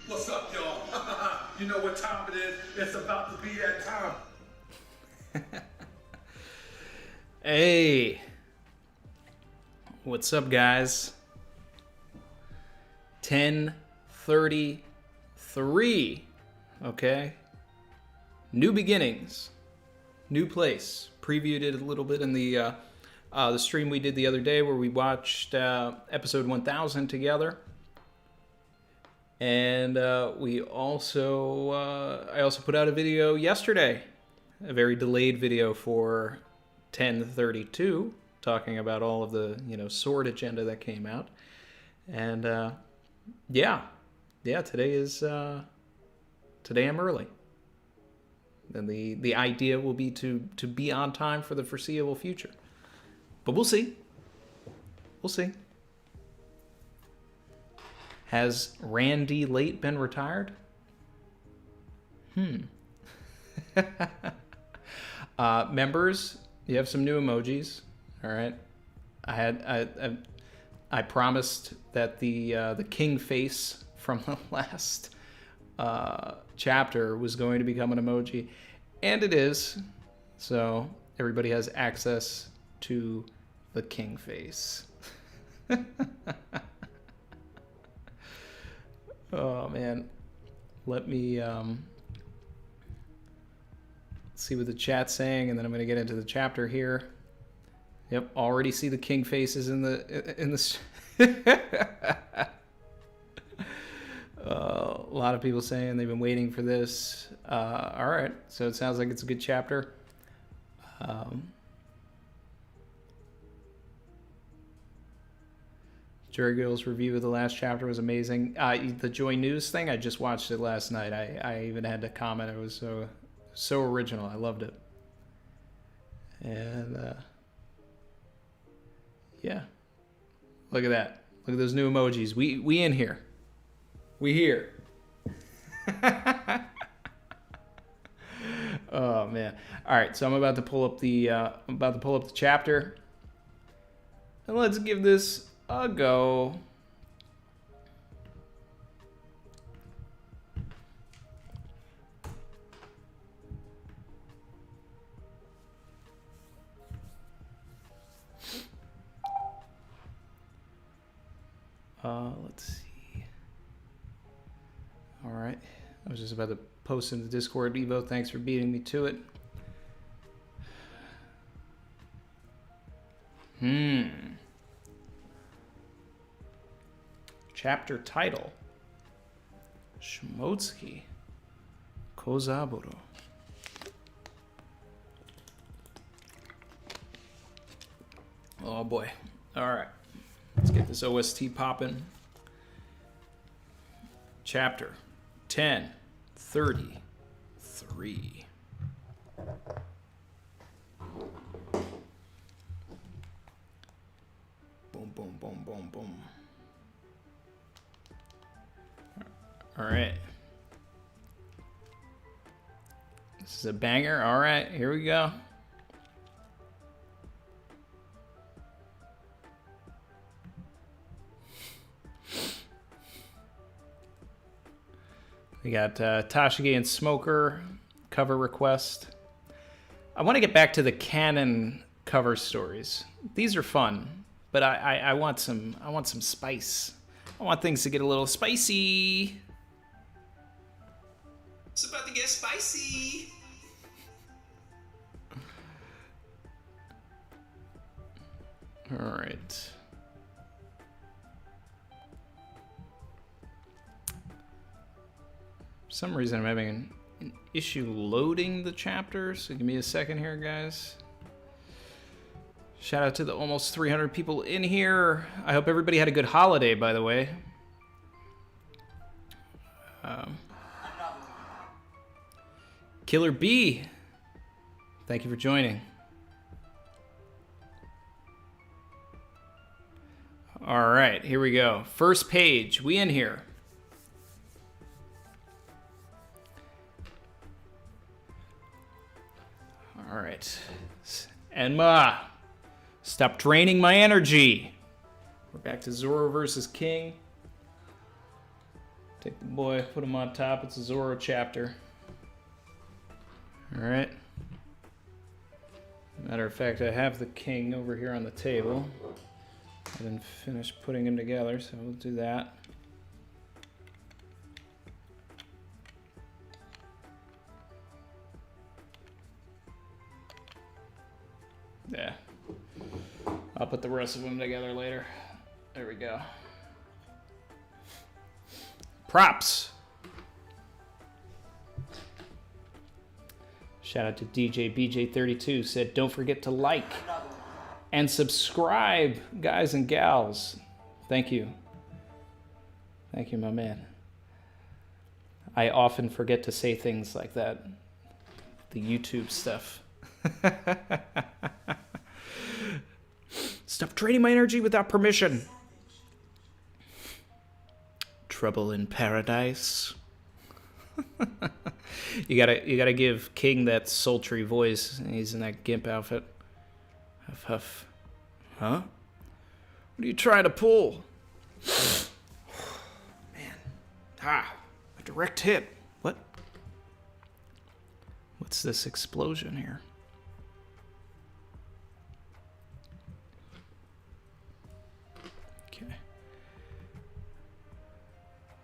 What's up, y'all? You know what time it is? It's about to be that time. Hey. What's up, guys? 10:33. Okay. New beginnings. New place. Previewed it a little bit in the stream we did the other day where we watched episode 1000 together. And I also put out a video yesterday, a very delayed video for 10:32, talking about all of the sword agenda that came out. And today I'm early. Then the idea will be to be on time for the foreseeable future, but we'll see. Has Randy Late been retired? Members, you have some new emojis. All right. I promised that the king face from the last chapter was going to become an emoji, and it is. So everybody has access to the king face. Oh man, let me see what the chat's saying, and then I'm going to get into the chapter here. Yep, already see the king faces in the. A lot of people saying they've been waiting for this. All right, so it sounds like it's a good chapter. Jerry Gill's review of the last chapter was amazing. The Joy News thing, I just watched it last night. I even had to comment. It was so original. I loved it. And yeah, look at that. Look at those new emojis. We in here. We here. Oh man. All right, so I'm about to pull up the chapter, and let's give this a go. Let's see. All right. I was just about to post in the Discord. Evo, thanks for beating me to it. Chapter title: Shimotsuki Kozaburo. Oh boy. All right. Let's get this OST popping. Chapter 10:33. Boom, boom, boom, boom, boom. All right. This is a banger. All right, here we go. We got Tashigi and Smoker cover request. I want to get back to the canon cover stories. These are fun, but I want some spice. I want things to get a little spicy. It's about to get spicy. All right. For some reason, I'm having an issue loading the chapter, so give me a second here, guys. Shout out to the almost 300 people in here. I hope everybody had a good holiday, by the way. Killer B, thank you for joining. All right, here we go. First page, we in here. All right. Enma, stop draining my energy. We're back to Zoro versus King. Take the boy, put him on top. It's a Zoro chapter. Alright. Matter of fact, I have the king over here on the table. I didn't finish putting him together, so we'll do that. Yeah. I'll put the rest of them together later. There we go. Props! Shout out to DJ BJ32, said don't forget to like and subscribe, guys and gals. Thank you. Thank you, my man. I often forget to say things like that. The YouTube stuff. Stop draining my energy without permission. Trouble in paradise. You gotta give King that sultry voice. He's in that gimp outfit. Huff huff. Huh? What are you trying to pull? Man. Ah, a direct hit. What? What's this explosion here? Okay.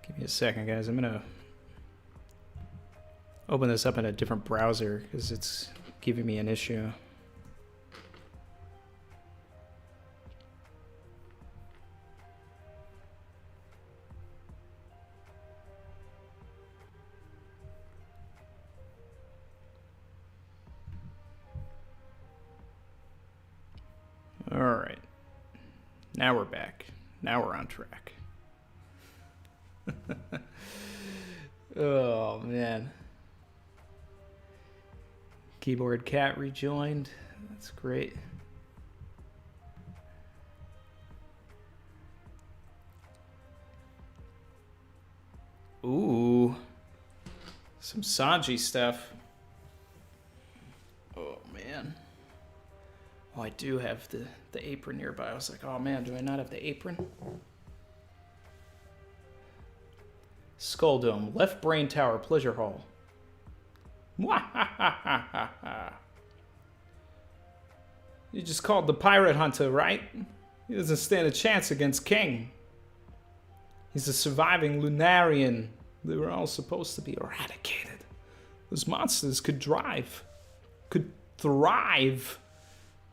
Give me a second, guys. I'm gonna open this up in a different browser because it's giving me an issue. All right. Now we're back. Now we're on track. Oh, man. Keyboard cat rejoined. That's great. Ooh. Some Sanji stuff. Oh, man. Oh, I do have the apron nearby. I was like, oh, man, do I not have the apron? Skull Dome. Left Brain Tower. Pleasure Hall. You just called the pirate hunter, right? He doesn't stand a chance against King. He's a surviving Lunarian. They were all supposed to be eradicated. Those monsters could thrive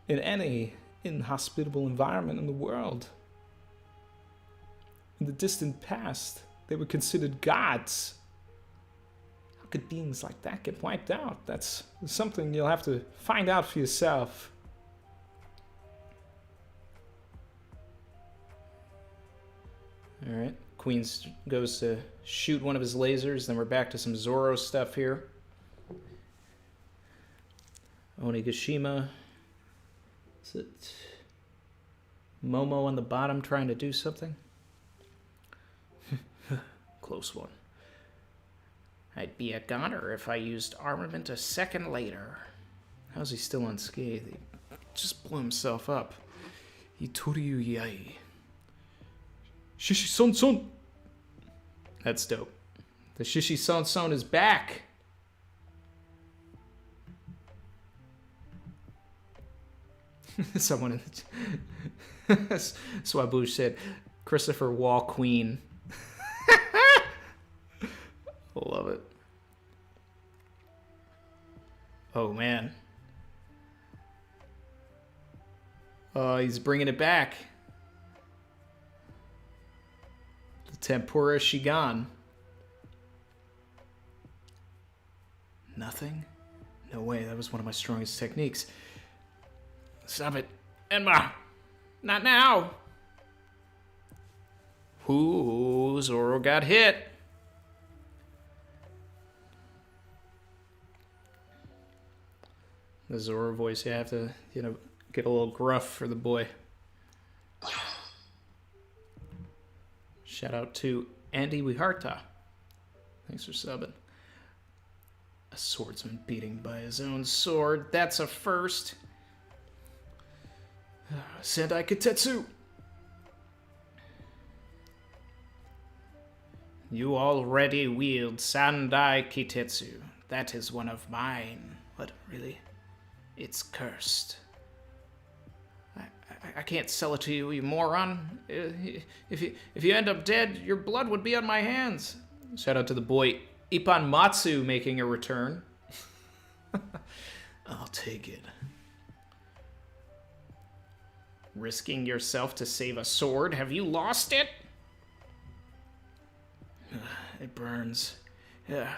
in any inhospitable environment in the world. In the distant past, they were considered gods. How could beings like that get wiped out? That's something you'll have to find out for yourself. Alright, Queen goes to shoot one of his lasers, then we're back to some Zoro stuff here. Onigashima. Is it Momo on the bottom trying to do something? Close one. I'd be a goner if I used armament a second later. How's he still unscathed? He just blew himself up. Itoriu yai. Shishi son son. That's dope. The Shishi son son is back. Someone in the Swabush said, Christopher Wall Queen. Love it. Oh, man. He's bringing it back. The Tempura Shigan. Nothing? No way, that was one of my strongest techniques. Stop it. Enma! Not now! Ooh, Zoro got hit. The Zoro voice, you have to, get a little gruff for the boy. Shout out to Andy Wiharta. Thanks for subbing. A swordsman beating by his own sword. That's a first. Sendai Kitetsu. You already wield Sandai Kitetsu. That is one of mine. What, really? It's cursed. I can't sell it to you, you moron. If you end up dead, your blood would be on my hands. Shout out to the boy Ippan Matsu making a return. I'll take it. Risking yourself to save a sword? Have you lost it? It burns. Yeah.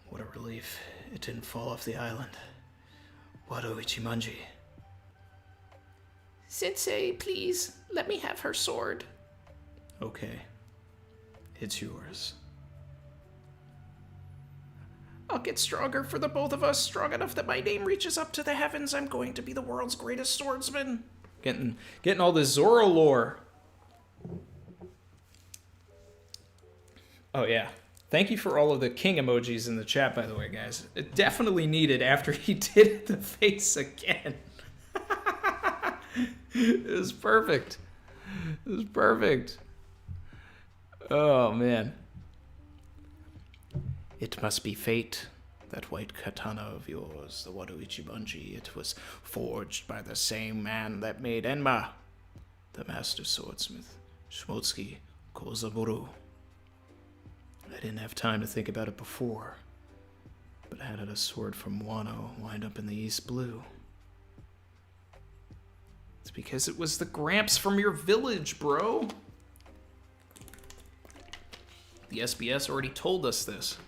What a relief. It didn't fall off the island. Wado Ichimonji. Sensei, please, let me have her sword. Okay. It's yours. I'll get stronger for the both of us, strong enough that my name reaches up to the heavens. I'm going to be the world's greatest swordsman. Getting all this Zoro lore. Oh, yeah. Thank you for all of the king emojis in the chat, by the way, guys. It definitely needed after he did the face again. It was perfect. It was perfect. Oh, man. It must be fate. That white katana of yours, the Wado Ichimonji, it was forged by the same man that made Enma, the master swordsmith, Shimotsuki Kozaburo. I didn't have time to think about it before, but how did a sword from Wano wind up in the East Blue? It's because it was the Gramps from your village, bro. The SBS already told us this.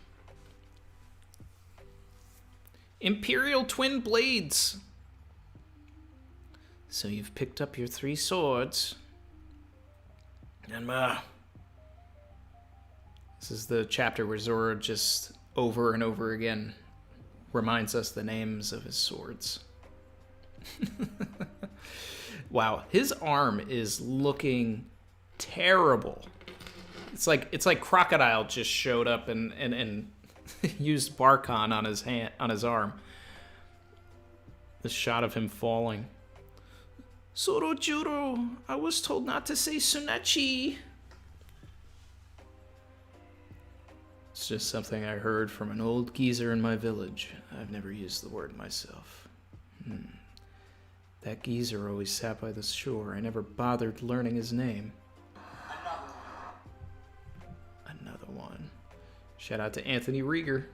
Imperial Twin Blades. So you've picked up your 3 swords. And this is the chapter where Zoro just over and over again reminds us the names of his swords. Wow, his arm is looking terrible. It's like Crocodile just showed up and used Barkon on his hand, on his arm. The shot of him falling. Sorojuro, I was told not to say Sunachi. It's just something I heard from an old geezer in my village. I've never used the word myself. That geezer always sat by the shore. I never bothered learning his name. Another one. Shout out to Anthony Rieger.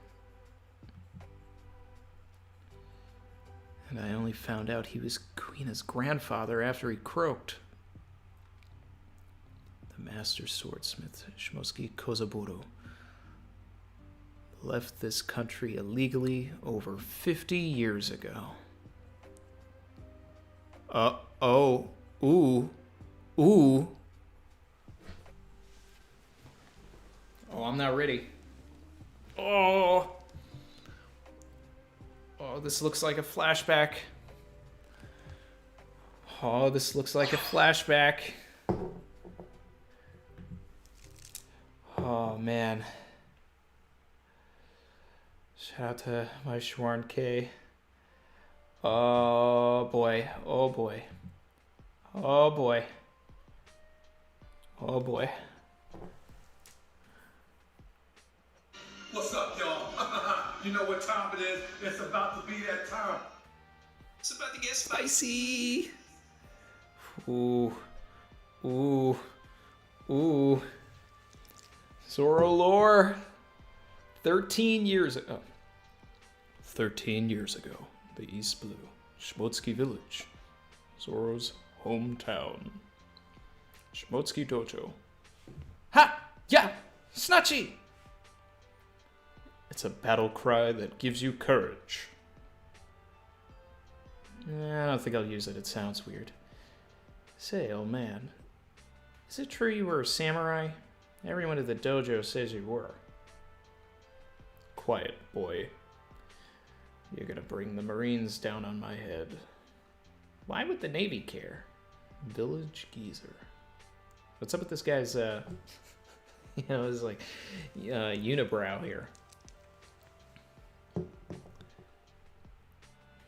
And I only found out he was Kuina's grandfather after he croaked. The master swordsmith, Shimotsuki Kozaburo, left this country illegally over 50 years ago. Ooh. Oh, I'm not ready. Oh, this looks like a flashback. Oh, this looks like a flashback. Oh, man. Shout out to my Schwarn K. Oh, boy. Oh, boy. Oh, boy. Oh, boy. What's up, y'all? You know what time it is. It's about to be that time. It's about to get spicy. Ooh. Ooh. Ooh. Zoro lore. 13 years ago. 13 years ago. The East Blue. Shimotsuki Village. Zoro's hometown. Shimotsuki Dojo. Ha! Yeah! Snachi! It's a battle cry that gives you courage. I don't think I'll use it. It sounds weird. Say, old man, is it true you were a samurai? Everyone at the dojo says you were. Quiet, boy. You're gonna bring the Marines down on my head. Why would the Navy care? Village geezer. What's up with this guy's, his, like, unibrow here?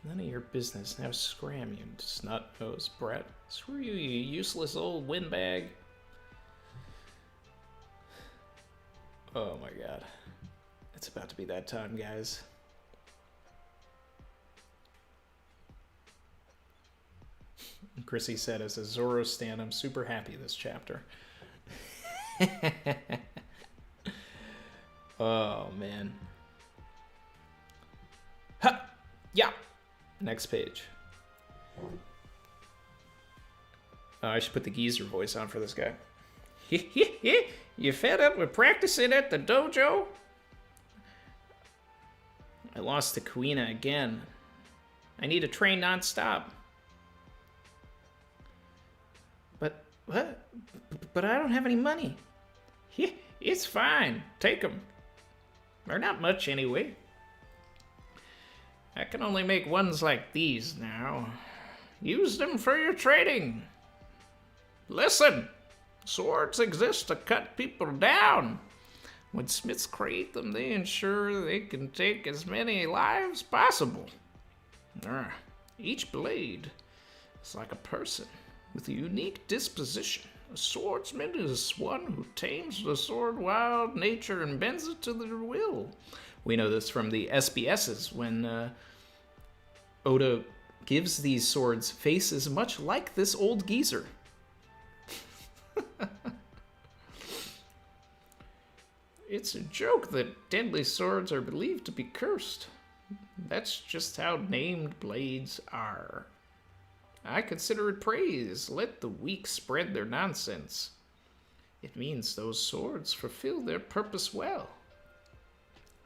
None of your business. Now scram, you snot-nosed brat. Screw you, you useless old windbag. Oh my god. It's about to be that time, guys. Chrissy said, as a Zoro stan, I'm super happy this chapter. Oh, man. Ha! Yeah! Next page. I should put the geezer voice on for this guy. You fed up with practicing at the dojo? I lost to Kuina again. I need to train non-stop. But, what? But I don't have any money. It's fine. Take them. They're not much anyway. I can only make ones like these now. Use them for your trading. Listen, swords exist to cut people down. When smiths create them, they ensure they can take as many lives as possible. Each blade is like a person with a unique disposition. A swordsman is one who tames the sword wild nature and bends it to their will. We know this from the SBSs when Oda gives these swords faces much like this old geezer. It's a joke that deadly swords are believed to be cursed. That's just how named blades are. I consider it praise. Let the weak spread their nonsense. It means those swords fulfill their purpose well.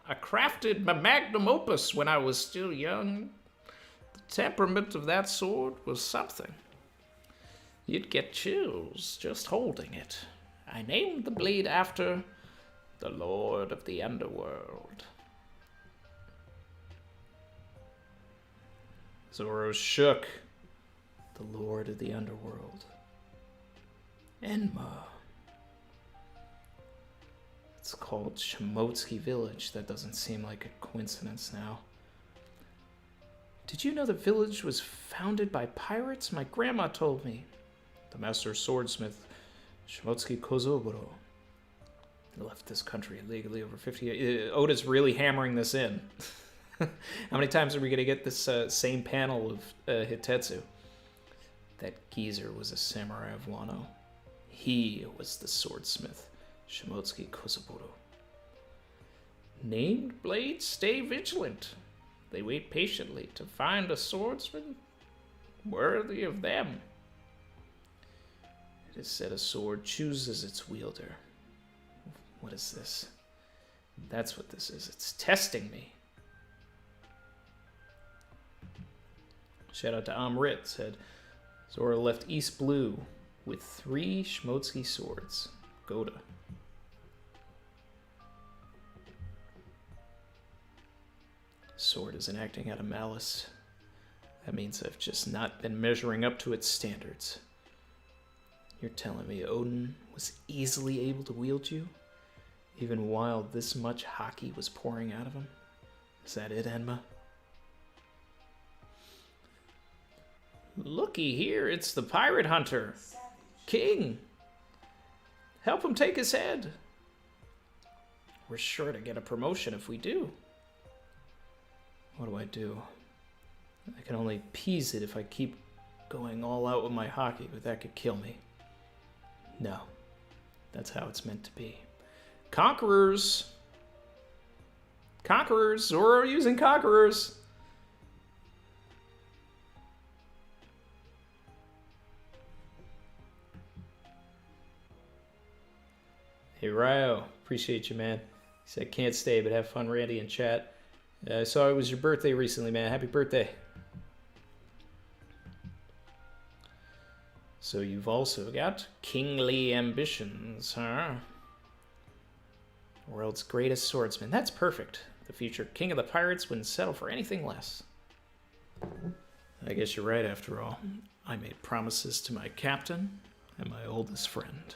I crafted my magnum opus when I was still young. The temperament of that sword was something. You'd get chills just holding it. I named the blade after the Lord of the Underworld. Zoro shook. The Lord of the Underworld. Enma. It's called Shimotsuki Village. That doesn't seem like a coincidence now. Did you know the village was founded by pirates? My grandma told me. The master swordsmith, Shimotsuki Kozaburo, left this country illegally over 50 years. Oda's really hammering this in. How many times are we going to get this same panel of Hitetsu? That geezer was a samurai of Wano. He was the swordsmith, Shimotsuki Kozaburo. Named blades stay vigilant. They wait patiently to find a swordsman worthy of them. It is said a sword chooses its wielder. What is this? That's what this is. It's testing me. Shout out to Amrit, said, Zoro left East Blue with 3 Shimotsuki swords. Goda. Sword isn't acting out of malice. That means I've just not been measuring up to its standards. You're telling me Odin was easily able to wield you? Even while this much hockey was pouring out of him? Is that it, Enma? Looky here, it's the pirate hunter. King! Help him take his head. We're sure to get a promotion if we do. What do? I can only appease it if I keep going all out with my hockey, but that could kill me. No. That's how it's meant to be. Conquerors! Conquerors! Zoro using conquerors! Hey Ryo, appreciate you, man. He said can't stay, but have fun, Randy, in chat. I saw it was your birthday recently, man. Happy birthday. So you've also got kingly ambitions, huh? World's greatest swordsman. That's perfect. The future king of the pirates wouldn't settle for anything less. I guess you're right after all. I made promises to my captain and my oldest friend.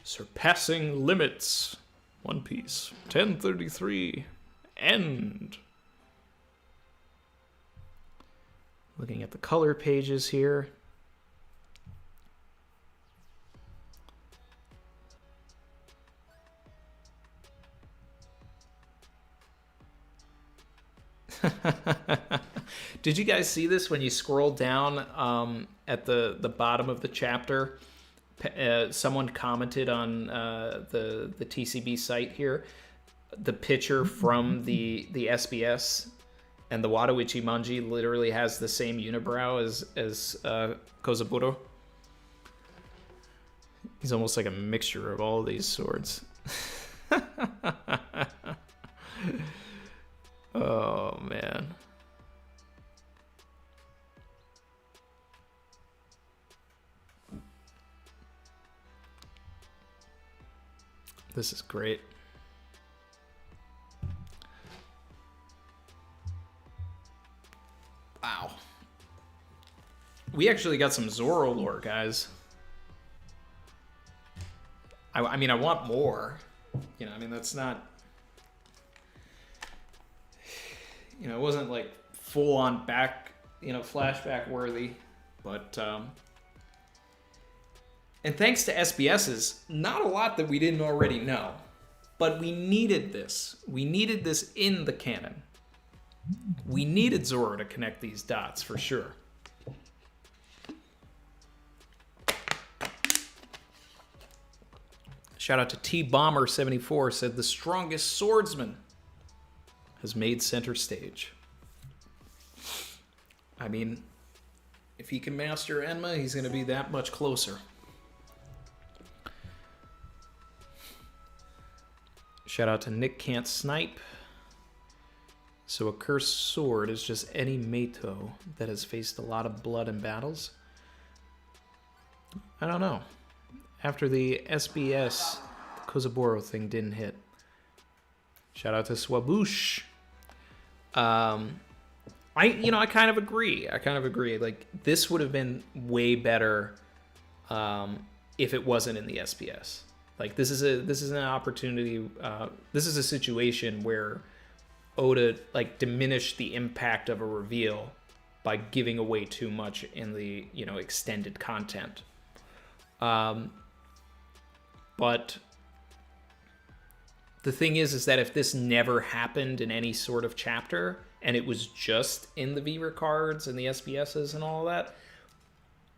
Surpassing limits. One Piece. 1033. End. Looking at the color pages here. Did you guys see this when you scroll down at the bottom of the chapter? Someone commented on the TCB site here, the picture from the SBS, and the Wado Ichimonji literally has the same unibrow as Kozaburo. He's almost like a mixture of all of these swords. Oh, man. This is great. Wow. We actually got some Zoro lore, guys. I mean, I want more. You know, I mean, that's not... You know, it wasn't like full-on back, you know, flashback worthy. But, and thanks to SBS's, not a lot that we didn't already know. But we needed this. We needed this in the canon. We needed Zoro to connect these dots, for sure. Shout out to T-Bomber74, said the strongest swordsman has made center stage. I mean, if he can master Enma, he's going to be that much closer. Shout out to Nick Can't Snipe. So a cursed sword is just any Meito that has faced a lot of blood in battles? I don't know. After the SBS, the Kozaburo thing didn't hit. Shout out to Swaboosh. I kind of agree. Like, this would have been way better if it wasn't in the SBS. Like, this is an opportunity. This is a situation where Oda like diminished the impact of a reveal by giving away too much in the, you know, extended content. But the thing is that if this never happened in any sort of chapter and it was just in the V recards and the SBSs and all of that,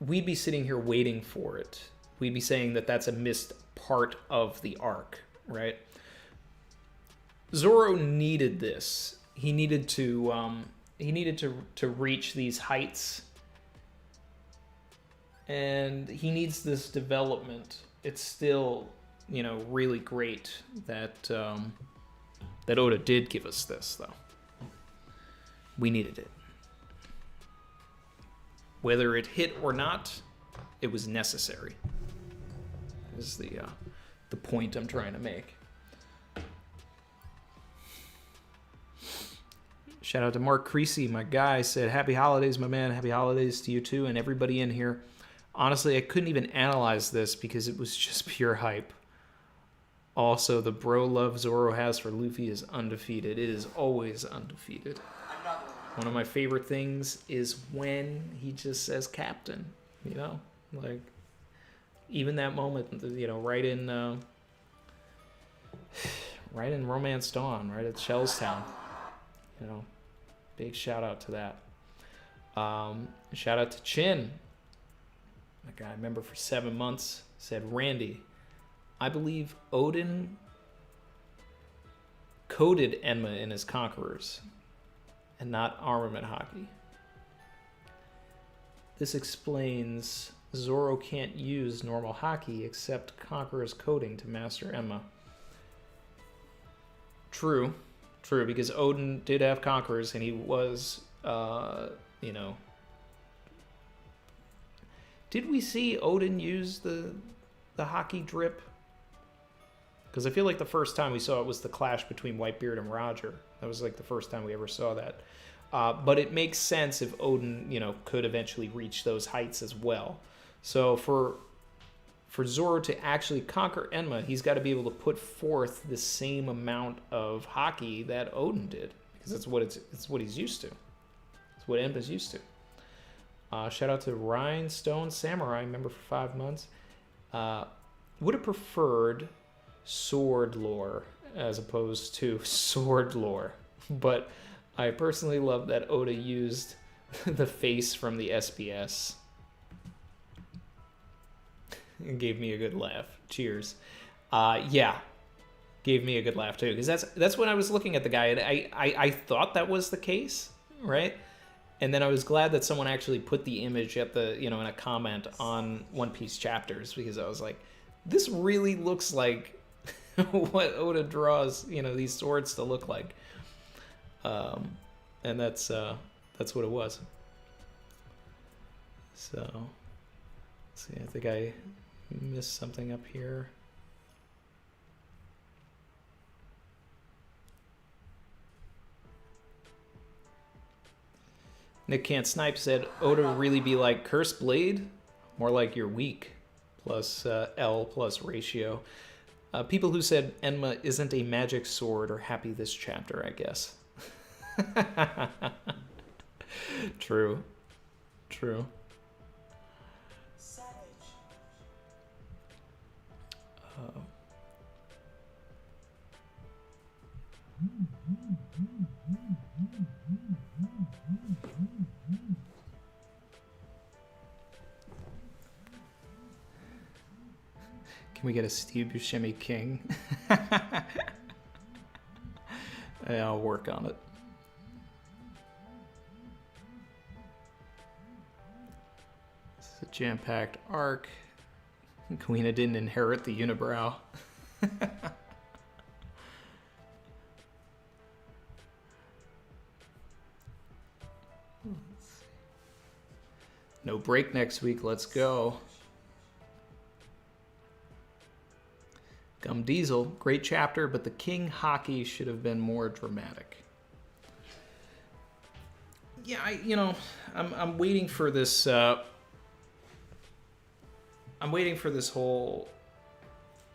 we'd be sitting here waiting for it. We'd be saying that that's a missed part of the arc, right? Zoro needed this. He needed to reach these heights, and he needs this development. It's still, you know, really great that that Oda did give us this, though. We needed it. Whether it hit or not, it was necessary. Is the point I'm trying to make. Shout out to Mark Creasy, my guy, said, happy holidays, my man. Happy holidays to you too and everybody in here. Honestly, I couldn't even analyze this because it was just pure hype. Also, the bro love Zoro has for Luffy is undefeated. It is always undefeated. One of my favorite things is when he just says captain, you know? Like, even that moment, you know, right in Romance Dawn, right at Shellstown, you know, big shout out to that. Shout out to Chin, a guy I remember for 7 months, said, Randy, I believe Odin coded Enma in his Conquerors and not armament hockey. This explains Zoro can't use normal hockey except Conqueror's coding to master Enma. True, because Odin did have Conquerors and he was, you know... Did we see Odin use the hockey drip? Because I feel like the first time we saw it was the clash between Whitebeard and Roger. That was like the first time we ever saw that. But it makes sense if Odin, you know, could eventually reach those heights as well. So for Zoro to actually conquer Enma, he's got to be able to put forth the same amount of hockey that Odin did, because it's what he's used to. It's what Enma's used to. Shout out to Rhinestone Samurai, member for 5 months. Would have preferred sword lore as opposed to sword lore, but I personally love that Oda used the face from the SBS. It gave me a good laugh. Cheers. Yeah, gave me a good laugh too, because that's when I was looking at the guy, and I thought that was the case, right? And then I was glad that someone actually put the image at the, in a comment on One Piece chapters, because I was like, this really looks like what Oda draws, these swords to look like. And that's what it was. So, let's see, I think I missed something up here. Nick Can't Snipe said, Oda really be like, Cursed Blade? More like you're weak. Plus L plus ratio. People who said Enma isn't a magic sword are happy this chapter, I guess. True. True. Can we get a Steve Buscemi King? Yeah, I'll work on it. This is a jam-packed arc. Kuina didn't inherit the unibrow. No break next week. Let's go. Gum Diesel, great chapter, but the King hockey should have been more dramatic. Yeah, I'm waiting for this. I'm waiting for this whole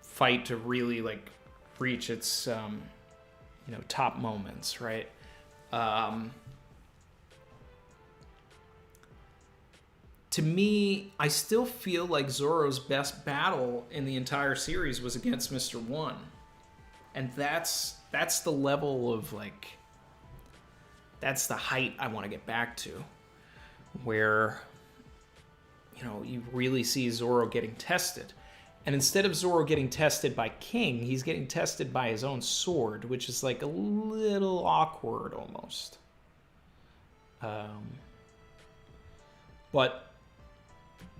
fight to really reach its top moments, right? To me, I still feel like Zoro's best battle in the entire series was against Mr. One. And that's the level of, that's the height I want to get back to. Where, you really see Zoro getting tested. And instead of Zoro getting tested by King, he's getting tested by his own sword, which is, a little awkward almost. But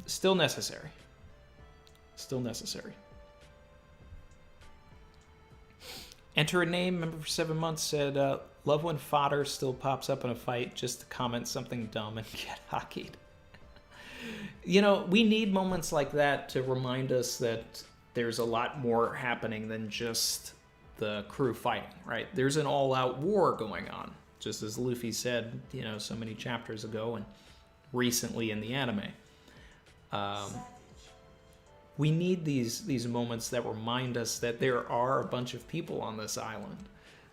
still necessary. Still necessary. Enter a name, member for 7 months, said, love when fodder still pops up in a fight just to comment something dumb and get hockeyed. We need moments like that to remind us that there's a lot more happening than just the crew fighting, right? There's an all-out war going on, just as Luffy said, so many chapters ago and recently in the anime. We need these moments that remind us that there are a bunch of people on this island.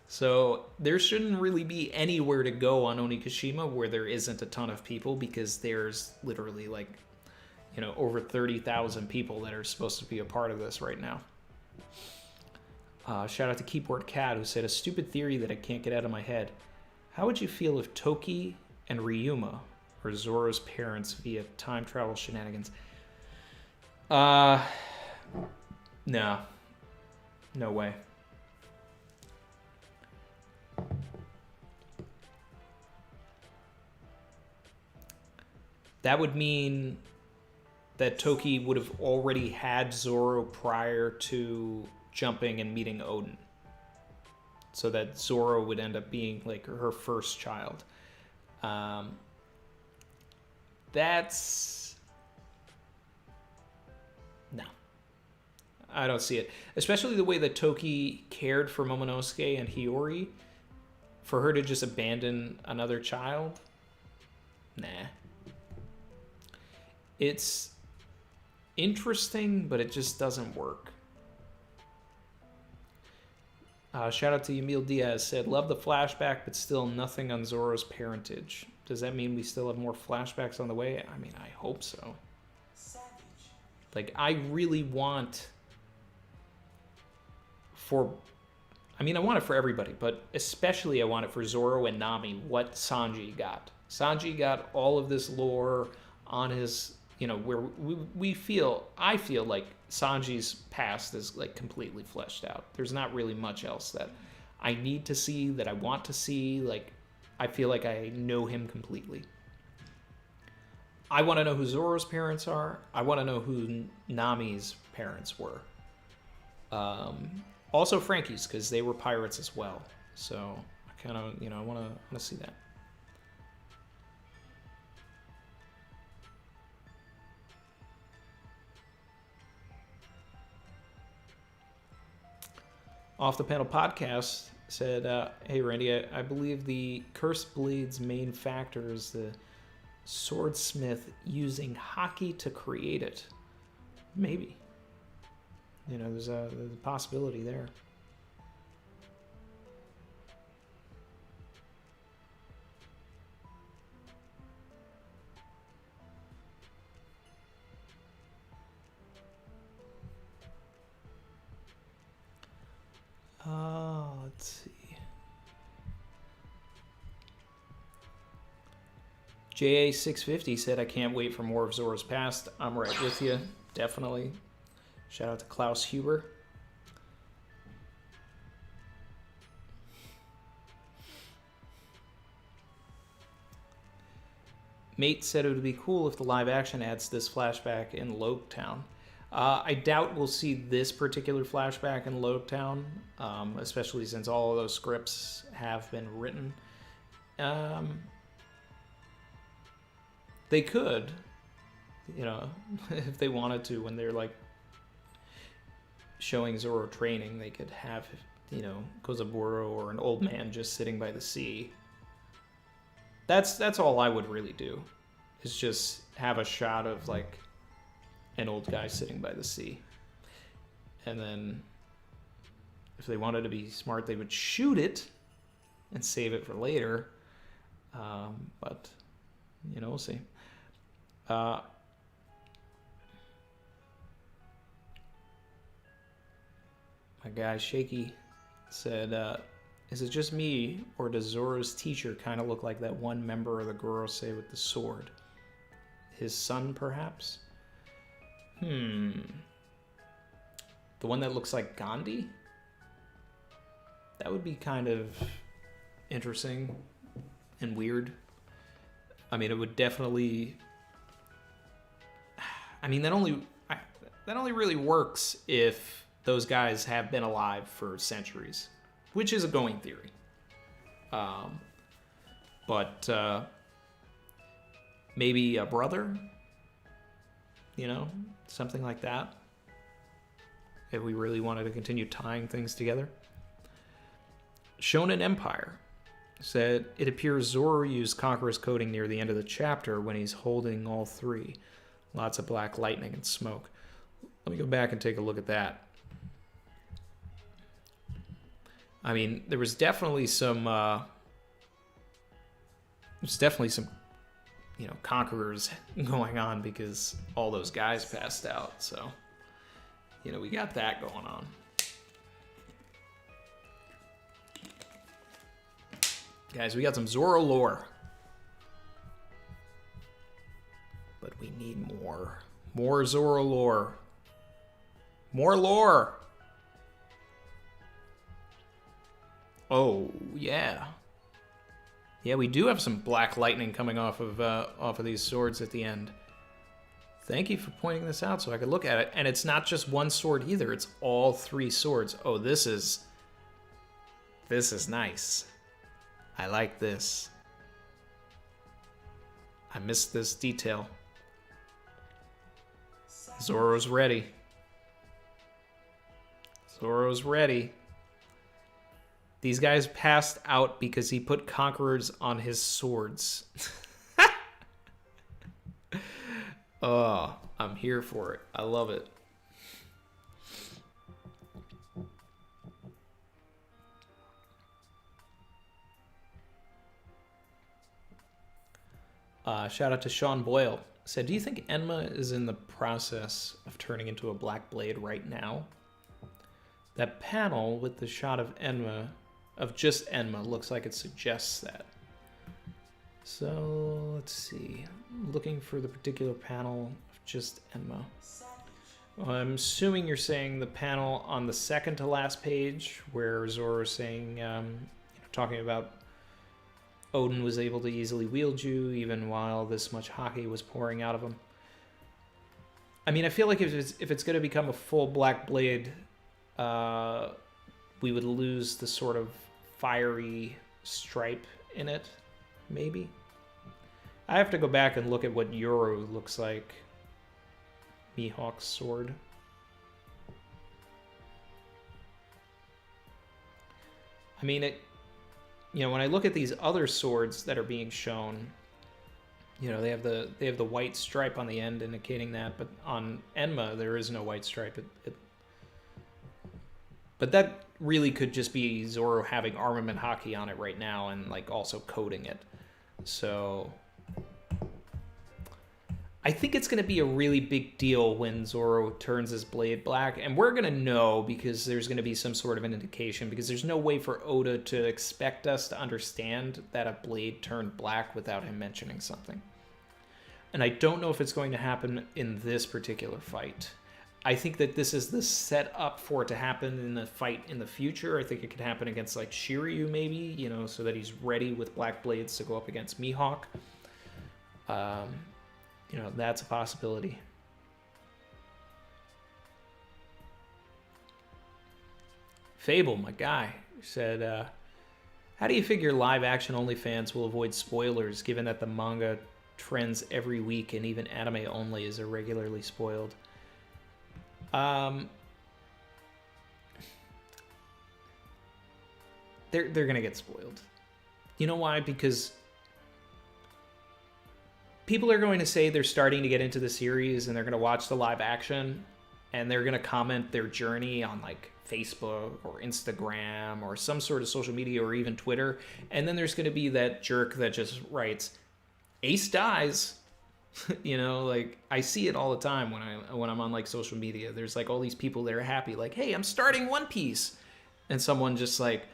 So there shouldn't really be anywhere to go on Onigashima where there isn't a ton of people, because there's literally over 30,000 people that are supposed to be a part of this right now. Shout out to Keyboard Cat, who said, a stupid theory that I can't get out of my head. How would you feel if Toki and Ryuma or Zoro's parents via time travel shenanigans? No. No way. That would mean that Toki would have already had Zoro prior to jumping and meeting Odin. So that Zoro would end up being her first child. That's... No. I don't see it. Especially the way that Toki cared for Momonosuke and Hiyori. For her to just abandon another child? Nah. It's interesting, but it just doesn't work. Shout out to Emil Diaz, said, love the flashback, but still nothing on Zoro's parentage. Does that mean we still have more flashbacks on the way? I mean, I hope so. I really want for... I mean, I want it for everybody, but especially I want it for Zoro and Nami, what Sanji got. Sanji got all of this lore on his, you know, where I feel like Sanji's past is like completely fleshed out. There's not really much else that I need to see, that I want to see. Like, I feel like I know him completely. I want to know who Zoro's parents are. I want to know who Nami's parents were. Also Frankie's, because they were pirates as well. So I kind of, you know, I want to see that. Off the Panel Podcast said, hey, Randy, I believe the Cursed Blade's main factor is the swordsmith using hockey to create it. Maybe. You know, there's a possibility there. Let's see. JA650 said, I can't wait for more of Zoro's past. I'm right with you. Definitely. Shout out to Klaus Huber. Mate said it would be cool if the live action adds this flashback in Loketown. I doubt we'll see this particular flashback in Loketown, especially since all of those scripts have been written. They could, you know, if they wanted to, when they're like showing Zoro training, they could have, you know, Kozaburo or an old man just sitting by the sea. That's all I would really do, is just have a shot of like an old guy sitting by the sea. And then if they wanted to be smart, they would shoot it and save it for later. But, you know, we'll see. My guy Shaky said, is it just me, or does Zoro's teacher kind of look like that one member of the Gorosei with the sword? His son, perhaps? The one that looks like Gandhi? That would be kind of interesting and weird. I mean, it would definitely... I mean, that only really works if those guys have been alive for centuries, which is a going theory. But maybe a brother, you know, something like that, if we really wanted to continue tying things together. Shonen Empire said, it appears Zoro used Conqueror's coding near the end of the chapter when he's holding all three. Lots of black lightning and smoke. Let me go back and take a look at that. I mean, there was definitely some, you know, conquerors going on because all those guys passed out. So, you know, we got that going on. Guys, we got some Zoro lore. But we need more. More Zoro lore. More lore. Oh, yeah. Yeah, we do have some black lightning coming off of these swords at the end. Thank you for pointing this out so I could look at it. And it's not just one sword either. It's all three swords. Oh, this is nice. I like this. I missed this detail. Zoro's ready. Zoro's ready. These guys passed out because he put conquerors on his swords. Oh, I'm here for it. I love it. Shout out to Sean Boyle. Said, do you think Enma is in the process of turning into a Black Blade right now? That panel with the shot of Enma, of just Enma, looks like it suggests that. So let's see. Looking for the particular panel of just Enma. Well, I'm assuming you're saying the panel on the second to last page where Zoro is saying, talking about Odin was able to easily wield you even while this much hockey was pouring out of him. I mean, I feel like if it's going to become a full Black Blade, we would lose the sort of fiery stripe in it, maybe. I have to go back and look at what Yoru looks like. Mihawk's sword. I mean, when I look at these other swords that are being shown, they have the white stripe on the end indicating that, but on Enma there is no white stripe. But that really could just be Zoro having armament hockey on it right now and like also coating it. So I think it's going to be a really big deal when Zoro turns his blade black, and we're going to know because there's going to be some sort of an indication, because there's no way for Oda to expect us to understand that a blade turned black without him mentioning something. And I don't know if it's going to happen in this particular fight. I think that this is the setup for it to happen in the fight in the future. I think it could happen against like Shiryu maybe, so that he's ready with black blades to go up against Mihawk. That's a possibility. Fable, my guy, said, how do you figure live action only fans will avoid spoilers given that the manga trends every week and even anime only is irregularly spoiled? They're gonna get spoiled. You know why? Because people are going to say they're starting to get into the series and they're going to watch the live action and they're going to comment their journey on like Facebook or Instagram or some sort of social media or even Twitter. And then there's going to be that jerk that just writes, Ace dies. Like I see it all the time when I'm on like social media. There's like all these people that are happy, like, hey, I'm starting One Piece. And someone just like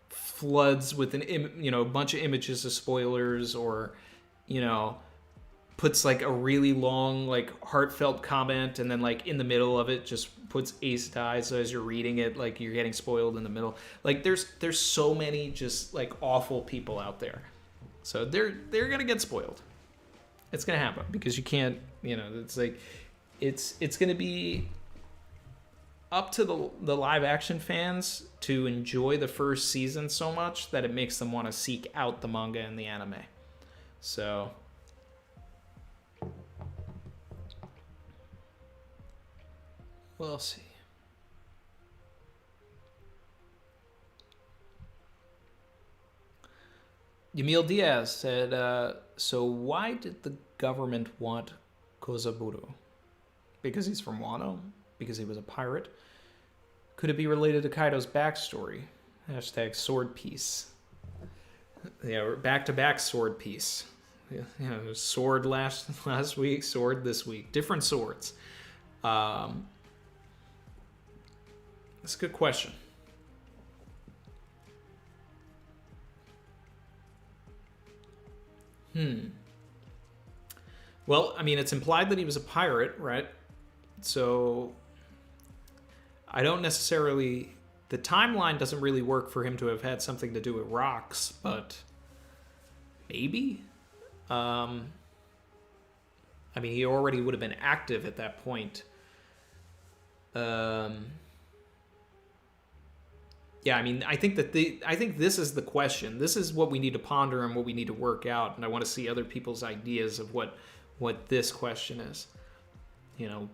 floods with a bunch of images of spoilers or, puts like a really long, like heartfelt comment, and then like in the middle of it just puts Ace dies. So as you're reading it, like you're getting spoiled in the middle. Like there's so many just like awful people out there. So they're gonna get spoiled. It's gonna happen because you can't, it's like it's gonna be up to the live action fans to enjoy the first season so much that it makes them want to seek out the manga and the anime. So we'll see. Yamil Diaz said, so why did the government want Kozaburo? Because he's from Wano? Because he was a pirate? Could it be related to Kaido's backstory? Hashtag sword piece. Yeah, we're back-to-back sword piece. Yeah, sword last week, sword this week. Different swords. That's a good question. Well, I mean, it's implied that he was a pirate, right? So I don't necessarily... The timeline doesn't really work for him to have had something to do with rocks, but maybe? I mean, he already would have been active at that point. Yeah, I mean, I think this is the question. This is what we need to ponder and what we need to work out. And I want to see other people's ideas of what this question is.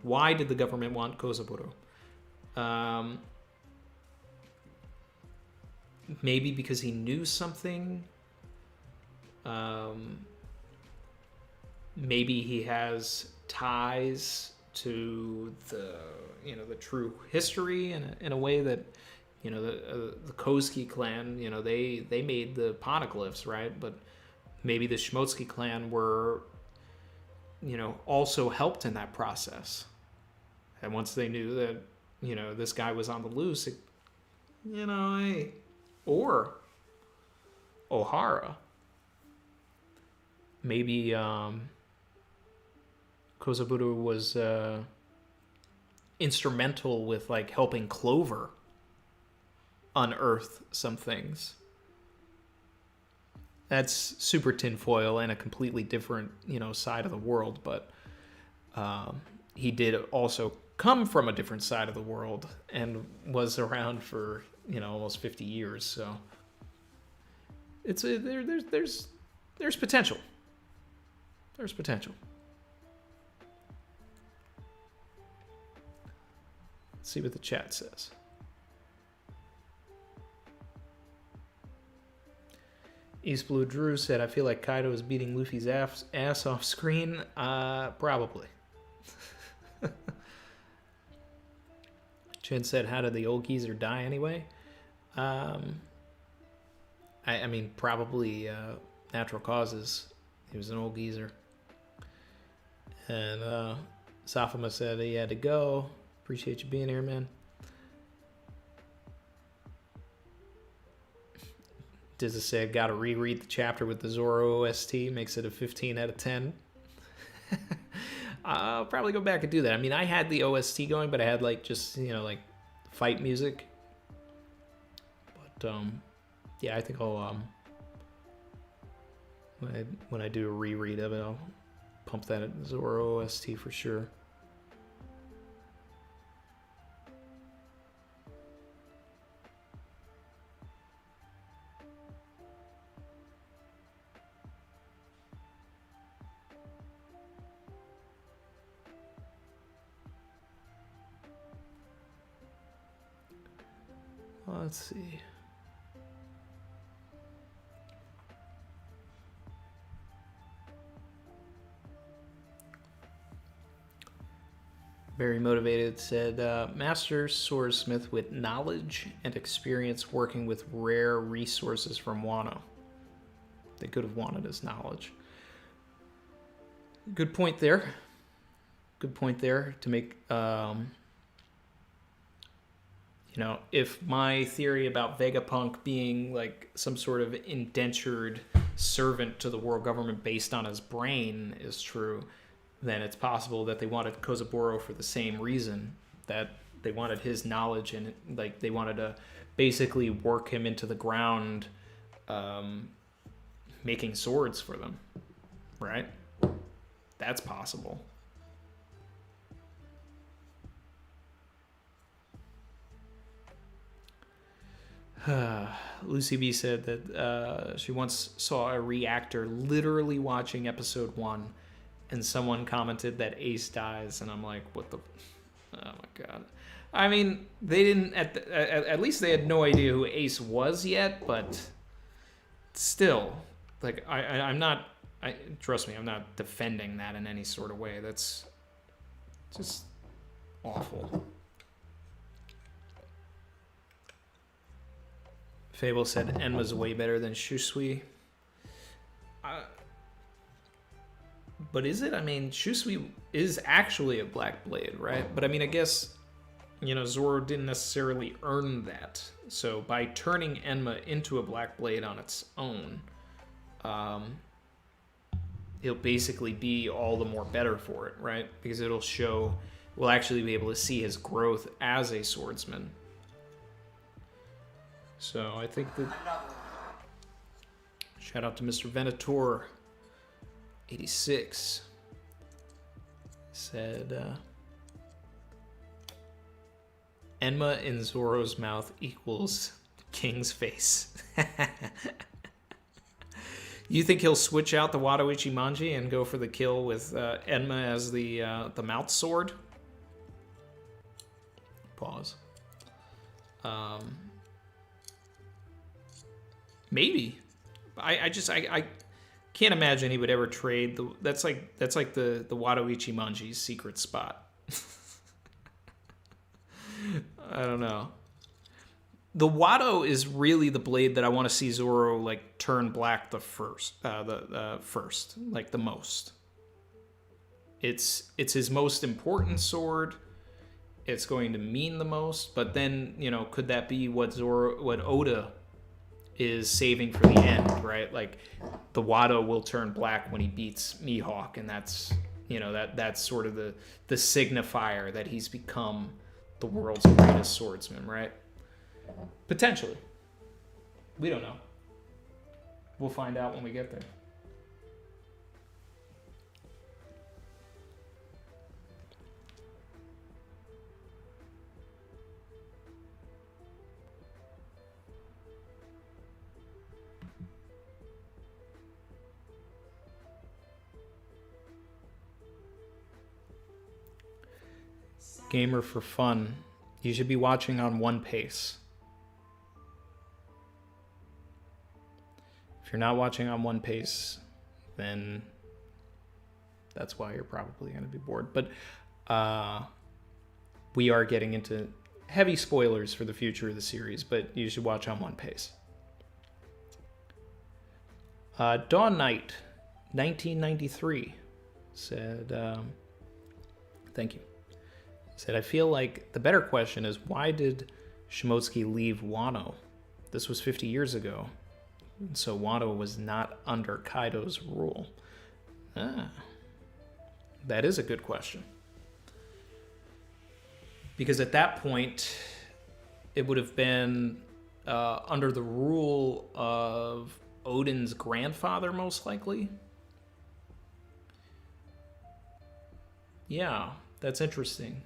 Why did the government want Kozaburo? Maybe because he knew something. Maybe he has ties to the true history in a way that the Kozuki clan, they made the poneglyphs, right? But maybe the Shimotsuki clan were also helped in that process. And once they knew that this guy was on the loose, You know, hey. Or Ohara. Maybe Kozaburo was instrumental with like helping Clover unearth some things. That's super tinfoil and a completely different, side of the world, but he did also come from a different side of the world and was around for, almost 50 years, so it's there's potential. There's potential. Let's see what the chat says. East Blue Drew said, I feel like Kaido is beating Luffy's ass off screen. Probably. Chin said, how did the old geezer die anyway? I mean, probably natural causes. He was an old geezer. And Safama said he had to go. Appreciate you being here, man. Dizza said, gotta reread the chapter with the Zoro OST. Makes it a 15 out of 10. I'll probably go back and do that. I mean, I had the OST going, but I had just fight music. But yeah, I think I'll when I do a reread of it, I'll pump that at Zoro OST for sure. Let's see. Very motivated said, Master Swordsmith with knowledge and experience working with rare resources from Wano. They could have wanted his knowledge. Good point there. Good point there to make... if my theory about Vegapunk being some sort of indentured servant to the world government based on his brain is true, then it's possible that they wanted Kozaburo for the same reason, that they wanted his knowledge and they wanted to basically work him into the ground, making swords for them, right? That's possible. Lucy B said that she once saw a reactor literally watching episode 1, and someone commented that Ace dies, and I'm like, what the... Oh my god. I mean, they didn't... At least they had no idea who Ace was yet, but still, I'm not... trust me, I'm not defending that in any sort of way. That's just awful. Fable said Enma's way better than Shusui. But is it? I mean, Shusui is actually a Black Blade, right? But I mean, I guess, Zoro didn't necessarily earn that. So by turning Enma into a Black Blade on its own, it'll basically be all the more better for it, right? Because we'll actually be able to see his growth as a swordsman. So I think that... Shout out to Mr. Venator, 86. Said, Enma in Zoro's mouth equals King's face. You think he'll switch out the Wado Ichimonji and go for the kill with Enma as the mouth sword? Pause. Maybe. I can't imagine he would ever trade that's like the Wado Ichimonji's secret spot. I don't know. The Wado is really the blade that I want to see Zoro turn black the first, the most. It's his most important sword. it's going to mean the most. But then, you know, could that be what Oda is saving for the end, right? Like the Wado will turn black when he beats Mihawk, and that's, you know, that's sort of the signifier that he's become the world's greatest swordsman, right? Potentially. We don't know. We'll find out when we get there. Gamer for fun. You should be watching on one pace. If you're not watching on one pace, then that's why you're probably going to be bored. But we are getting into heavy spoilers for the future of the series, but you should watch on one pace. Dawn Knight, 1993, said, thank you. Said, I feel like the better question is, why did Shimotsuki leave Wano? This was 50 years ago, so Wano was not under Kaido's rule. That is a good question. Because at that point, it would have been under the rule of Odin's grandfather, most likely. Yeah, that's interesting.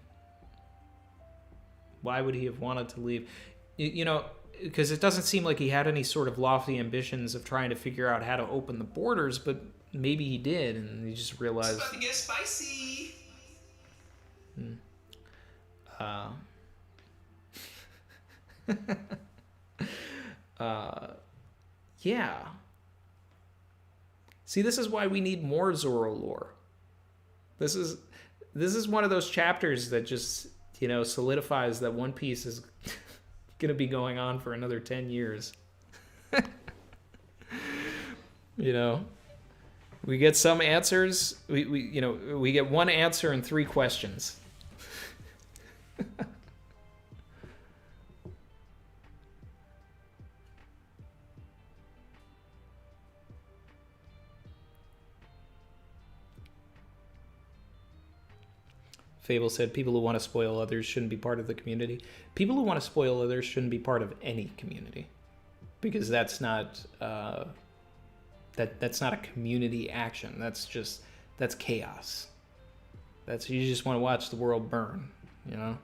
Why would he have wanted to leave? You know, because it doesn't seem like he had any sort of lofty ambitions of trying to figure out how to open the borders, but maybe he did, and he just realized... It's about to get spicy! Yeah. See, this is why we need more Zoro lore. This is one of those chapters that just, you know, solidifies that One Piece is going to be going on for another 10 years. You know, we get some answers. We get one answer and 3 questions. Fable said, people who want to spoil others shouldn't be part of the community. People who want to spoil others shouldn't be part of any community. Because that's not that's not a community action. That's chaos. You just want to watch the world burn, you know?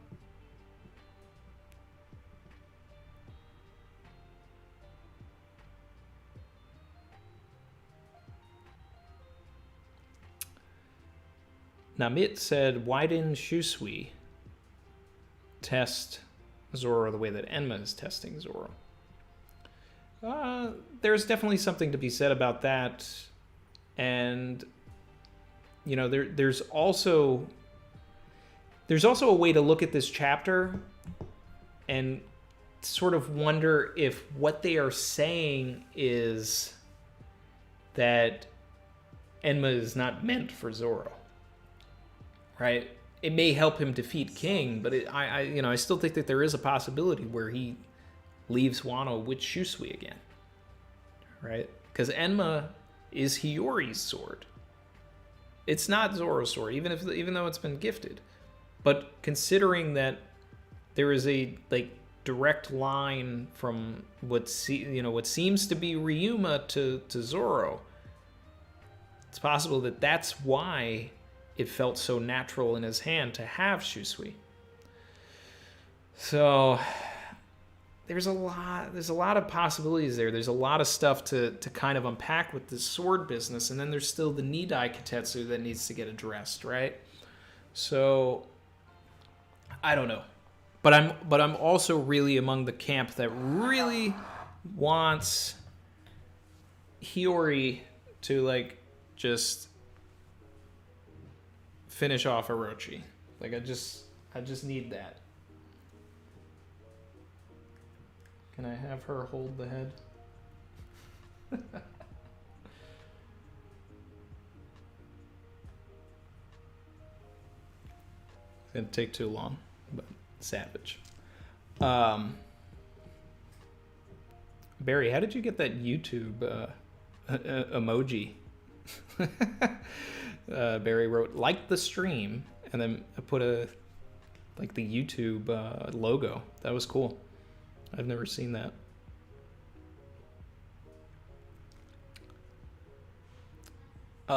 Namit said, why didn't Shusui test Zoro the way that Enma is testing Zoro? There's definitely something to be said about that. And, you know, there's also a way to look at this chapter and sort of wonder if what they are saying is that Enma is not meant for Zoro. Right? It may help him defeat King, but I still think that there is a possibility where he leaves Wano with Shusui again. Right? Because Enma is Hiyori's sword. It's not Zoro's sword, even though it's been gifted. But considering that there is a direct line from what seems to be Ryuma to Zoro, it's possible that that's why it felt so natural in his hand to have Shusui. So there's a lot of possibilities there. There's a lot of stuff to kind of unpack with this sword business, and then there's still the Nidai Katetsu that needs to get addressed, right? So I don't know. But I'm also really among the camp that really wants Hiyori to just finish off Orochi. I just need that. Can I have her hold the head? It's gonna take too long. but savage. Barry, how did you get that YouTube emoji? Barry wrote, like the stream, and then I put the YouTube logo. That was cool. I've never seen that.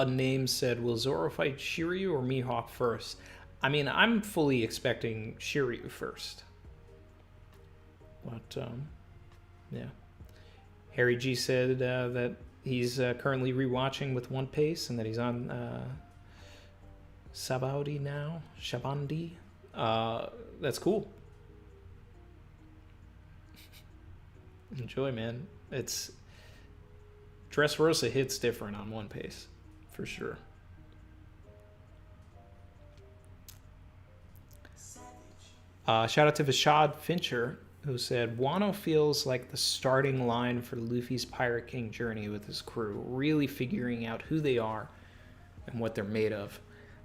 Name said, will Zoro fight Shiryu or Mihawk first? I mean, I'm fully expecting Shiryu first. But, yeah. Harry G said that he's currently rewatching with One Piece and that he's on Sabaudi now. Shabandi. That's cool. Enjoy, man. It's Dressrosa hits different on One Piece, for sure. Shout out to Vishad Fincher, who said, Wano feels like the starting line for Luffy's Pirate King journey with his crew, really figuring out who they are and what they're made of.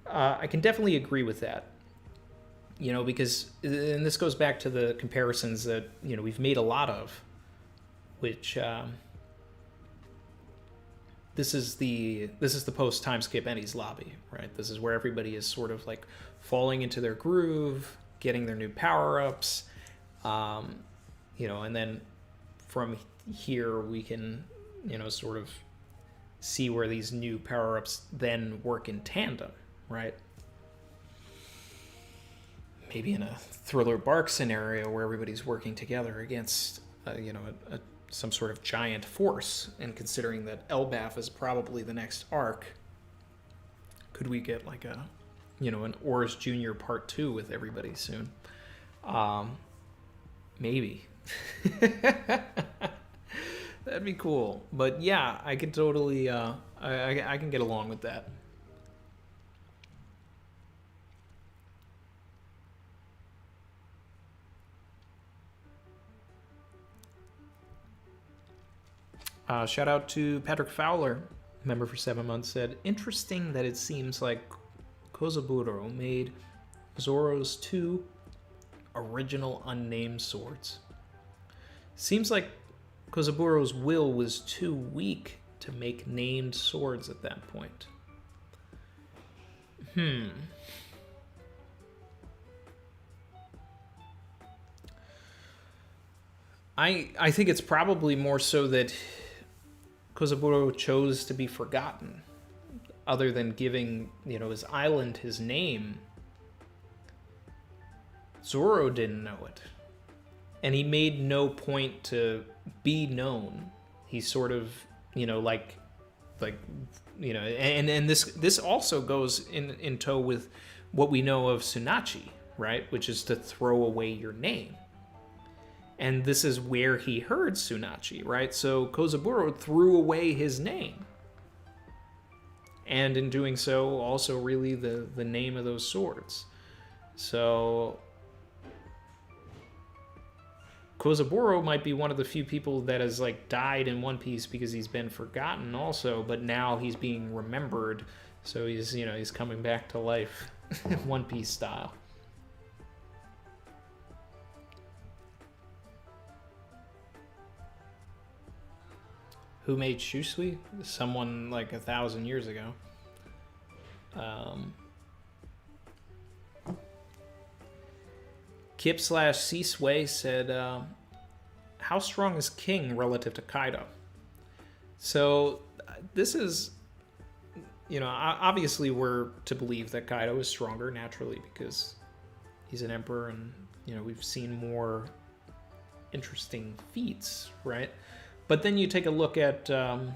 I can definitely agree with that. You know, because, and this goes back to the comparisons that, you know, we've made a lot of, which, this is the post time skip Eddie's lobby, right? This is where everybody is sort of like falling into their groove, getting their new power-ups, you know, and then from here we can, you know, sort of see where these new power-ups then work in tandem, right? Maybe in a Thriller Bark scenario where everybody's working together against, you know, some sort of giant force. And considering that Elbaf is probably the next arc, could we get like a, you know, an Oris Jr. Part 2 with everybody soon? Maybe. That'd be cool. But yeah, I could totally, I can get along with that. Shout out to Patrick Fowler, member for 7 months, said, interesting that it seems like Kozaburo made Zoro's 2 original unnamed swords. Seems like Kozaburo's will was too weak to make named swords at that point. I think it's probably more so that Kozaburo chose to be forgotten. Other than giving, you know, his island his name, Zoro didn't know it. And he made no point to be known. He sort of, you know, like you know, and this also goes in tow with what we know of Tsunachi, right? Which is to throw away your name. And this is where he heard Tsunachi, right? So Kozaburo threw away his name. And in doing so, also really the name of those swords. So Kozaburo might be one of the few people that has like died in One Piece because he's been forgotten also, but now he's being remembered. So he's, you know, he's coming back to life One Piece style. Who made Shusui? Someone like 1,000 years ago. Kip/C-Sway said, how strong is King relative to Kaido? So this is, you know, obviously we're to believe that Kaido is stronger naturally because he's an emperor and, you know, we've seen more interesting feats, right? But then you take a look at the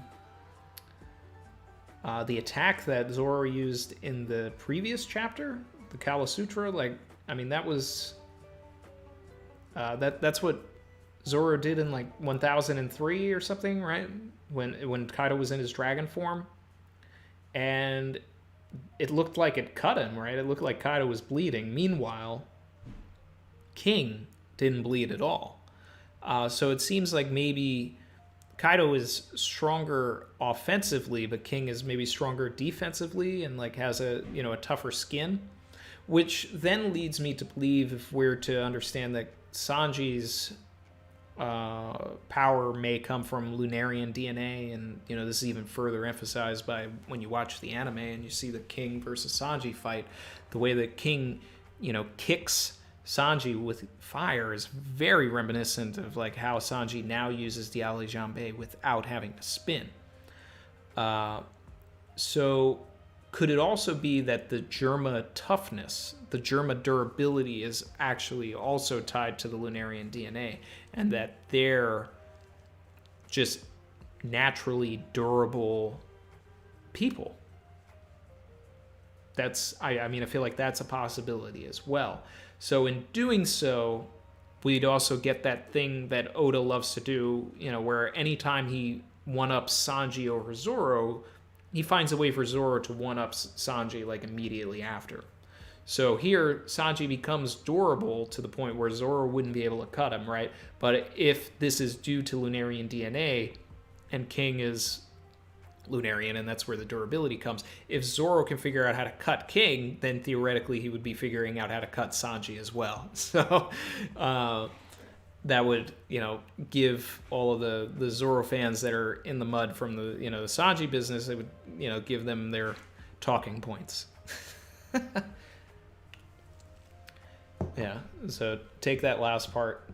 attack that Zoro used in the previous chapter, the Kala Sutra. Like, I mean, that was that's what Zoro did in like 1003 or something, right? When Kaido was in his dragon form, and it looked like it cut him, right? It looked like Kaido was bleeding. Meanwhile, King didn't bleed at all. So it seems like maybe Kaido is stronger offensively, but King is maybe stronger defensively and like has a, you know, a tougher skin. Which then leads me to believe, if we're to understand that Sanji's power may come from Lunarian DNA, and this is even further emphasized by when you watch the anime and you see the King versus Sanji fight. The way that King, kicks Sanji with fire is very reminiscent of like how Sanji now uses the Ali Jambe without having to spin. So could it also be that the Germa toughness, the Germa durability is actually also tied to the Lunarian DNA, and that they're just naturally durable people? I feel like that's a possibility as well. So in doing so, we'd also get that thing that Oda loves to do, where anytime he one-ups Sanji over Zoro, he finds a way for Zoro to one-up Sanji like immediately after. So here, Sanji becomes durable to the point where Zoro wouldn't be able to cut him, right? But if this is due to Lunarian DNA, and King is Lunarian, and that's where the durability comes, if Zoro can figure out how to cut King, then theoretically he would be figuring out how to cut Sanji as well. So that would, give all of the Zoro fans that are in the mud from the, the Sanji business, it would, give them their talking points. Yeah, so take that last part,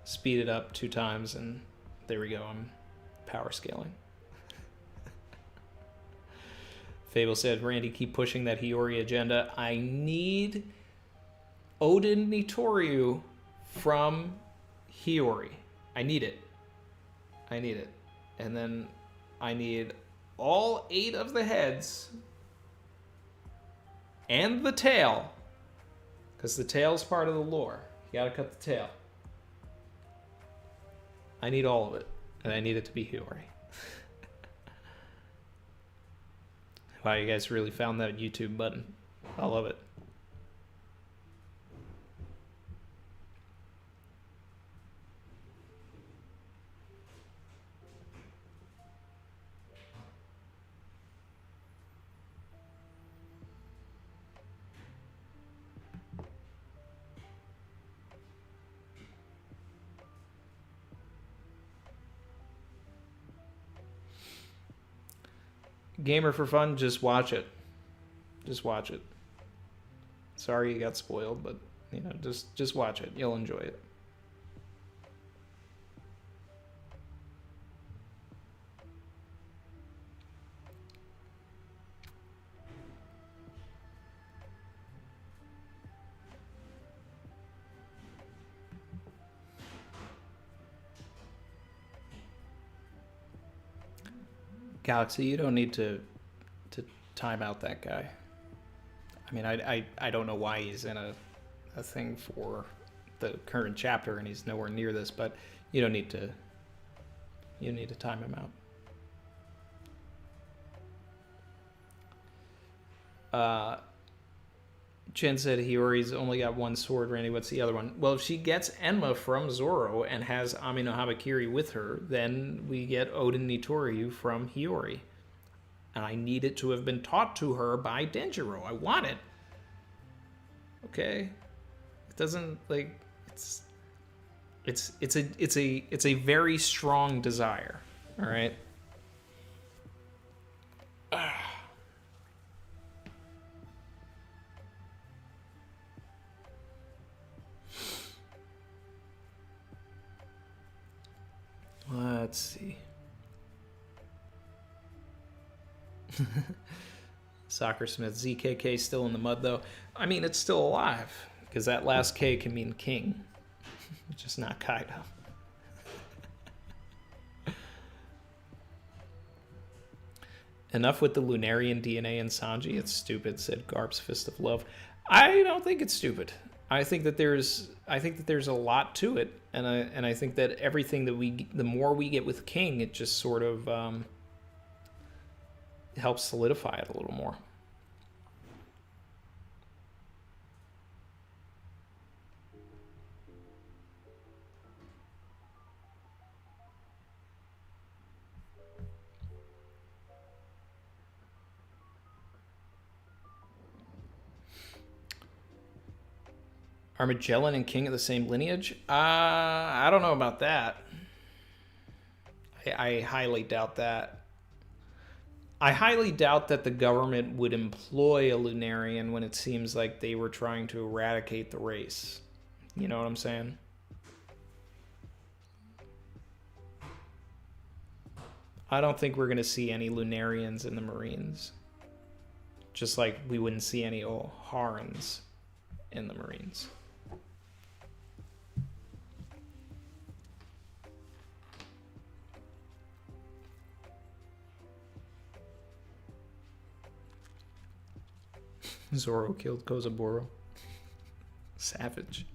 speed it up 2 times, and there we go, I'm power scaling. Fable said, Randy, keep pushing that Hiyori agenda. I need Oden Nitoryu from Hiyori. I need it. And then I need all 8 of the heads and the tail, because the tail's part of the lore. You gotta cut the tail. I need all of it, and I need it to be Hiyori. Wow, you guys really found that YouTube button. I love it. Gamer for fun, just watch it. Just watch it. Sorry you got spoiled, but just watch it. You'll enjoy it. Galaxy, you don't need to time out that guy. I mean, I don't know why he's in a thing for the current chapter and he's nowhere near this, but you don't need to time him out. Chen said Hiyori's only got 1 sword. Randy, what's the other one? Well, if she gets Enma from Zoro and has Ami no Habakiri with her, then we get Oden Nitoryu from Hiyori. And I need it to have been taught to her by Denjiro. I want it. Okay? It doesn't, like, it's a very strong desire. All right? Let's see. Soccer Smith, ZKK still in the mud though. I mean, it's still alive because that last K can mean king, just not Kaido. Enough with the Lunarian DNA in Sanji. It's stupid, said Garp's Fist of Love. I don't think it's stupid. I think that there's a lot to it, and I think that everything that the more we get with King, it just sort of helps solidify it a little more. Are Magellan and King of the same lineage? I don't know about that. I highly doubt that. I highly doubt that the government would employ a Lunarian when it seems like they were trying to eradicate the race. You know what I'm saying? I don't think we're going to see any Lunarians in the Marines. Just like we wouldn't see any Oharans in the Marines. Zoro killed Kozaburo. Savage.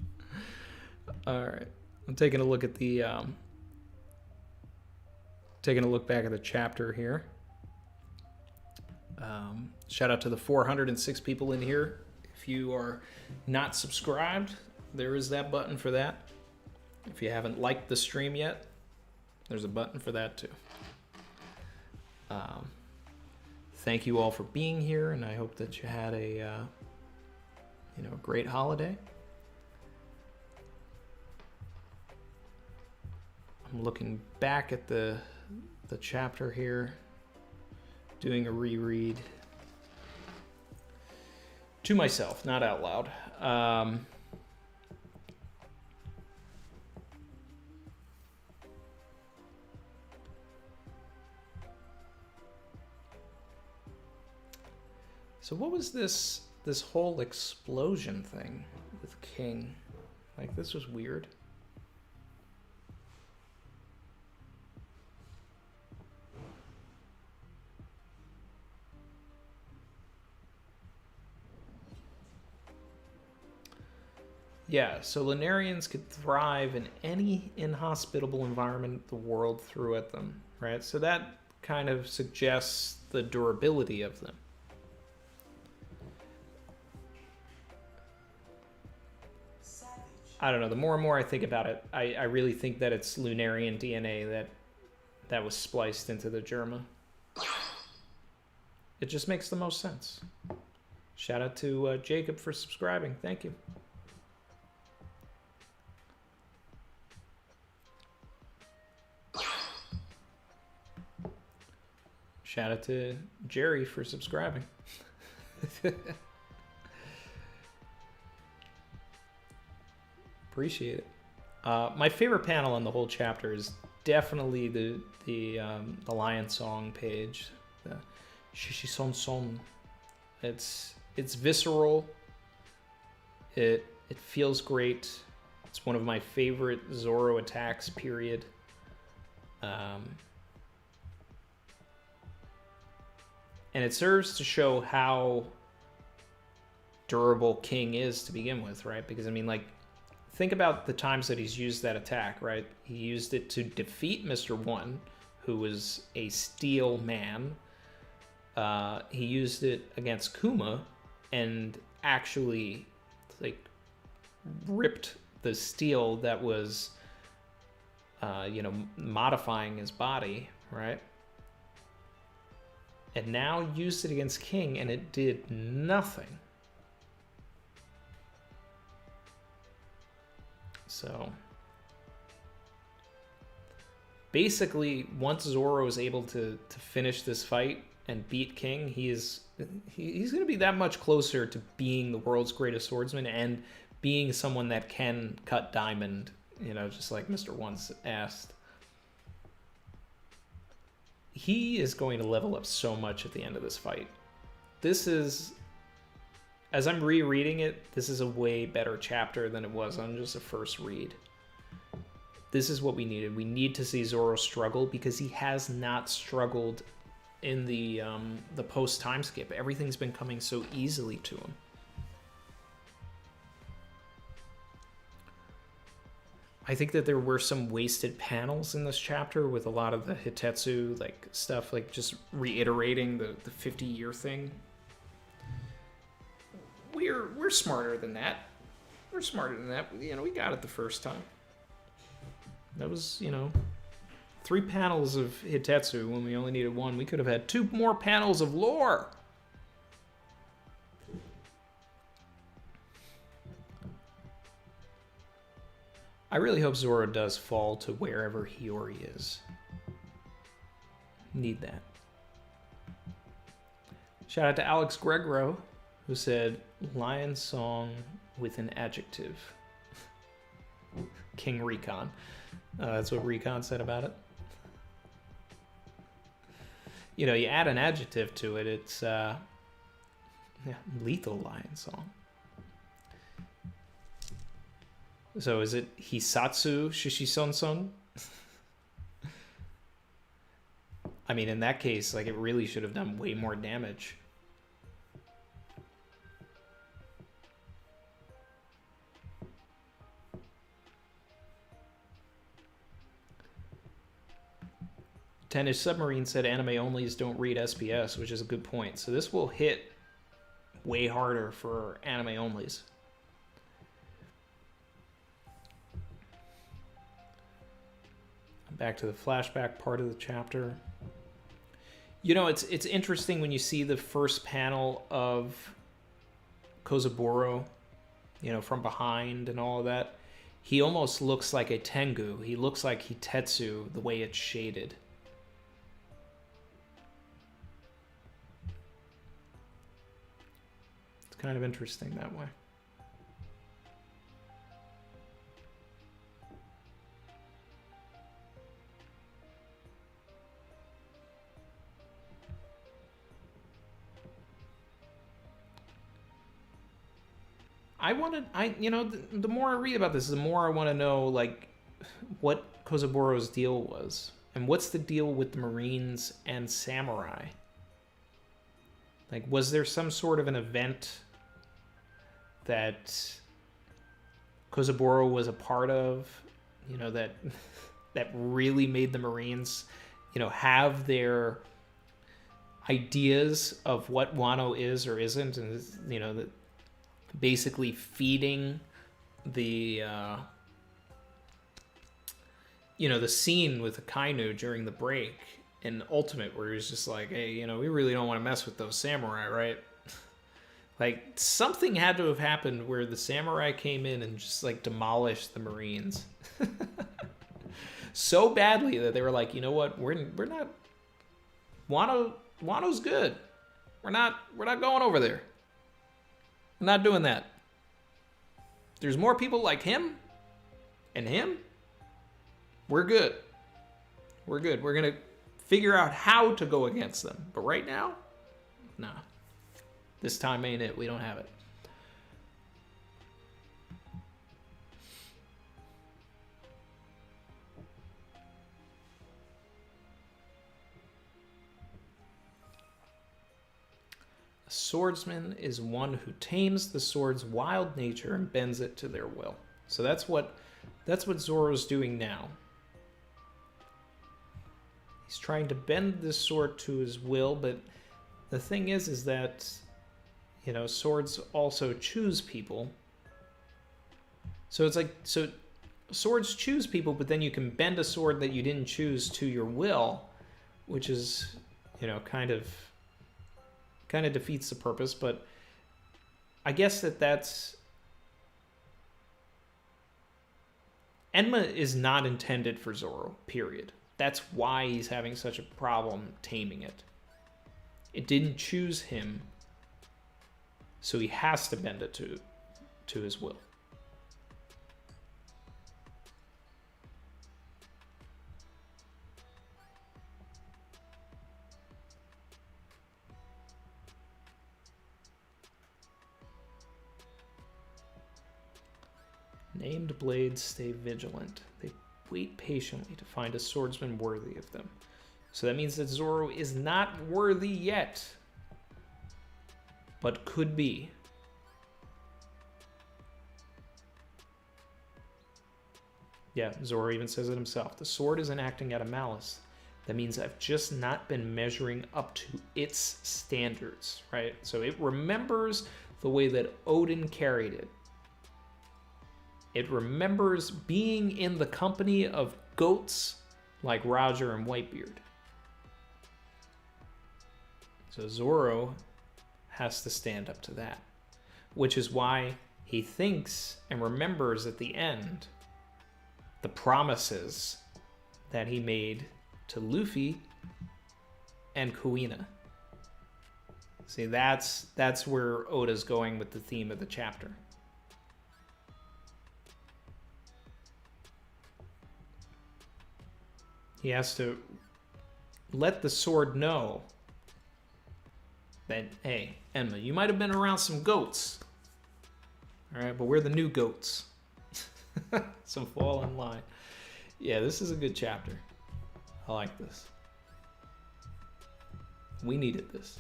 Alright. I'm taking a look at the taking a look back at the chapter here. Shout out to the 406 people in here. If you are not subscribed, there is that button for that. If you haven't liked the stream yet, there's a button for that too. Thank you all for being here, and I hope that you had a great holiday. I'm looking back at the chapter here, doing a reread to myself, not out loud. So what was this whole explosion thing with King? Like, this was weird. Yeah, so Lunarians could thrive in any inhospitable environment the world threw at them, right? So that kind of suggests the durability of them. I don't know, the more and more I think about it, I really think that it's Lunarian DNA that was spliced into the Germa. It just makes the most sense. Shout out to Jacob for subscribing. Thank you. Shout out to Jerry for subscribing. Appreciate it. My favorite panel on the whole chapter is definitely the Lion Song page, the Shishi Son Son. It's visceral. It feels great. It's one of my favorite Zoro attacks. Period. And it serves to show how durable King is to begin with, right? Because I mean, like, think about the times that he's used that attack, right? He used it to defeat Mr. One, who was a steel man. He used it against Kuma and actually, like, ripped the steel that was, modifying his body, right? And now used it against King, and it did nothing. So basically, once Zoro is able to finish this fight and beat King, he's going to be that much closer to being the world's greatest swordsman and being someone that can cut diamond, just like Mr. Once asked. He is going to level up so much at the end of this fight. This is, as I'm rereading it, this is a way better chapter than it was on just a first read. This is what we needed. We need to see Zoro struggle because he has not struggled in the post time skip. Everything's been coming so easily to him. I think that there were some wasted panels in this chapter with a lot of the Hitetsu stuff, like just reiterating the 50-year thing. We're smarter than that. We're smarter than that. We got it the first time. That was, 3 panels of Hitetsu when we only needed 1. We could have had 2 more panels of lore. I really hope Zoro does fall to wherever Hiyori is. Need that. Shout out to Alex Gregro, who said, lion song with an adjective. King Recon. That's what Recon said about it. You know, you add an adjective to it, it's lethal lion song. So is it Hisatsu Shishisonson? I mean, in that case, like, it really should have done way more damage. Tennis Submarine said anime onlys don't read SPS, which is a good point. So this will hit way harder for anime onlys. Back to the flashback part of the chapter. You know, it's interesting when you see the first panel of Kozaburo, you know, from behind and all of that. He almost looks like a Tengu. He looks like Hitetsu, the way it's shaded. It's kind of interesting that way. The more I read about this, the more I want to know, like, what Kozaburo's deal was. And what's the deal with the Marines and Samurai? Like, was there some sort of an event that Kozaburo was a part of, you know, that really made the Marines, you know, have their ideas of what Wano is or isn't, and, you know, that basically feeding the the scene with Akainu during the break in Ultimate, where he was just like, hey, you know, we really don't want to mess with those samurai, right? Like, something had to have happened where the samurai came in and just, like, demolished the Marines so badly that they were like, you know what, we're not, Wano's good, we're not going over there. I'm not doing that. There's more people like him and him. We're good. We're good. We're going to figure out how to go against them. But right now, nah. This time ain't it. We don't have it. A swordsman is one who tames the sword's wild nature and bends it to their will. So that's what Zoro's doing now. He's trying to bend this sword to his will, but the thing is that, you know, swords also choose people. So it's like, so swords choose people, but then you can bend a sword that you didn't choose to your will, which is, you know, kind of defeats the purpose. But I guess that's Enma is not intended for Zoro, period. That's why he's having such a problem taming it. It didn't choose him, so he has to bend it to his will. Named blades stay vigilant. They wait patiently to find a swordsman worthy of them. So that means that Zoro is not worthy yet, but could be. Yeah, Zoro even says it himself. The sword isn't acting out of malice. That means I've just not been measuring up to its standards, right? So it remembers the way that Odin carried it. It remembers being in the company of goats like Roger and Whitebeard. So Zoro has to stand up to that, which is why he thinks and remembers at the end the promises that he made to Luffy and Kuina. See, that's where Oda's going with the theme of the chapter. He has to let the sword know that, hey, Enma, you might have been around some goats. All right, but we're the new goats. So fall in line. Yeah, this is a good chapter. I like this. We needed this.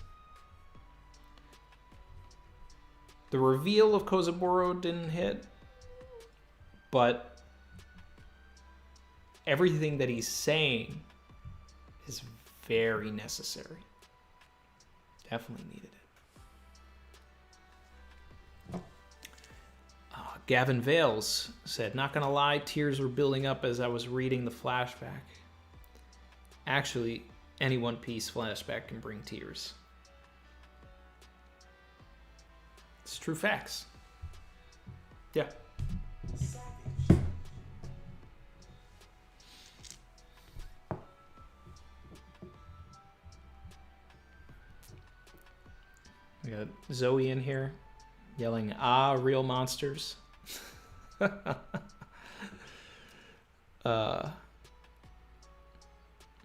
The reveal of Kozaburo didn't hit, but everything that he's saying is very necessary. Definitely needed it. Gavin Vales said, not gonna lie, tears were building up as I was reading the flashback. Actually, any One Piece flashback can bring tears. It's true facts. Yeah. We got Zoe in here yelling, ah, real monsters.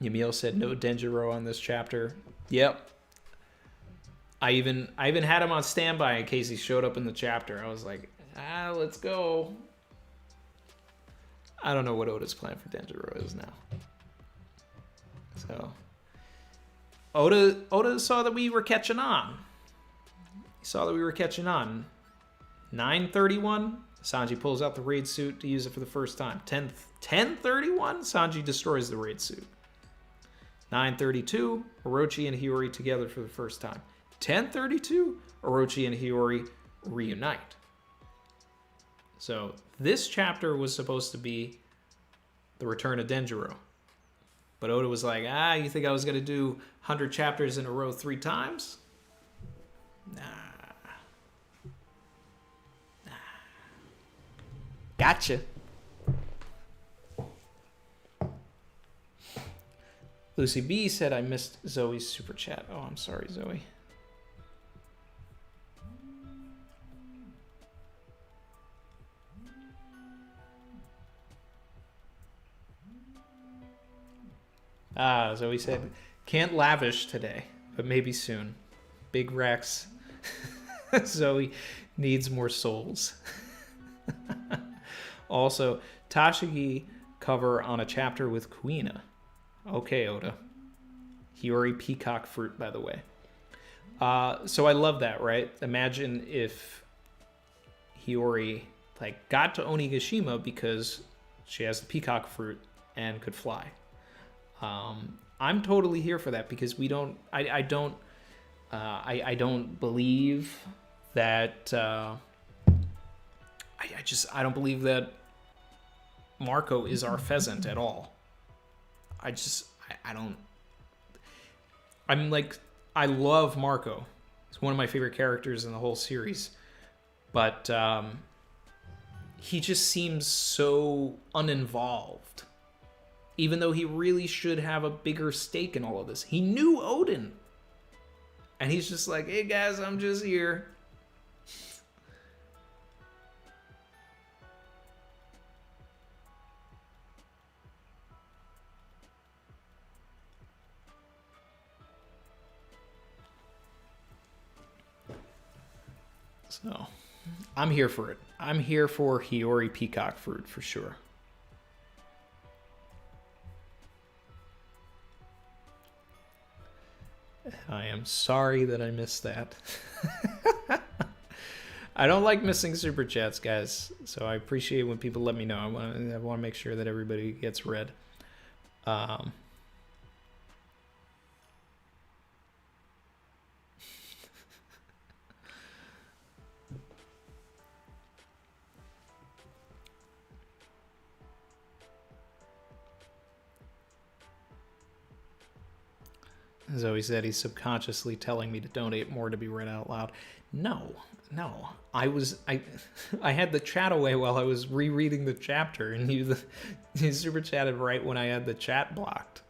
Yamil said no Denjiro on this chapter. Yep. I even had him on standby in case he showed up in the chapter. I was like, let's go. I don't know what Oda's plan for Denjiro is now. So Oda saw that we were catching on. He saw that we were catching on. 9:31, Sanji pulls out the raid suit to use it for the first time. 10:31, Sanji destroys the raid suit. 9:32, Orochi and Hiyori together for the first time. 10:32, Orochi and Hiyori reunite. So this chapter was supposed to be the return of Denjiro. But Oda was like, you think I was going to do 100 chapters in a row 3 times? Nah. Gotcha. Lucy B said, I missed Zoe's super chat. Oh, I'm sorry, Zoe. Zoe said, can't lavish today, but maybe soon. Big Rex. Zoe needs more souls. Also, Tashigi cover on a chapter with Kuina. Okay, Oda. Hiyori peacock fruit, by the way. So I love that, right? Imagine if Hiyori got to Onigashima because she has the peacock fruit and could fly. I'm totally here for that because we don't. I don't believe that. I don't believe that Marco is our pheasant at all. I don't. I love Marco. He's one of my favorite characters in the whole series, but he just seems so uninvolved. Even though he really should have a bigger stake in all of this. He knew Odin. And he's just like, hey guys, I'm just here. So, I'm here for it. I'm here for Hiyori peacock fruit for sure. I am sorry that I missed that. I don't like missing super chats, guys. So I appreciate when people let me know. I want to make sure that everybody gets read. Zoe said he's subconsciously telling me to donate more to be read out loud. No, No, I had the chat away while I was rereading the chapter, and you super chatted right when I had the chat blocked.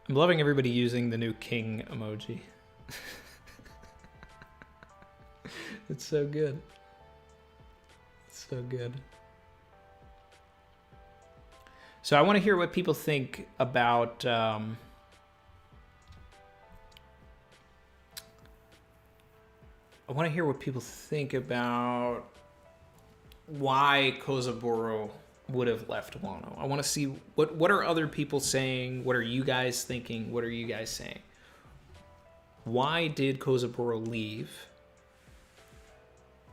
I'm loving everybody using the new king emoji. It's so good. It's so good. So I want to hear what people think about I want to hear what people think about why Kozaburo would have left Wano. I want to see what are other people saying? What are you guys thinking? What are you guys saying? Why did Kozaburo leave?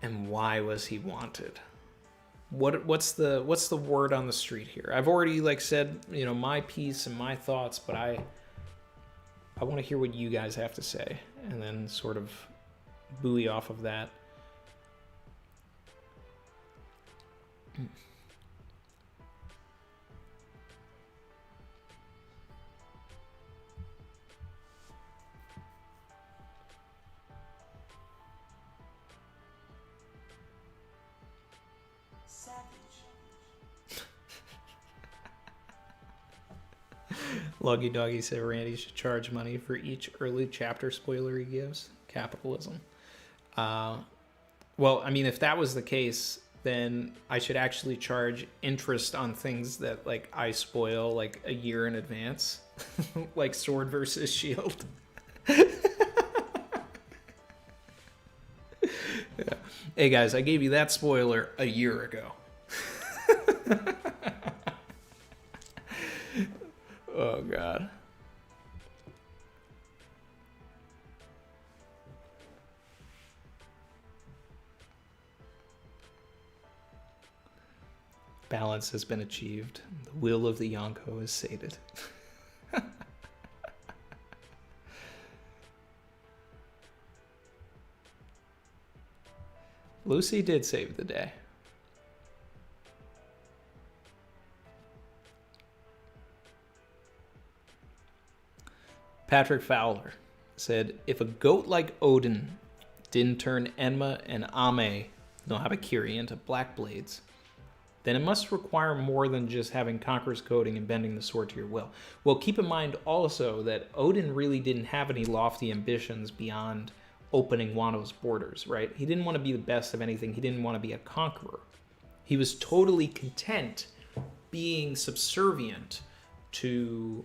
And why was he wanted? What's the word on the street here? I've already said, my piece and my thoughts, but I want to hear what you guys have to say and then sort of buoy off of that. Luggy Doggy said Randy should charge money for each early chapter spoiler he gives. Capitalism. Well, I mean, if that was the case, then I should actually charge interest on things that I spoil a year in advance, like Sword versus Shield. Yeah. Hey guys, I gave you that spoiler a year ago. Oh, God. Balance has been achieved. The will of the Yonko is sated. Lucy did save the day. Patrick Fowler said, if a goat like Odin didn't turn Enma and Ame no Habakiri into black blades, then it must require more than just having Conqueror's coding and bending the sword to your will. Well, keep in mind also that Odin really didn't have any lofty ambitions beyond opening Wano's borders, right? He didn't want to be the best of anything. He didn't want to be a conqueror. He was totally content being subservient to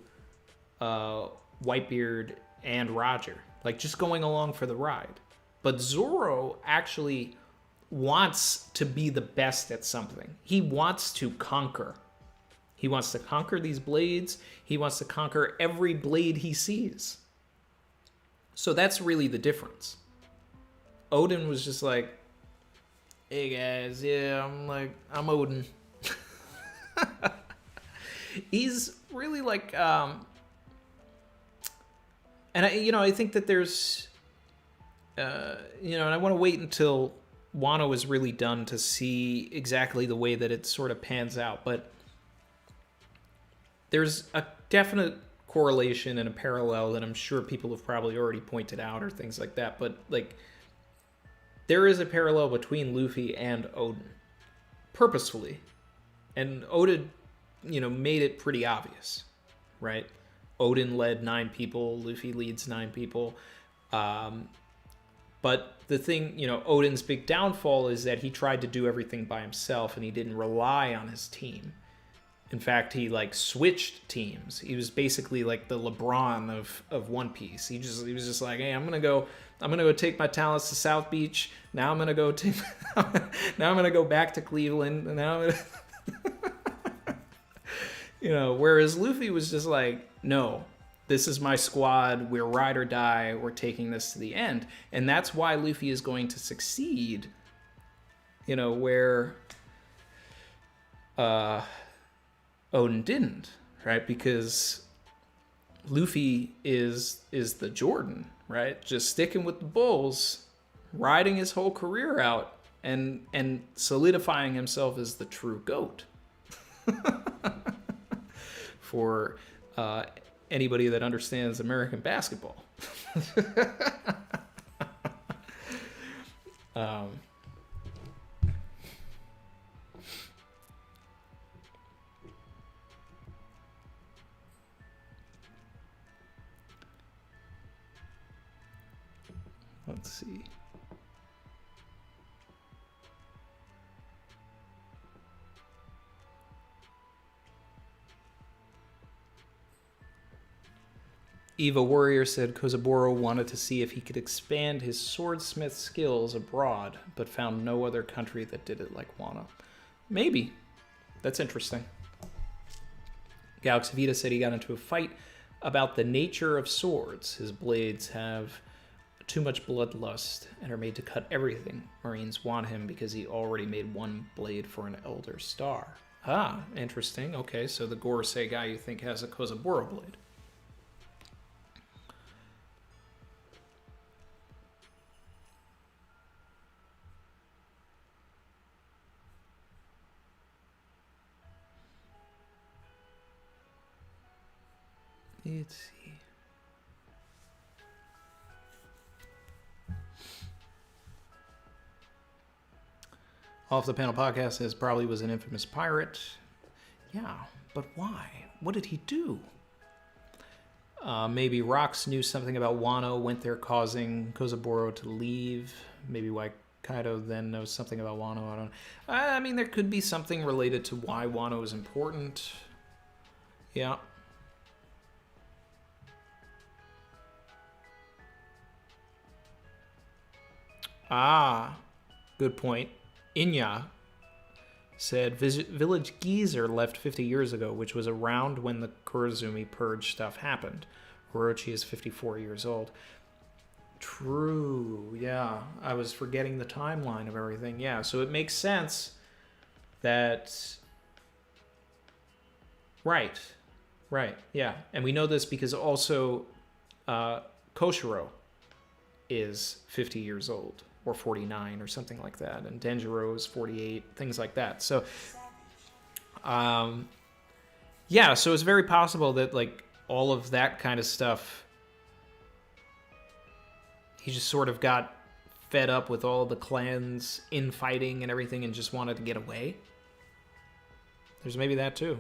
Whitebeard and Roger, just going along for the ride. But Zoro actually wants to be the best at something. He wants to conquer. He wants to conquer these blades. He wants to conquer every blade he sees. So that's really the difference. Odin was just like, hey guys, yeah, I'm Odin. He's really and I think that there's, and I want to wait until Wano is really done to see exactly the way that it sort of pans out. But there's a definite correlation and a parallel that I'm sure people have probably already pointed out or things like that. But there is a parallel between Luffy and Odin, purposefully, and Odin, made it pretty obvious, right? Odin led 9 people, Luffy leads 9 people. But the thing, Odin's big downfall is that he tried to do everything by himself and he didn't rely on his team. In fact, he switched teams. He was basically like the LeBron of One Piece. He was just like, hey, I'm gonna go take my talents to South Beach. Now I'm gonna go back to Cleveland. And now I'm gonna whereas Luffy was just like, no, this is my squad. We're ride or die. We're taking this to the end. And that's why Luffy is going to succeed, where Odin didn't, right? Because Luffy is the Jordan, right? Just sticking with the bulls, riding his whole career out and solidifying himself as the true GOAT. For anybody that understands American basketball. Let's see. Eva Warrior said Kozaburo wanted to see if he could expand his swordsmith skills abroad, but found no other country that did it like Wano. Maybe. That's interesting. Galaxy Vita said he got into a fight about the nature of swords. His blades have too much bloodlust and are made to cut everything. Marines want him because he already made one blade for an Elder Star. Ah, interesting. Okay, so the Gorosei guy you think has a Kozaburo blade. Let's see. Off the Panel Podcast says probably was an infamous pirate. Yeah, but why? What did he do? Maybe Rox knew something about Wano, went there causing Kozaburo to leave. Maybe why Kaido then knows something about Wano. I don't know. I mean, there could be something related to why Wano is important. Yeah. Ah, good point. Inya said Village Geezer left 50 years ago, which was around when the Kurozumi purge stuff happened. Orochi is 54 years old. True, yeah. I was forgetting the timeline of everything. Yeah, so it makes sense that... Right, yeah. And we know this because also Koshiro is 50 years old. Or 49 or something like that, and Denjiro is 48, things like that. So, yeah, so it's very possible that like all of that kind of stuff, he just sort of got fed up with all the clans infighting and everything and just wanted to get away. There's maybe that too.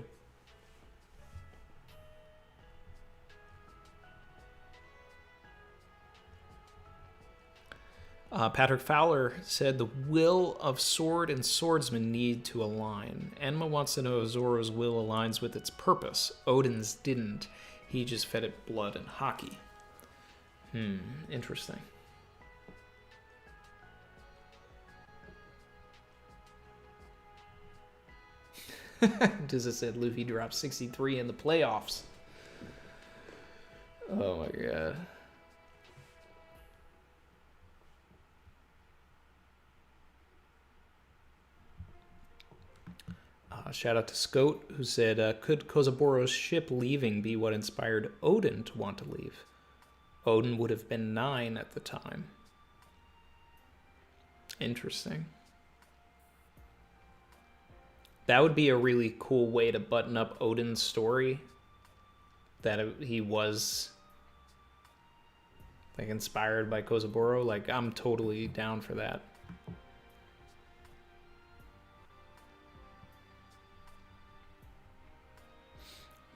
Patrick Fowler said the will of sword and swordsman need to align. Enma wants to know if Zoro's will aligns with its purpose. Odin's didn't. He just fed it blood and hockey. Interesting. Dizza said Luffy dropped 63 in the playoffs. Oh my god. Shout out to Scout, who said, could Kozaburo's ship leaving be what inspired Odin to want to leave? Odin would have been 9 at the time. Interesting. That would be a really cool way to button up Odin's story. That he was like inspired by Kozaburo. Like, I'm totally down for that.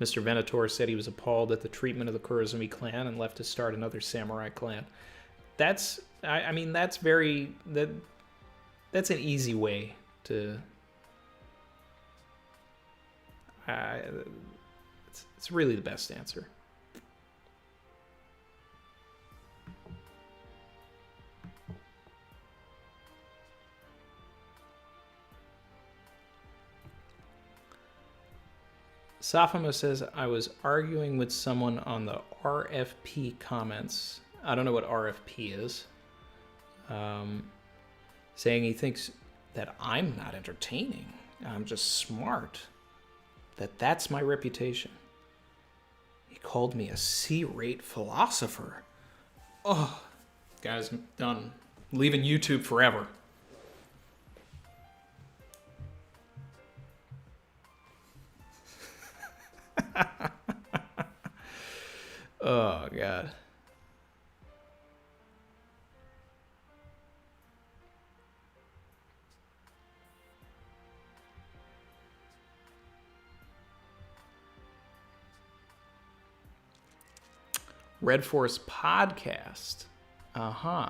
Mr. Venator said he was appalled at the treatment of the Kurozumi clan and left to start another samurai clan. That's, I mean, that's very, that's an easy way to, it's really the best answer. Safamo says, I was arguing with someone on the RFP comments. I don't know what RFP is. Saying he thinks that I'm not entertaining. I'm just smart. That's my reputation. He called me a C-rate philosopher. Oh, guys, I'm done. Leaving YouTube forever. Oh, God. Red Force Podcast. Uh-huh.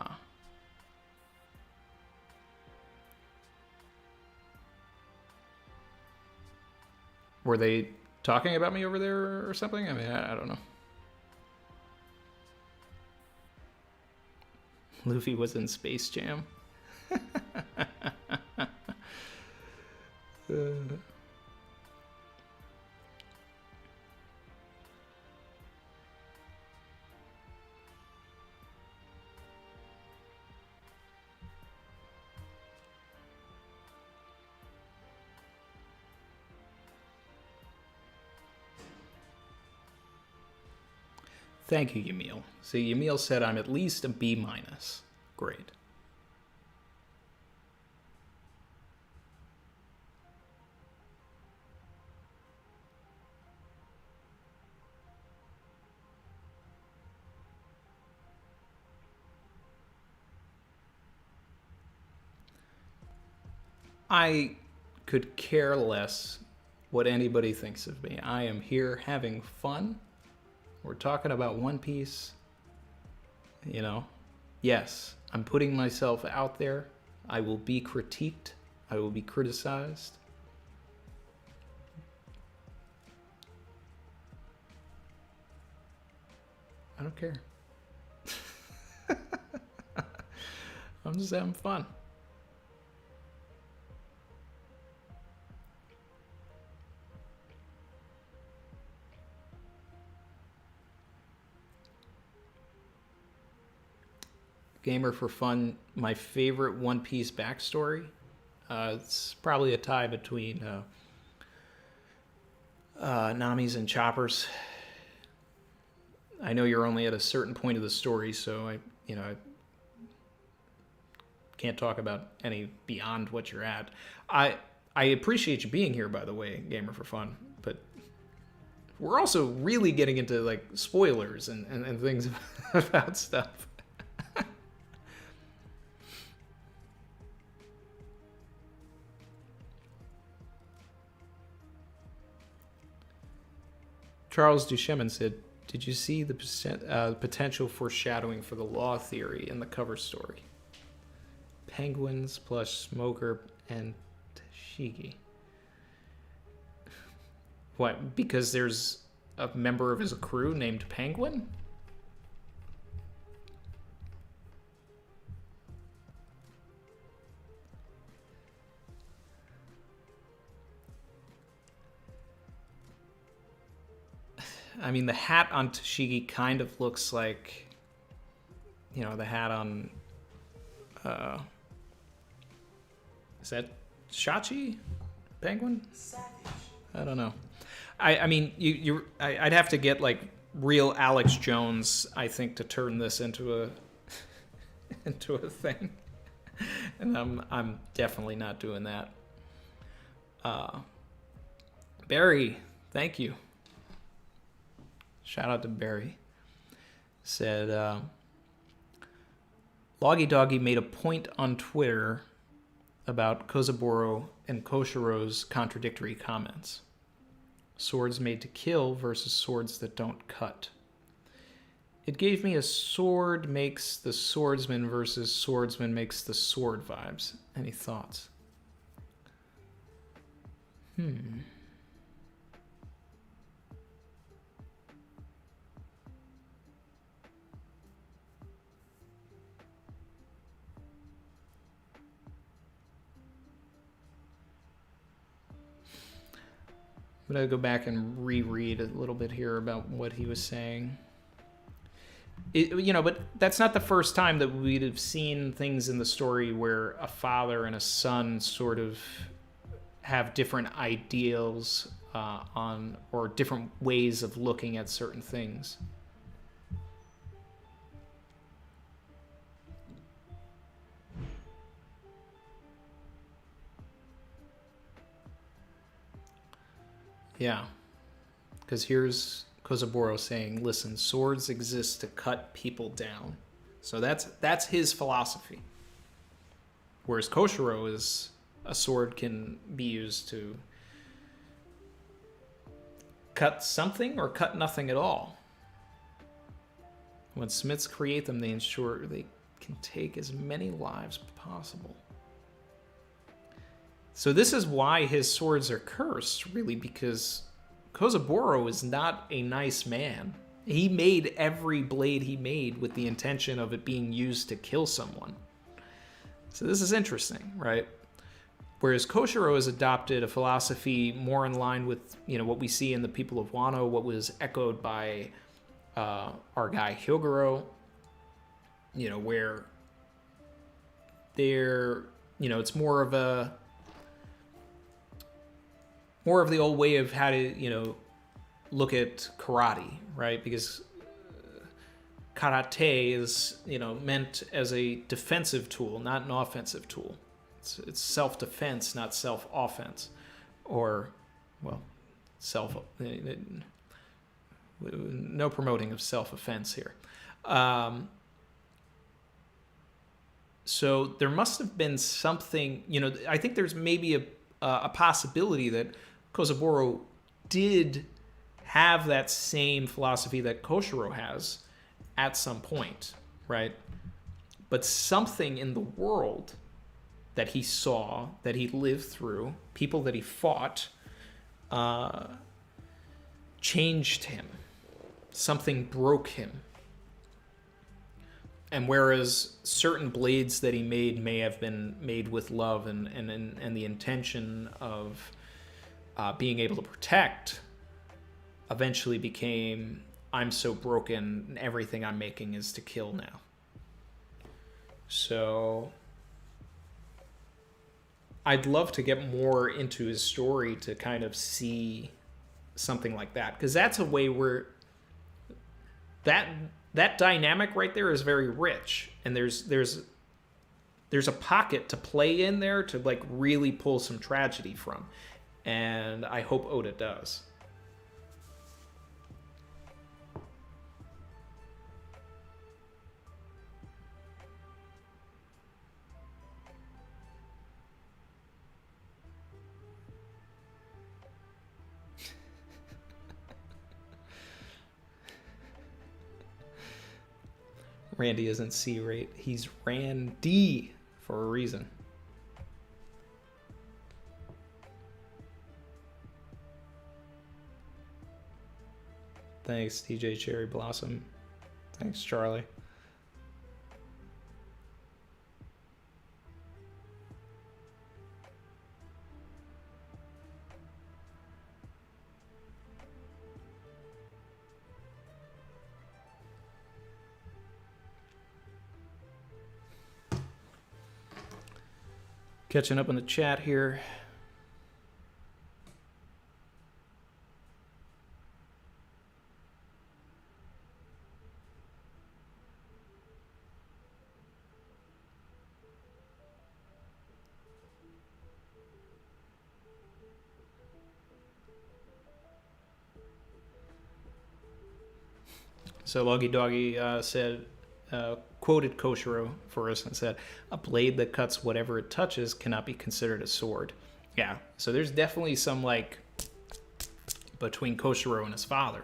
Were they talking about me over there or something? I mean, I don't know. Luffy was in Space Jam. Thank you, Yamil. See, Yamil said I'm at least a B-. Great. I could care less what anybody thinks of me. I am here having fun. We're talking about One Piece. You know, yes, I'm putting myself out there. I will be critiqued. I will be criticized. I don't care. I'm just having fun. Gamer for fun, my favorite One Piece backstory. It's probably a tie between Nami's and Chopper's. I know you're only at a certain point of the story, so I can't talk about any beyond what you're at. I appreciate you being here, by the way, Gamer for fun, but we're also really getting into like spoilers and things about stuff. Charles Duchemin said, did you see the potential foreshadowing for the law theory in the cover story? Penguins plus Smoker and Tashigi. What, because there's a member of his crew named Penguin? I mean, the hat on Tashigi kind of looks like, the hat on, is that Shachi? Penguin? Savage. I don't know. I mean, I'd have to get like real Alex Jones, I think, to turn this into a into a thing, and I'm definitely not doing that. Barry, thank you. Shout out to Barry. Said, Loggy Doggy made a point on Twitter about Kozaburo and Koshiro's contradictory comments. Swords made to kill versus swords that don't cut. It gave me a sword makes the swordsman versus swordsman makes the sword vibes. Any thoughts? I'm going to go back and reread a little bit here about what he was saying. But that's not the first time that we'd have seen things in the story where a father and a son sort of have different ideals or different ways of looking at certain things. Yeah. Because here's Kozaburo saying, listen, swords exist to cut people down. So that's his philosophy. Whereas Koshiro is a sword can be used to cut something or cut nothing at all. When smiths create them, they ensure they can take as many lives as possible. So this is why his swords are cursed, really, because Kozaburo is not a nice man. He made every blade he made with the intention of it being used to kill someone. So this is interesting, right? Whereas Koshiro has adopted a philosophy more in line with, what we see in the people of Wano, what was echoed by our guy Hyogoro, where they're, it's more of the old way of how to, look at karate, right? Because karate is, meant as a defensive tool, not an offensive tool. It's self-defense, not self-offense, or, well, no promoting of self-offense here. So there must have been something, I think there's maybe a possibility that Kozaburo did have that same philosophy that Koshiro has at some point, right? But something in the world that he saw, that he lived through, people that he fought, changed him. Something broke him. And whereas certain blades that he made may have been made with love and the intention of being able to protect, eventually became, I'm so broken, and everything I'm making is to kill now. So I'd love to get more into his story to kind of see something like that, because that's a way where that dynamic right there is very rich, and there's a pocket to play in there to like really pull some tragedy from, and I hope Oda does. Randy isn't C-rate. He's Randy for a reason. Thanks, TJ Cherry Blossom. Thanks, Charlie. Catching up in the chat here. So Loggy Doggy said, quoted Koshiro for us and said, a blade that cuts whatever it touches cannot be considered a sword. Yeah, so there's definitely some like between Koshiro and his father,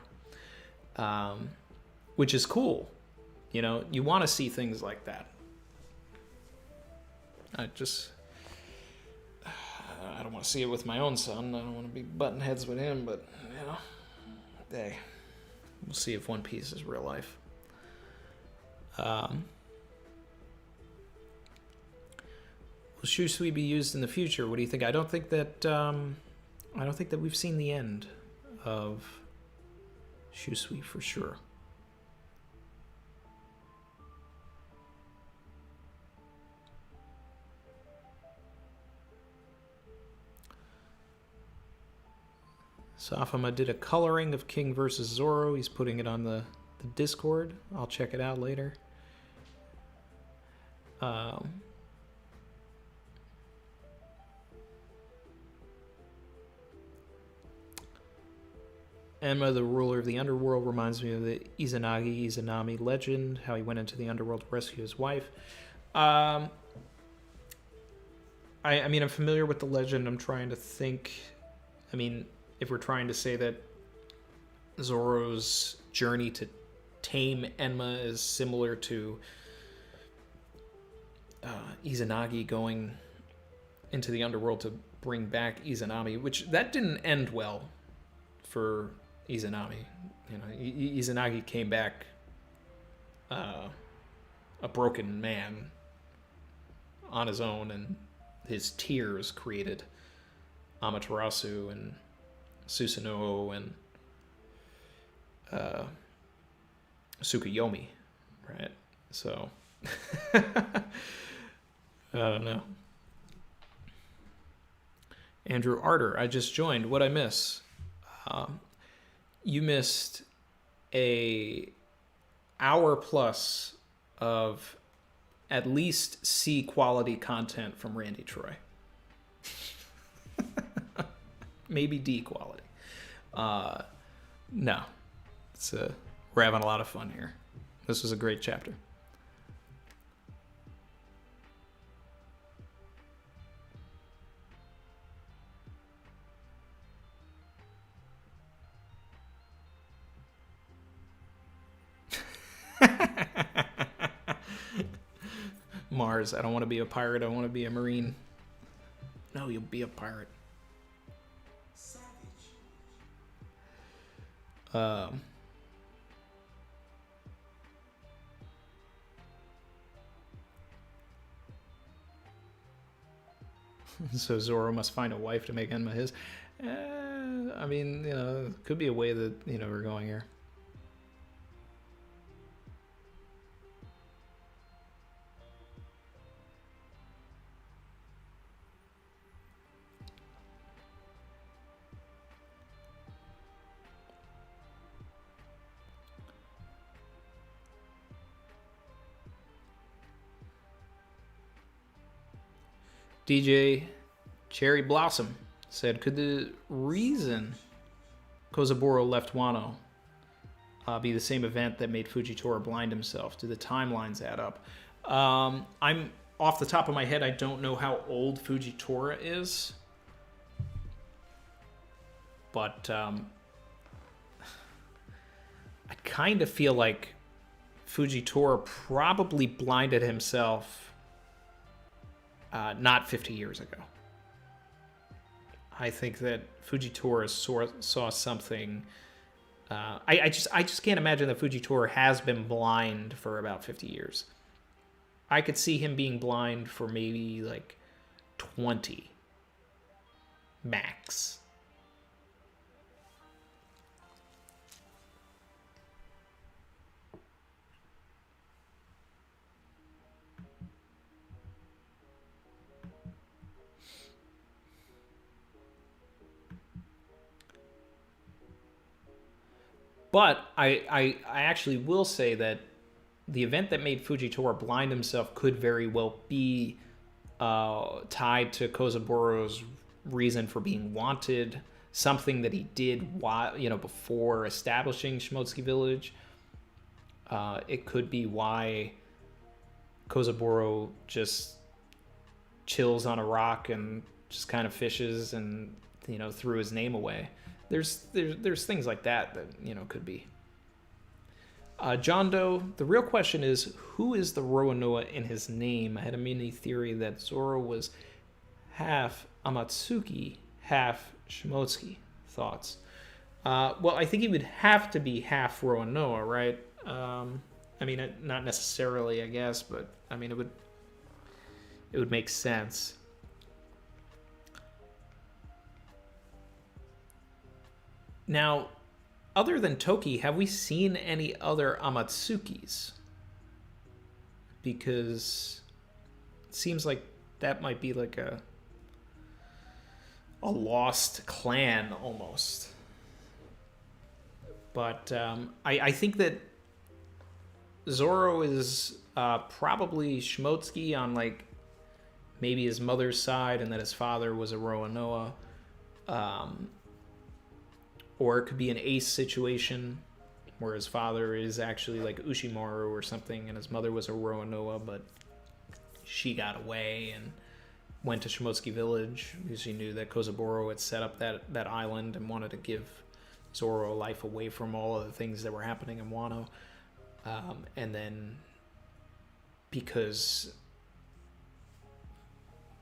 which is cool. You want to see things like that. I don't want to see it with my own son. I don't want to be butting heads with him, but hey, we'll see if One Piece is real life. Will Shusui be used in the future? What do you think? I don't think that we've seen the end of Shusui for sure. Safama did a coloring of King versus Zoro. He's putting it on the Discord. I'll check it out later. Enma, the ruler of the underworld, reminds me of the Izanagi-Izanami legend, how he went into the underworld to rescue his wife. I mean, I'm familiar with the legend. I'm trying to think. I mean, if we're trying to say that Zoro's journey to tame Enma is similar to Izanagi going into the underworld to bring back Izanami, which that didn't end well for Izanami. You know, Izanagi came back a broken man on his own, and his tears created Amaterasu and Susanoo and Tsukuyomi, right? So I don't know. Andrew Arter, I just joined. What'd I miss? You missed a hour plus of at least C quality content from Randy Troy. Maybe D quality. No. We're having a lot of fun here. This was a great chapter. Mars, I don't want to be a pirate. I want to be a marine. No, you'll be a pirate. So Zoro must find a wife to make Enma his. I mean, you know, it could be a way that, you know, we're going here. DJ Cherry Blossom said, could the reason Kozaburo left Wano be the same event that made Fujitora blind himself? Do the timelines add up? I'm off the top of my head, I don't know how old Fujitora is. But I kind of feel like Fujitora probably blinded himself not 50 years ago. I think that Fujitora saw something. I just can't imagine that Fujitora has been blind for about 50 years. I could see him being blind for maybe like 20 max. But I actually will say that the event that made Fujitora blind himself could very well be tied to Kozaburo's reason for being wanted, something that he did while, you know, before establishing Shimotsuki Village. It could be why Kozaburo just chills on a rock and just kind of fishes and, you know, threw his name away. There's things like that, you know, could be. John Doe, the real question is, who is the Roanoa in his name? I had a mini theory that Zoro was half Amatsuki, half Shimotsuki. Thoughts? Well, I think he would have to be half Roanoa, right? I mean, not necessarily, I guess, but I mean, it would make sense. Now, other than Toki, have we seen any other Amatsukis? Because it seems like that might be like a lost clan almost. But I think that Zoro is probably Shimotsuki on like maybe his mother's side, and that his father was a Roanoa. Or it could be an Ace situation where his father is actually like Ushimaru or something, and his mother was a Roanoa, but she got away and went to Shimotsuki Village because she knew that Kozaburo had set up that island and wanted to give Zoro a life away from all of the things that were happening in Wano. And then because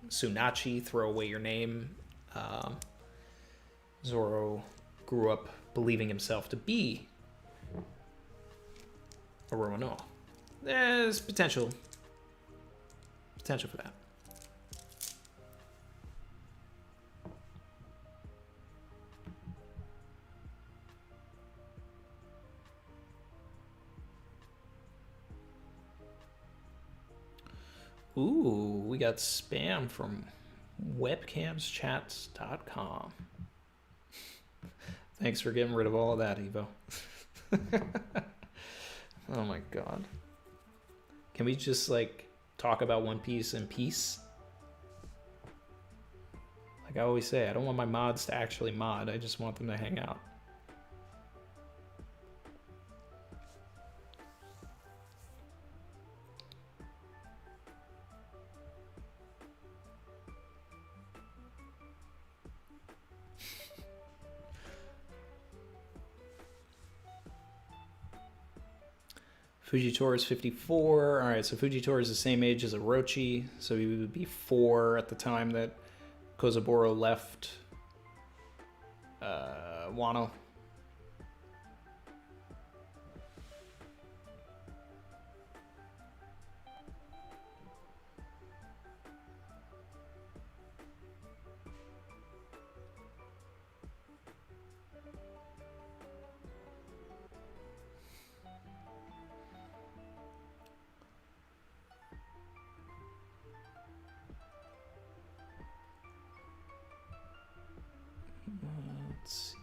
Tsunachi, throw away your name, Zoro grew up believing himself to be a Roanoa. There's potential for that. Ooh, we got spam from webcamschats.com. Thanks for getting rid of all of that, Evo. Oh my god. Can we just like talk about One Piece in peace? Like I always say, I don't want my mods to actually mod, I just want them to hang out. Fujitora is 54. All right, so Fujitora is the same age as Orochi, so he would be 4 at the time that Kozaburo left Wano. Let's see.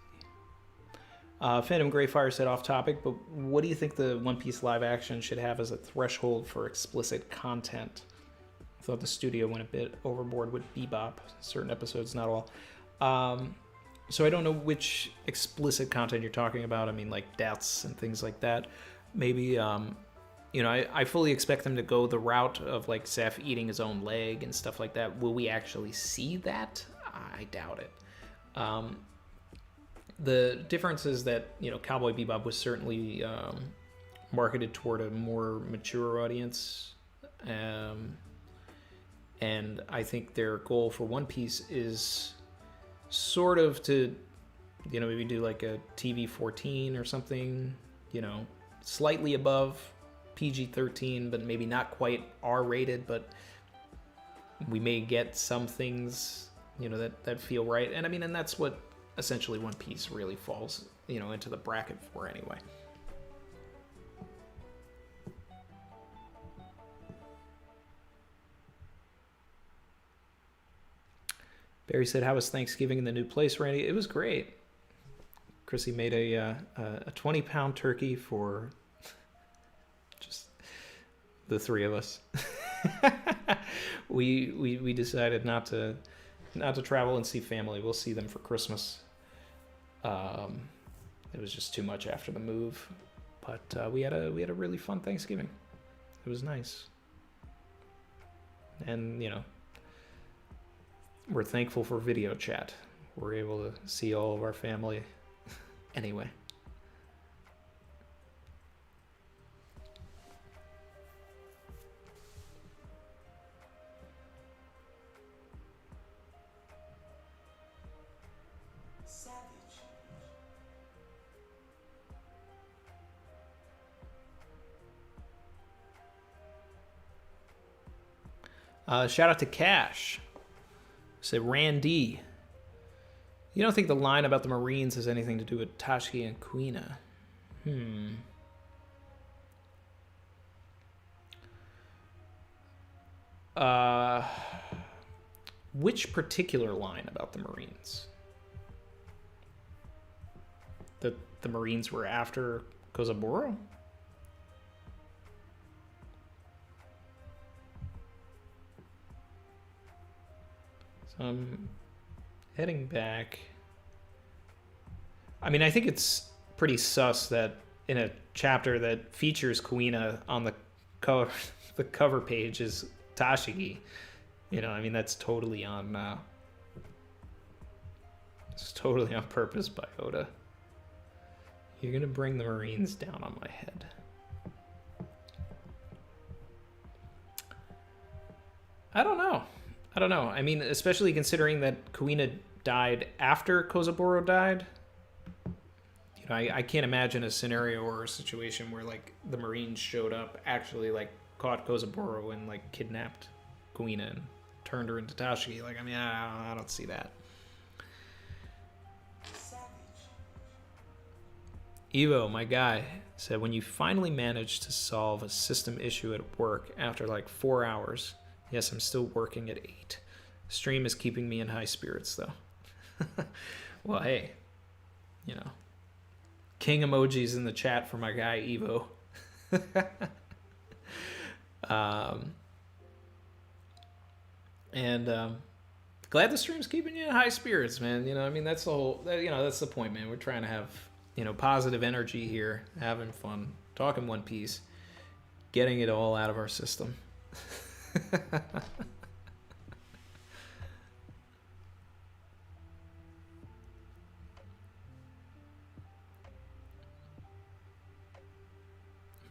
Phantom Greyfire said off topic, but what do you think the One Piece live action should have as a threshold for explicit content? I thought the studio went a bit overboard with Bebop, certain episodes, not all. So I don't know which explicit content you're talking about. I mean, like deaths and things like that. Maybe, you know, I fully expect them to go the route of like Zeph eating his own leg and stuff like that. Will we actually see that? I doubt it. The difference is that, you know, Cowboy Bebop was certainly marketed toward a more mature audience. And I think their goal for One Piece is sort of to, you know, maybe do like a TV-14 or something, you know, slightly above PG-13, but maybe not quite R-rated, but we may get some things, you know, that feel right. And I mean, and that's what essentially One Piece really falls, you know, into the bracket for anyway. Barry said, "How was Thanksgiving in the new place, Randy?" It was great. Chrissy made a 20-pound turkey for just the three of us. We decided not to travel and see family. We'll see them for Christmas. It was just too much after the move, but we had a really fun Thanksgiving. It was nice, and you know, we're thankful for video chat. We're able to see all of our family anyway. Shout out to Cash. Say, Randy, you don't think the line about the Marines has anything to do with Tashiki and Kuina? Which particular line about the Marines? That the Marines were after Kozaburo? So I'm heading back. I mean, I think it's pretty sus that in a chapter that features Kuina on the cover, the cover page is Tashigi. You know, I mean, that's totally on. It's totally on purpose by Oda. You're gonna bring the Marines down on my head. I don't know. I mean, especially considering that Kuina died after Kozaburo died. You know, I can't imagine a scenario or a situation where like the Marines showed up, actually like caught Kozaburo and like kidnapped Kuina and turned her into Tashigi. Like, I mean, I don't see that. Evo, my guy, said, when you finally manage to solve a system issue at work after like 4 hours, yes, I'm still working at 8. Stream is keeping me in high spirits, though. Well, hey, you know, king emojis in the chat for my guy, Evo. Glad the stream's keeping you in high spirits, man. You know, I mean, that's the whole, you know, that's the point, man. We're trying to have, you know, positive energy here, having fun, talking One Piece, getting it all out of our system.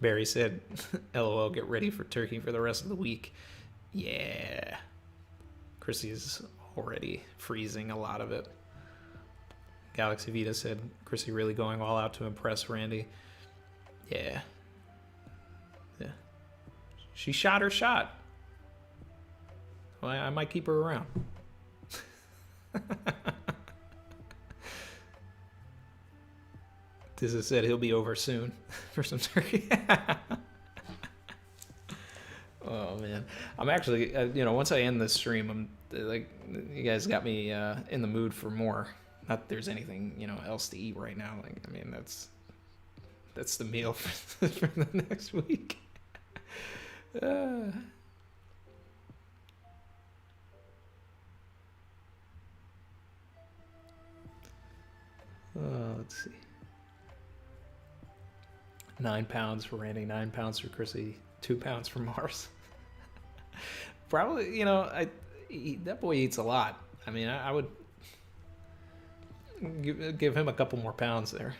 Barry said, LOL, get ready for turkey for the rest of the week. Yeah. Chrissy's already freezing a lot of it. Galaxy Vita said, Chrissy really going all out to impress Randy. Yeah. She shot her shot. Well, I might keep her around. Dizza said he'll be over soon for some turkey. Oh man, I'm actually, you know, once I end this stream, I'm like, you guys got me in the mood for more. Not that there's anything, you know, else to eat right now. Like, I mean, that's the meal for the next week. Let's see. 9 pounds for Randy, 9 pounds for Chrissy, 2 pounds for Mars. Probably, you know, that boy eats a lot. I mean, I would give him a couple more pounds there.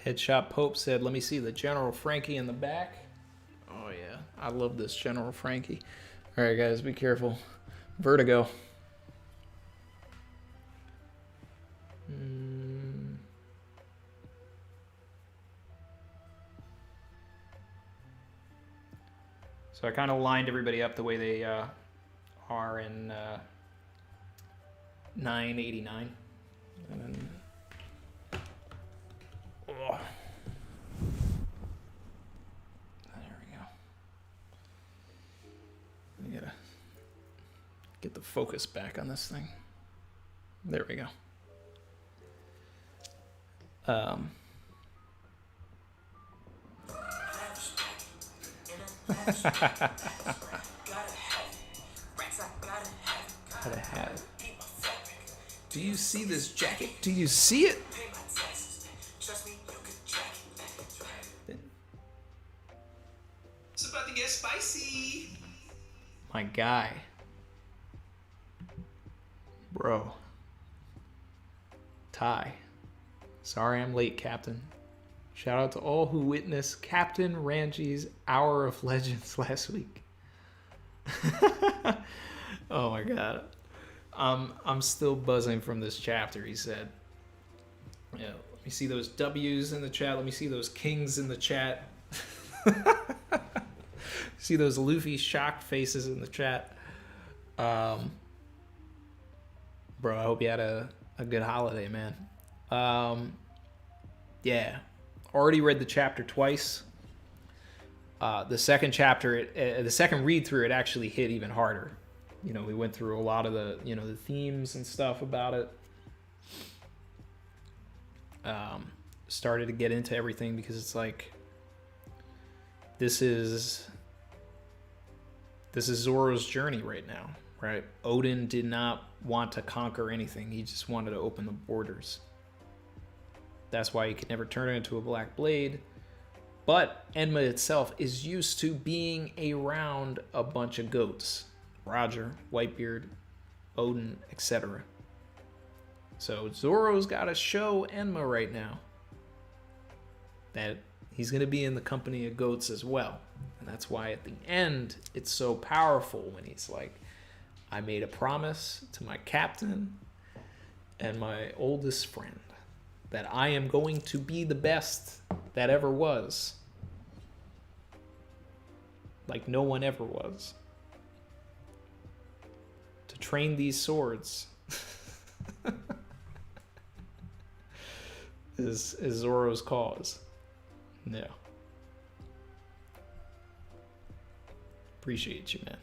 Headshot Pope said, let me see the General Frankie in the back. Oh yeah, I love this General Frankie. All right, guys, be careful. Vertigo. So I kind of lined everybody up the way they are in 989. And then... Oh. There we go. I gotta get the focus back on this thing. There we go. Gotta have it. Do you see this jacket? Do you see it? It's about to get spicy. My guy. Bro. Ty. Sorry I'm late, Captain. Shout out to all who witnessed Captain Ranji's Hour of Legends last week. Oh my god. I'm still buzzing from this chapter, he said. Yeah, let me see those W's in the chat. Let me see those kings in the chat. See those Luffy shocked faces in the chat. Bro, I hope you had a good holiday, man. Yeah. Already read the chapter twice. The second chapter, the second read through, it actually hit even harder. You know, we went through a lot of the, you know, the themes and stuff about it. Started to get into everything because it's like this is Zoro's journey right now, right? Odin did not want to conquer anything. He just wanted to open the borders. That's why he could never turn it into a black blade. But Enma itself is used to being around a bunch of goats. Roger, Whitebeard, Odin, etc. So Zoro's got to show Enma right now that he's going to be in the company of goats as well. And that's why at the end, it's so powerful when he's like, I made a promise to my captain and my oldest friend that I am going to be the best that ever was. Like no one ever was. To train these swords is Zoro's cause. Yeah. Appreciate you, man.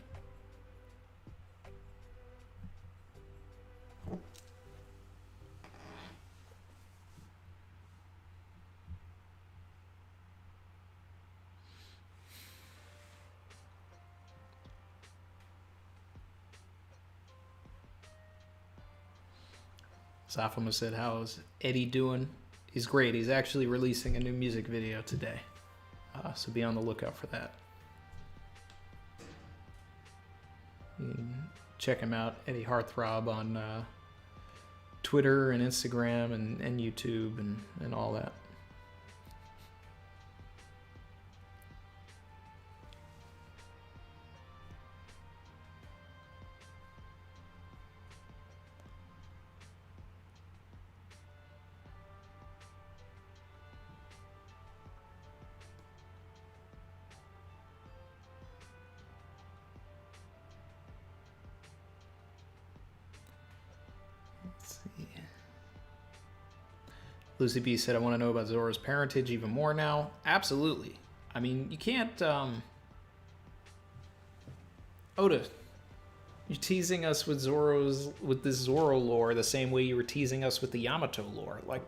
Safama said, how's Eddie doing? He's great. He's actually releasing a new music video today. So be on the lookout for that. You can check him out, Eddie Hearthrob, on Twitter and Instagram and YouTube and all that. Lucy B said, I want to know about Zoro's parentage even more now. Absolutely. I mean, you can't... Oda, you're teasing us with this Zoro lore the same way you were teasing us with the Yamato lore. Like,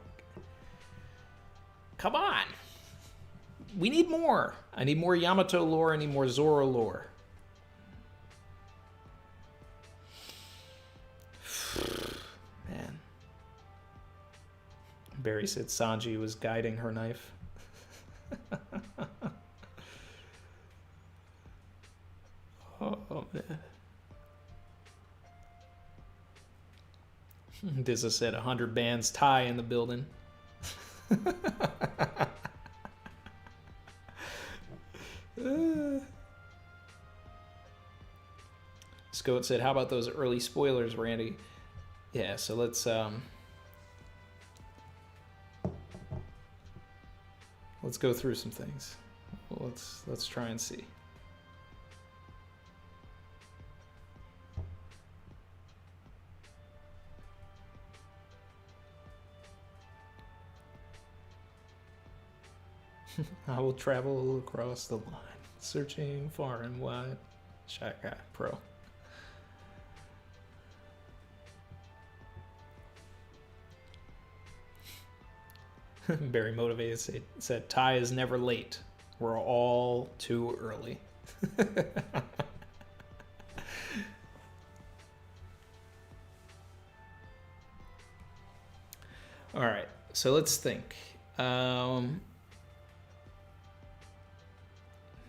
come on. We need more. I need more Yamato lore. I need more Zoro lore. Man. Barry said Sanji was guiding her knife. Oh, man. Dizza said 100 bands tie in the building. Scott said, how about those early spoilers, Randy? Yeah, so let's go through some things. Well, let's try and see. I will travel across the line, searching far and wide. Shot Guy Pro. Very motivated said, Ty is never late. We're all too early. All right, so let's think.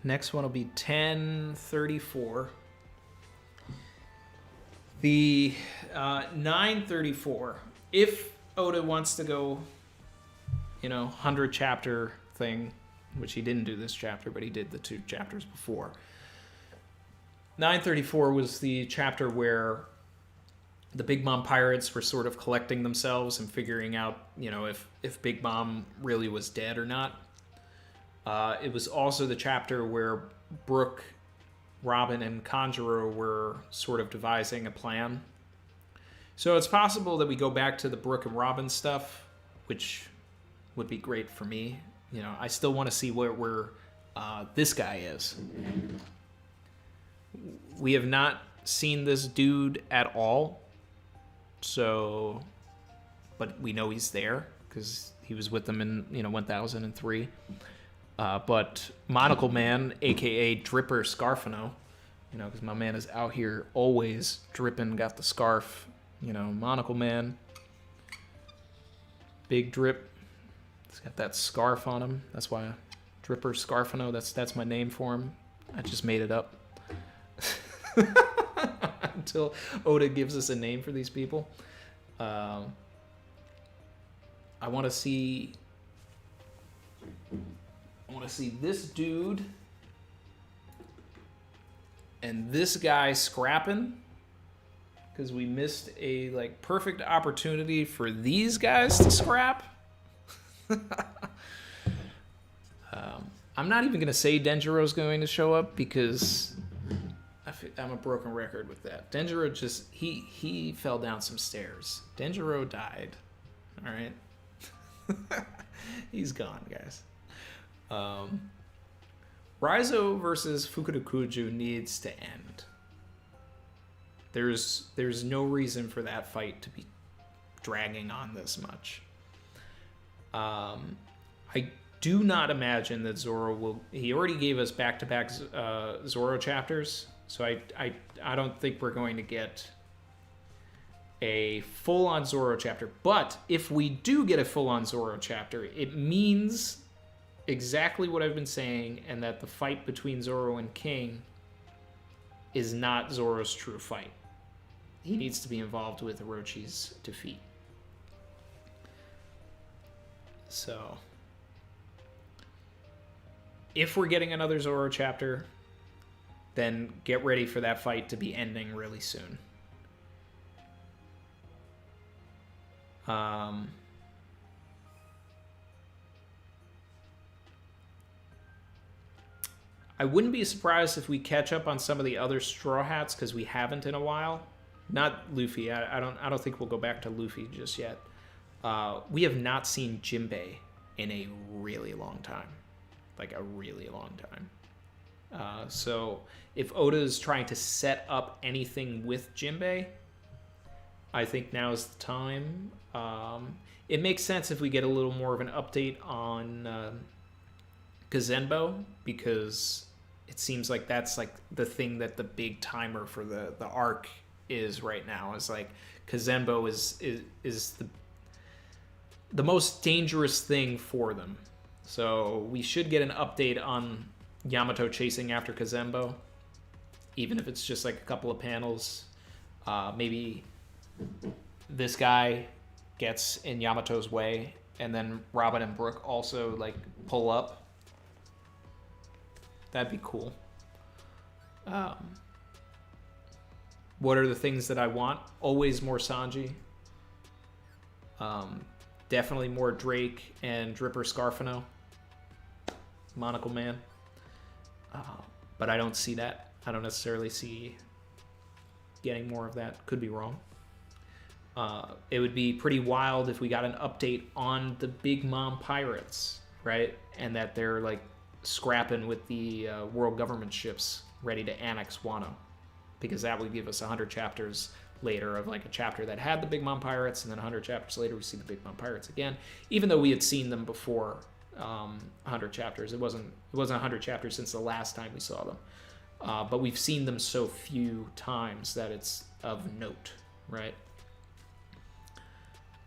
Next one will be 1034. The 934, if Oda wants to go, 100 chapter thing, which he didn't do this chapter, but he did the 2 chapters before. 934 was the chapter where the Big Mom pirates were sort of collecting themselves and figuring out, if Big Mom really was dead or not. It was also the chapter where Brook, Robin, and Kanjuro were sort of devising a plan. So it's possible that we go back to the Brook and Robin stuff, which would be great for me. I still want to see where this guy is. We have not seen this dude at all. So, but we know he's there because he was with them in 1003. But Monocle Man, aka Dripper Scarfino, you know, because my man is out here always dripping, got the scarf, you know, Monocle Man. Big drip. He's got that scarf on him. That's why Dripper Scarfino, that's my name for him. I just made it up. Until Oda gives us a name for these people. I want to see this dude and this guy scrapping, because we missed a like perfect opportunity for these guys to scrap. I'm not even gonna say Denjiro's going to show up because I'm a broken record with that. Denjiro just he fell down some stairs. Denjiro died. All right. He's gone, guys. Raizo versus Fukurokuju needs to end. There's no reason for that fight to be dragging on this much. I do not imagine that Zoro will. He already gave us back-to-back Zoro chapters, so I don't think we're going to get a full-on Zoro chapter. But if we do get a full-on Zoro chapter, it means exactly what I've been saying, and that the fight between Zoro and King is not Zoro's true fight. He needs to be involved with Orochi's defeat. So, if we're getting another Zoro chapter, then get ready for that fight to be ending really soon. I wouldn't be surprised if we catch up on some of the other Straw Hats, because we haven't in a while. Not Luffy. I don't think we'll go back to Luffy just yet. We have not seen Jinbei in a really long time. Like a really long time. So if Oda is trying to set up anything with Jinbei, I think now is the time. It makes sense if we get a little more of an update on Kazenbo, because it seems like that's like the thing that the big timer for the arc is right now. Is like Kazenbo is the most dangerous thing for them. So we should get an update on Yamato chasing after Kazenbo, even if it's just like a couple of panels. Maybe this guy gets in Yamato's way, and then Robin and Brook also like pull up. That'd be cool. What are the things that I want? Always more Sanji. Definitely more Drake and Dripper Scarfino. Monocle Man. But I don't see that. I don't necessarily see getting more of that. Could be wrong. It would be pretty wild if we got an update on the Big Mom Pirates, right? And that they're like scrapping with the world government ships ready to annex Wano, because that would give us 100 chapters later of like a chapter that had the Big Mom Pirates, and then 100 chapters later we see the Big Mom Pirates again, even though we had seen them before. 100 chapters. It wasn't 100 chapters since the last time we saw them, but we've seen them so few times that it's of note, right?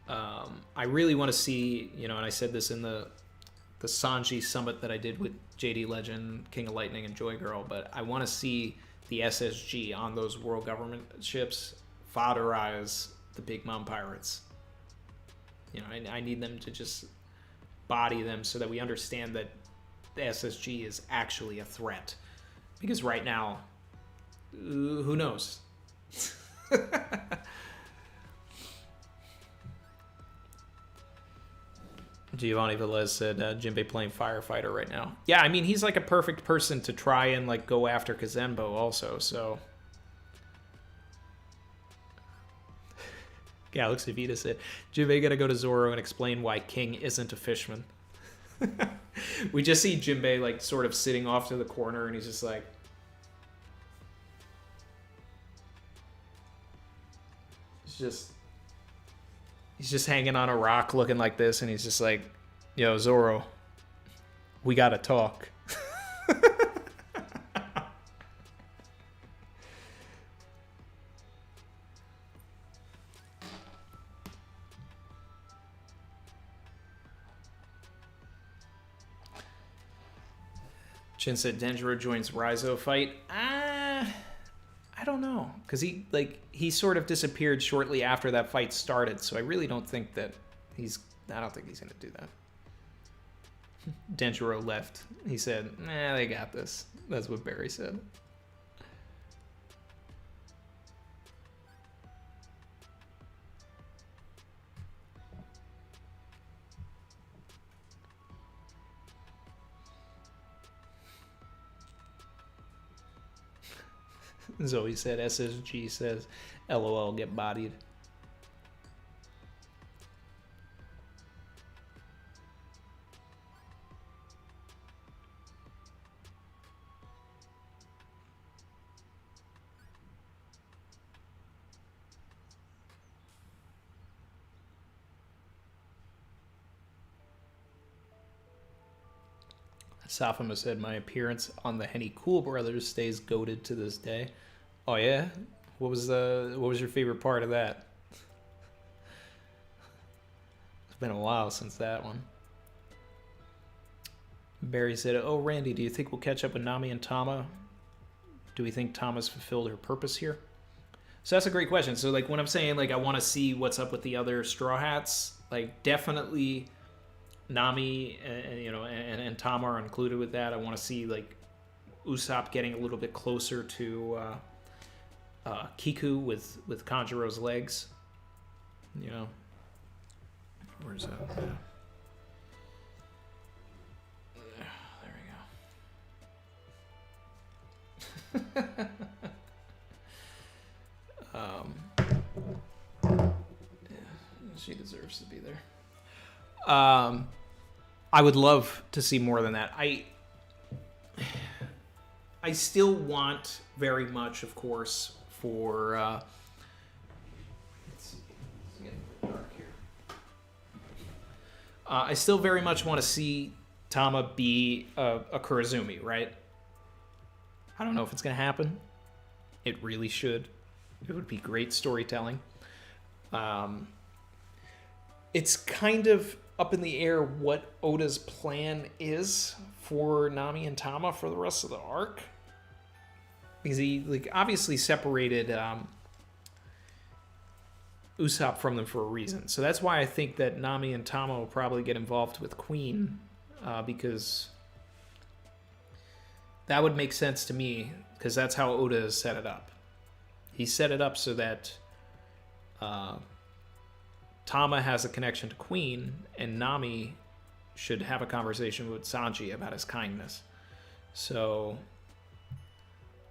I really want to see, you know, and I said this in the Sanji summit that I did with JD Legend, King of Lightning, and Joy Girl, but I want to see the SSG on those world government ships fodderize the Big Mom Pirates. You know, I need them to just body them so that we understand that the SSG is actually a threat. Because right now, who knows? Giovanni Velez said Jinbei playing firefighter right now. Yeah, I mean, he's like a perfect person to try and like go after Kazenbo also, so. Galaxy Vita said, Jinbei gotta go to Zoro and explain why King isn't a fishman. We just see Jinbei like sort of sitting off to the corner, and he's just like, he's just hanging on a rock looking like this, and he's just like, yo, Zoro, We gotta talk. Chin said Denjiro joins Raizo fight. I don't know, because he sort of disappeared shortly after that fight started, so I really don't think that I don't think he's gonna do that. Denjiro left. He said, "Nah, they got this." That's what Barry said. Zoe said, SSG says, LOL, get bodied. Safama said, my appearance on the Henny Cool Brothers stays goated to this day. Oh yeah? What was your favorite part of that? It's been a while since that one. Barry said, oh, Randy, do you think we'll catch up with Nami and Tama? Do we think Tama's fulfilled her purpose here? So that's a great question. So like when I'm saying like I want to see what's up with the other Straw Hats, like definitely Nami and Tama are included with that. I want to see like Usopp getting a little bit closer to Kiku with Kanjuro's legs. You know, where's that? Yeah. There we go. Yeah, she deserves to be there. I would love to see more than that. I still want very much, of course, for let's see, it's getting a bit dark here. I still very much want to see Tama be a Kurozumi, right? I don't know if it's going to happen. It really should. It would be great storytelling. It's kind of up in the air what Oda's plan is for Nami and Tama for the rest of the arc. Because he obviously separated Usopp from them for a reason. So that's why I think that Nami and Tama will probably get involved with Queen. Because that would make sense to me. Because that's how Oda has set it up. He set it up so that Tama has a connection to Queen, and Nami should have a conversation with Sanji about his kindness. So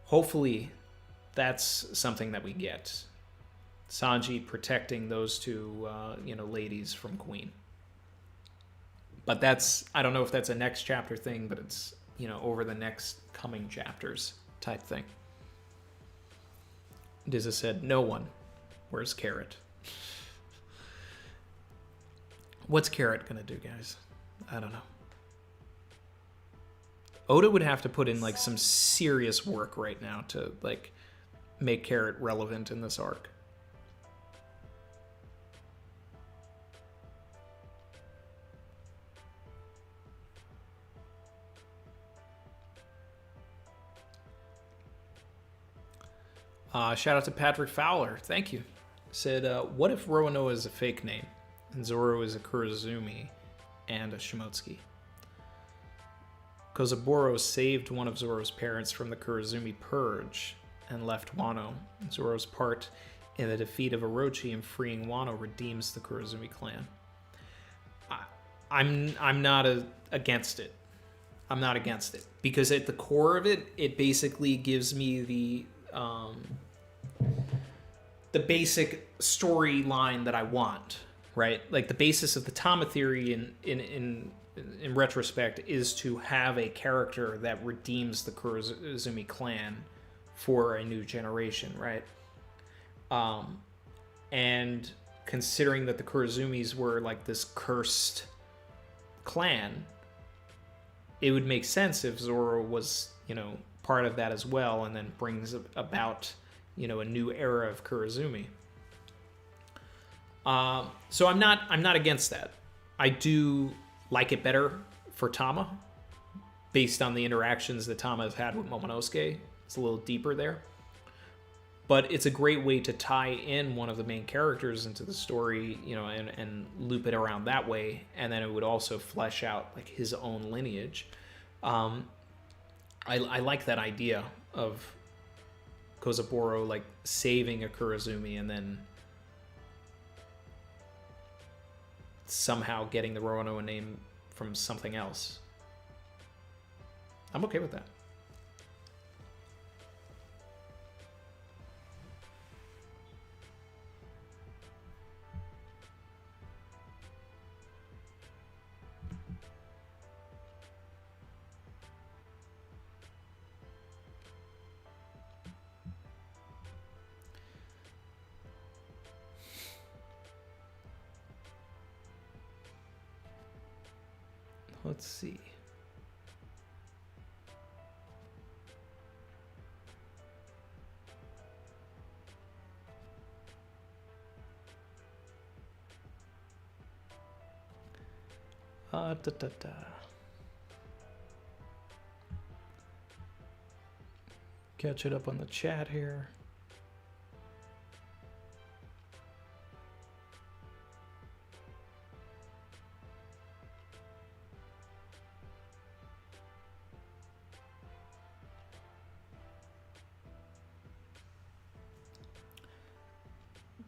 hopefully that's something that we get. Sanji protecting those two ladies from Queen. But that's, I don't know if that's a next chapter thing, but it's, over the next coming chapters type thing. Dizza said, no one. Where's Carrot? What's Carrot gonna do, guys? I don't know. Oda would have to put in some serious work right now to make Carrot relevant in this arc. Shout out to Patrick Fowler. Thank you. Said, what if Roanoa is a fake name and Zoro is a Kurozumi and a Shimotsuki? Kozaburo saved one of Zoro's parents from the Kurozumi purge and left Wano. Zoro's part in the defeat of Orochi and freeing Wano redeems the Kurozumi clan. I'm not against it. I'm not against it. Because at the core of it, it basically gives me the basic storyline that I want, right? Like the basis of the Tama theory in retrospect is to have a character that redeems the Kurozumi clan for a new generation, right? And considering that the Kurozumis were this cursed clan, it would make sense if Zoro was, you know, part of that as well, and then brings about, you know, a new era of Kurozumi. So I'm not against that. I do like it better for Tama, based on the interactions that Tama has had with Momonosuke. It's a little deeper there. But it's a great way to tie in one of the main characters into the story, you know, and loop it around that way. And then it would also flesh out like his own lineage. I like that idea of Kozaburo like saving a Kurozumi and then somehow getting the Roanoa name from something else. I'm okay with that. Let's see. Catch it up on the chat here.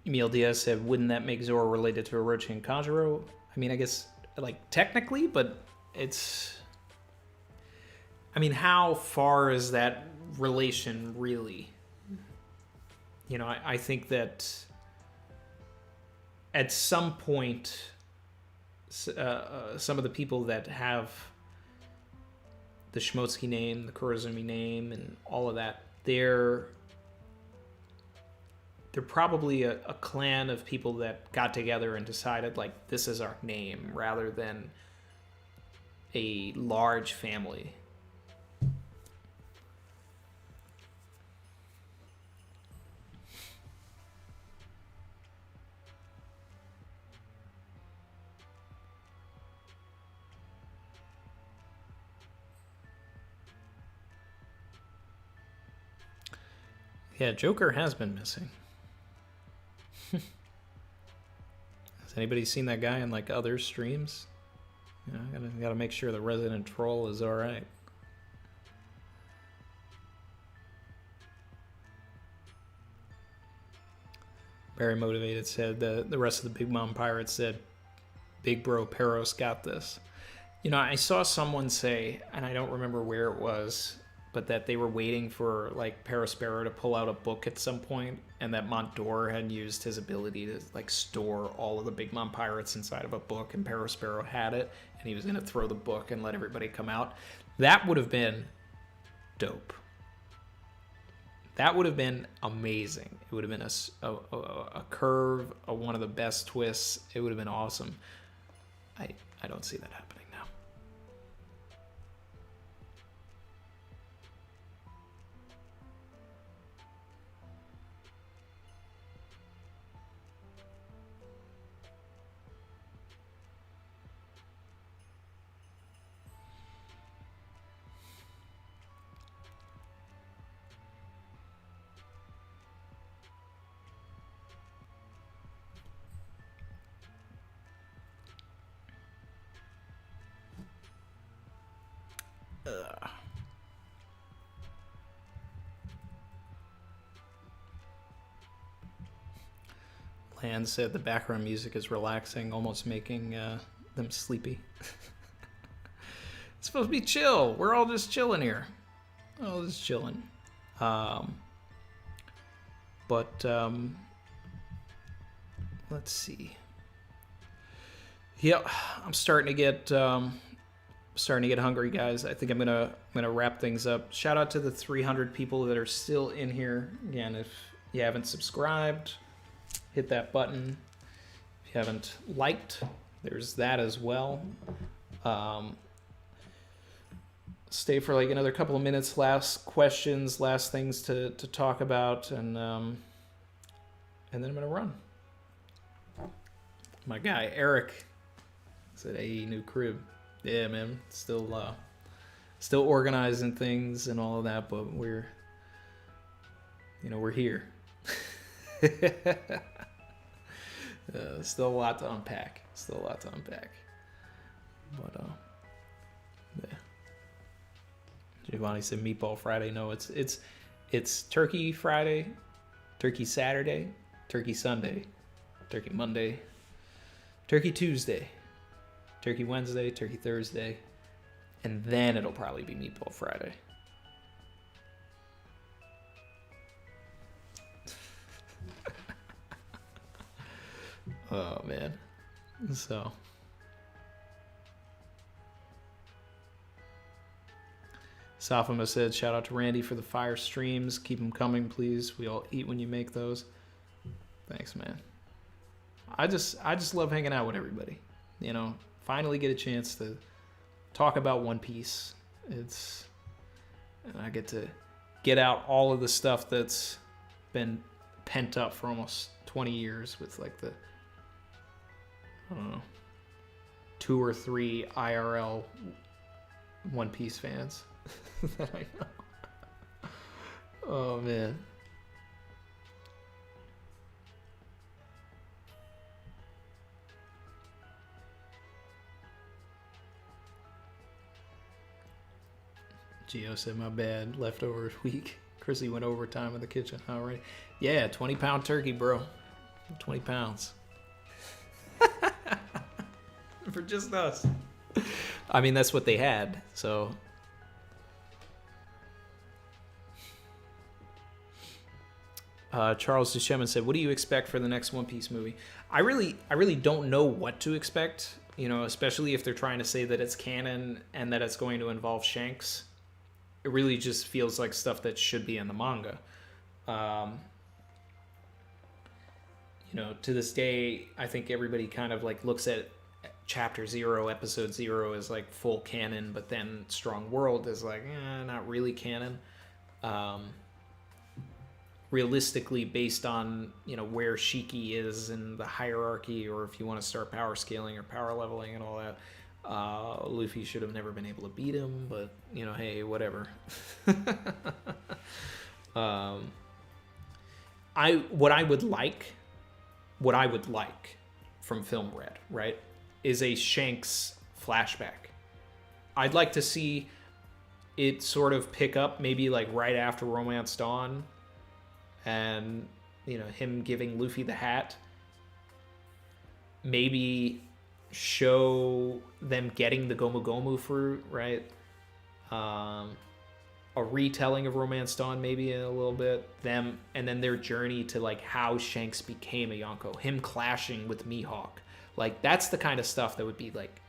Emil Diaz said, wouldn't that make Zoro related to Orochi and Kanjuro? I mean, I guess, like, technically, but it's... I mean, how far is that relation really? You know, I think that at some point, some of the people that have the Shimotsuki name, the Kurozumi name, and all of that, they're probably a clan of people that got together and decided, like, this is our name, rather than a large family. Yeah, Joker has been missing. Has anybody seen that guy in like other streams? You know, gotta make sure the resident troll is all right. Very motivated said the rest of the Big Mom Pirates said, "Big Bro Peros got this." You know, I saw someone say, and I don't remember where it was, but that they were waiting for like Perospero to pull out a book at some point, and that Montdor had used his ability to like store all of the Big Mom Pirates inside of a book, and Perospero had it, and he was going to throw the book and let everybody come out. That would have been dope. That would have been amazing. It would have been a curve, one of the best twists. It would have been awesome. I don't see that happening now. Land said the background music is relaxing, almost making them sleepy. It's supposed to be chill. We're all just chilling here. All just chilling. Let's see. Yep, I'm starting to get hungry, guys. I think I'm gonna wrap things up. Shout out to the 300 people that are still in here. Again, if you haven't subscribed, hit that button. If you haven't liked, there's that as well. stay for like another couple of minutes. Last questions, last things to talk about, and then I'm gonna run. My guy Eric said, "Hey, new crib." Yeah, man. Still organizing things and all of that, but we're here. Still a lot to unpack. But yeah. Giovanni said Meatball Friday. No, it's Turkey Friday, Turkey Saturday, Turkey Sunday, Turkey Monday, Turkey Tuesday, Turkey Wednesday, Turkey Thursday, and then it'll probably be Meatball Friday. Oh, man. So. Safama said, shout out to Randy for the fire streams. Keep them coming, please. We all eat when you make those. Thanks, man. I just love hanging out with everybody. Finally get a chance to talk about One Piece. And I get to get out all of the stuff that's been pent up for almost 20 years with like the, I don't know, 2 or 3 IRL One Piece fans that I know. Oh, man. Gio said, my bad, leftovers week. Chrissy went overtime in the kitchen. All right. Yeah, 20-pound turkey, bro. 20 pounds. For just us. I mean, that's what they had, so. Charles Duchemin said, what do you expect for the next One Piece movie? I really don't know what to expect, especially if they're trying to say that it's canon and that it's going to involve Shanks. It really just feels like stuff that should be in the manga. To this day, I think everybody kind of like looks at Chapter 0, Episode 0 as like full canon, but then Strong World is like, not really canon. Realistically, based on, where Shiki is in the hierarchy, or if you want to start power scaling or power leveling and all that, Luffy should have never been able to beat him, but hey, whatever. What I would like from Film Red, right, is a Shanks flashback. I'd like to see it sort of pick up maybe like right after Romance Dawn, and him giving Luffy the hat. Maybe show them getting the Gomu Gomu fruit, right? A retelling of Romance Dawn, maybe a little bit. Them, and then their journey to like how Shanks became a Yonko. Him clashing with Mihawk. Like, that's the kind of stuff that would be like,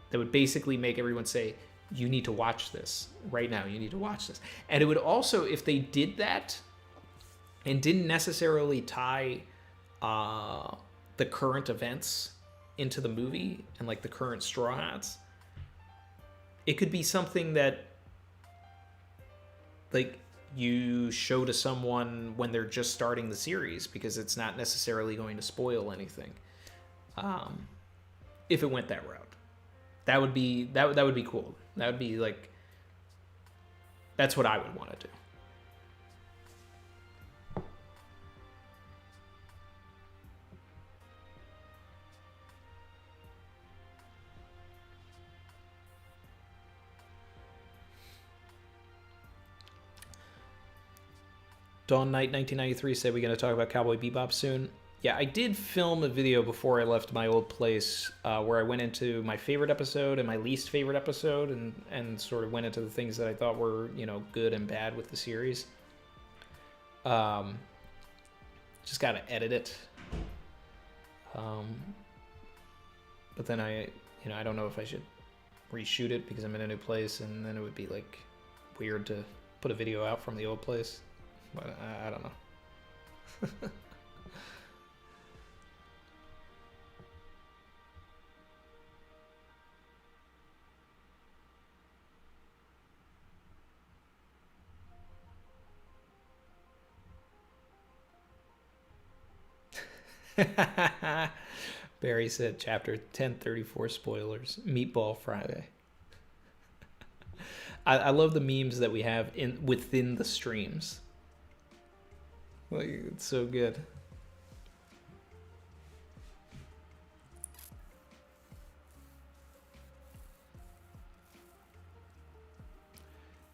that would basically make everyone say, you need to watch this right now. You need to watch this. And it would also, if they did that and didn't necessarily tie the current events into the movie and like the current Straw Hats, it could be something that like you show to someone when they're just starting the series, because it's not necessarily going to spoil anything. If it went that route, that would be cool. That would be like, that's what I would want to do. Dawn Knight 1993 said, we're going to talk about Cowboy Bebop soon. Yeah, I did film a video before I left my old place where I went into my favorite episode and my least favorite episode, and sort of went into the things that I thought were, good and bad with the series. Just got to edit it. But then I don't know if I should reshoot it because I'm in a new place, and then it would be like weird to put a video out from the old place. But I don't know. Barry said chapter 1034 spoilers. Meatball Friday. I love the memes that we have within the streams. Like, it's so good.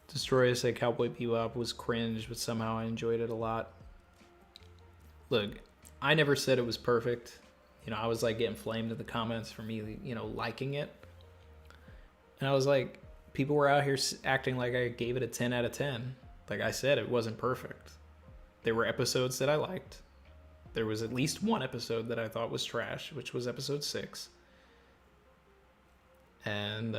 Destroyer said Cowboy Bebop was cringe, but somehow I enjoyed it a lot. Look, I never said it was perfect. You know, I was like getting flamed in the comments for me, you know, liking it. And I was like, people were out here acting like I gave it a 10 out of 10. Like I said, it wasn't perfect. There were episodes that I liked. There was at least one episode that I thought was trash, which was episode 6. And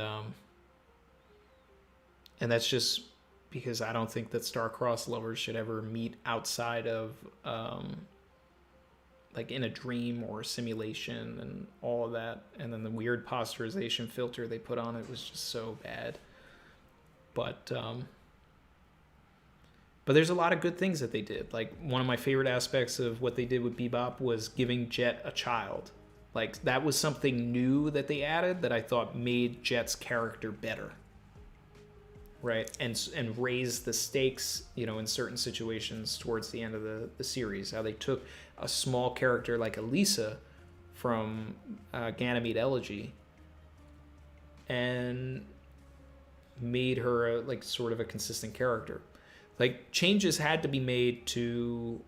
that's just because I don't think that star-crossed lovers should ever meet outside of like in a dream or a simulation and all of that. And then the weird posterization filter they put on it was just so bad. But there's a lot of good things that they did. Like, one of my favorite aspects of what they did with Bebop was giving Jet a child. Like, that was something new that they added that I thought made Jet's character better. Right? And raised the stakes, you know, in certain situations towards the end of the series. How they took a small character like Elisa from Ganymede Elegy and made her like sort of a consistent character. Like, changes had to be made to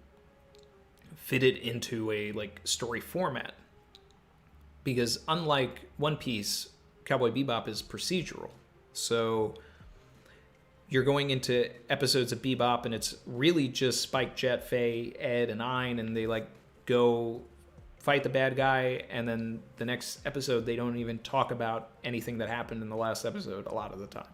fit it into a like story format, because unlike One Piece, Cowboy Bebop is procedural. So you're going into episodes of Bebop and it's really just Spike, Jet, Faye, Ed, and Ein, and they like go fight the bad guy, and then the next episode they don't even talk about anything that happened in the last episode a lot of the time.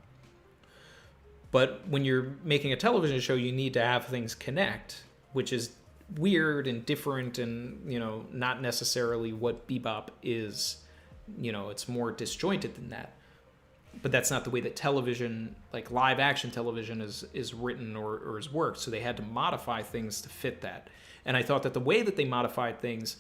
But when you're making a television show, you need to have things connect, which is weird and different and, you know, not necessarily what Bebop is. You know, it's more disjointed than that. But that's not the way that television, like live action television, is written or is worked. So they had to modify things to fit that. And I thought that the way that they modified things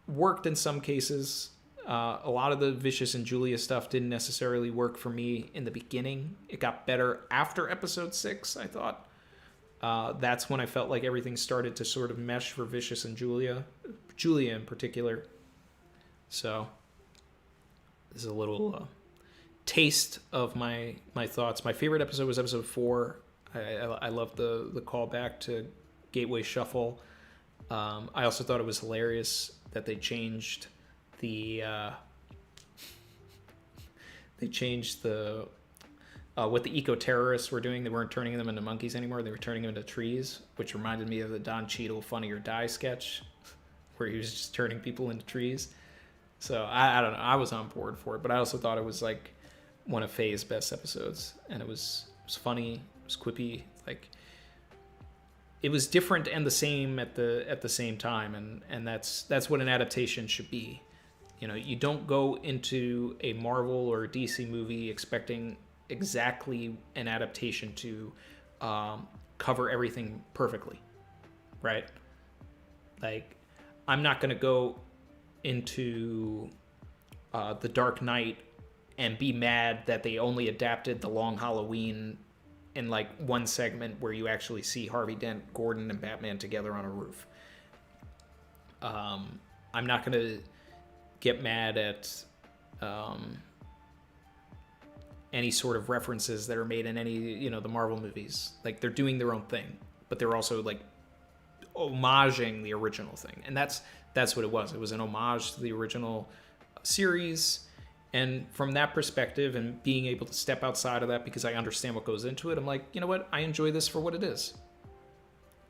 worked in some cases. A lot of the Vicious and Julia stuff didn't necessarily work for me in the beginning. It got better after episode 6, I thought. That's when I felt like everything started to sort of mesh for Vicious and Julia in particular. So this is a little taste of my thoughts. My favorite episode was episode 4. I love the callback to Gateway Shuffle. I also thought it was hilarious that they changed the what the eco-terrorists were doing. They weren't turning them into monkeys anymore. They were turning them into trees, which reminded me of the Don Cheadle Funny or Die sketch where he was just turning people into trees. So I don't know. I was on board for it, but I also thought it was like one of Faye's best episodes, and it was funny, it was quippy, like it was different and the same at the same time, and that's what an adaptation should be. You know, you don't go into a Marvel or a DC movie expecting exactly an adaptation to cover everything perfectly, right? Like, I'm not going to go into The Dark Knight and be mad that they only adapted The Long Halloween in like one segment where you actually see Harvey Dent, Gordon, and Batman together on a roof. I'm not going to get mad at any sort of references that are made in any, you know, the Marvel movies. Like, they're doing their own thing, but they're also like homaging the original thing, and that's what it was. It was an homage to the original series. And from that perspective, and being able to step outside of that because I understand what goes into it, I'm like, you know what, I enjoy this for what it is.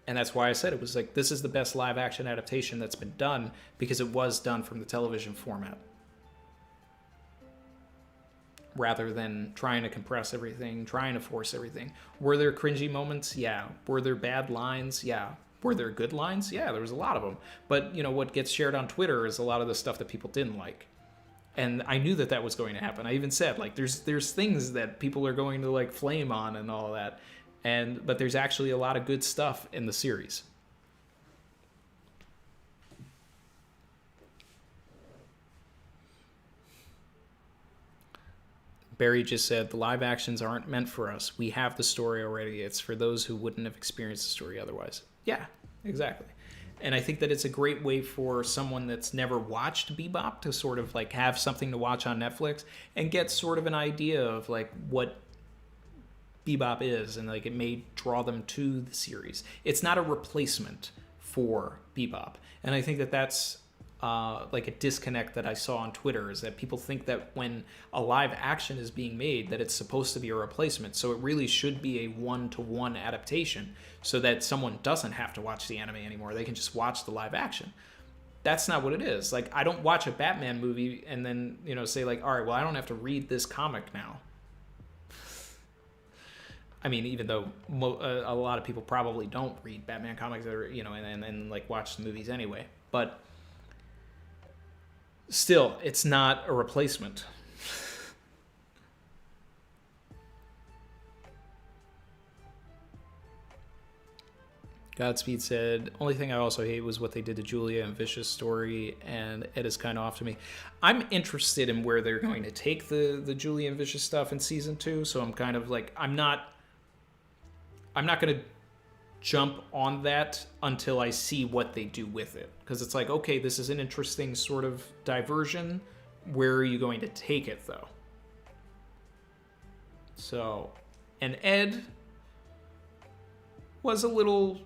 And that's why I said it was like, this is the best live action adaptation that's been done, because it was done from the television format, rather than trying to compress everything, trying to force everything. Were there cringy moments? Yeah. Were there bad lines? Yeah. Were there good lines? Yeah, there was a lot of them. But, you know, what gets shared on Twitter is a lot of the stuff that people didn't like. And I knew that was going to happen. I even said, like, there's things that people are going to, like, flame on and all that. But there's actually a lot of good stuff in the series. Barry just said, the live actions aren't meant for us. We have the story already. It's for those who wouldn't have experienced the story otherwise. Yeah, exactly. And I think that it's a great way for someone that's never watched Bebop to sort of like have something to watch on Netflix and get sort of an idea of like what Bebop is, and like it may draw them to the series. It's not a replacement for Bebop. And I think that that's like a disconnect that I saw on Twitter, is that people think that when a live action is being made that it's supposed to be a replacement. So it really should be a one-to-one adaptation so that someone doesn't have to watch the anime anymore. They can just watch the live action. That's not what it is. Like, I don't watch a Batman movie and then, you know, say like, all right, well, I don't have to read this comic now. I mean, even though a lot of people probably don't read Batman comics, or, you know, and like watch the movies anyway. But still, it's not a replacement. Godspeed said, only thing I also hate was what they did to Julia and Vicious story, and it is kind of off to me. I'm interested in where they're going to take the Julia and Vicious stuff in season 2, so I'm kind of like, I'm not going to jump on that until I see what they do with it. Because it's like, okay, this is an interesting sort of diversion. Where are you going to take it, though? So, and Ed was a little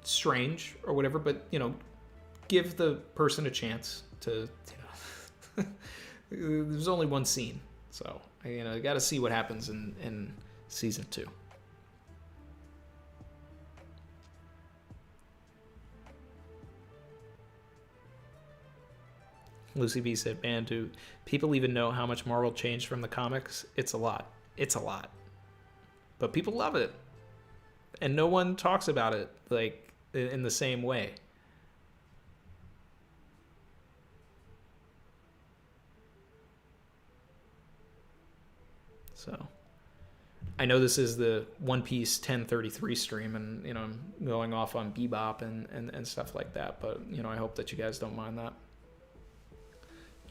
strange or whatever, but, you know, give the person a chance to, you know, there's only one scene. So, you know, you got to see what happens in season 2. Lucy B said, man, do people even know how much Marvel changed from the comics? It's a lot. It's a lot. But people love it. And no one talks about it, like, in the same way. So, I know this is the One Piece 1033 stream, and, you know, I'm going off on Bebop and stuff like that, but, you know, I hope that you guys don't mind that.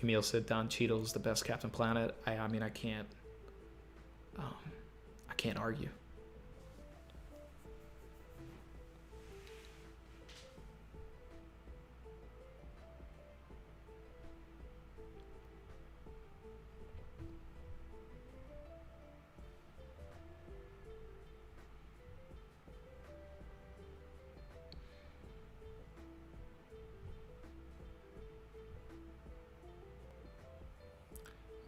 Emil said Don Cheadle's the best Captain Planet. I mean, I can't argue.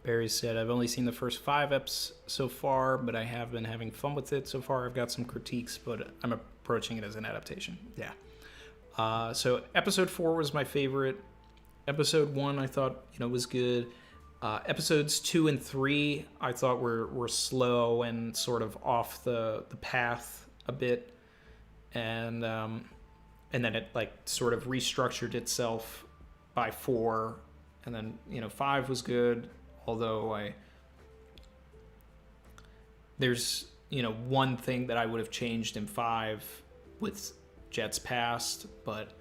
Barry said, I've only seen the first 5 eps so far, but I have been having fun with it so far. I've got some critiques, but I'm approaching it as an adaptation. Yeah. So episode 4 was my favorite. Episode 1 I thought, you know, was good. Episodes 2 and 3 I thought were slow and sort of off the path a bit. And then it like sort of restructured itself by 4. And then, you know, 5 was good. Although there's, you know, one thing that I would have changed in 5 with Jet's past, but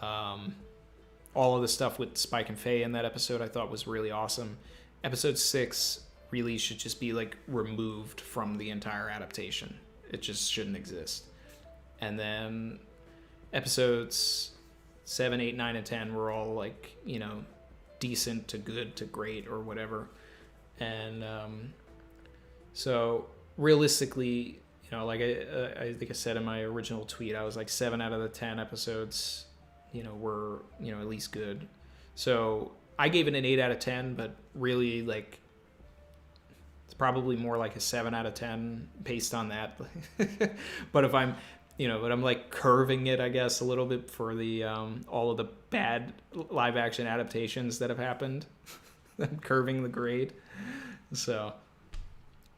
all of the stuff with Spike and Faye in that episode I thought was really awesome. Episode 6 really should just be like removed from the entire adaptation. It just shouldn't exist. And then episodes 7, 8, 9, and 10 were all like, you know, decent to good to great or whatever. And so realistically, you know, like I think I said in my original tweet, I was like 7 out of the 10 episodes, you know, were, you know, at least good. So I gave it an 8 out of 10, but really, like, it's probably more like a 7 out of 10 based on that. But if I'm, you know, but I'm like curving it, I guess, a little bit for the all of the bad live action adaptations that have happened. I'm curving the grade. So,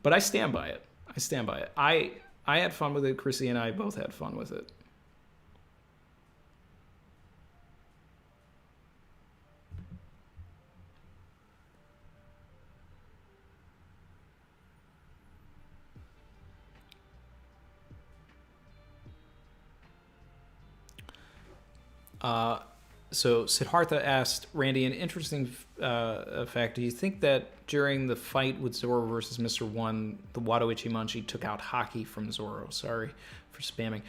but I stand by it. I stand by it. I had fun with it. Chrissy and I both had fun with it. So Siddhartha asked Randy an interesting fact. Do you think that during the fight with Zoro versus Mr. One, the Wado Ichimonji took out Haki from Zoro? Sorry for spamming.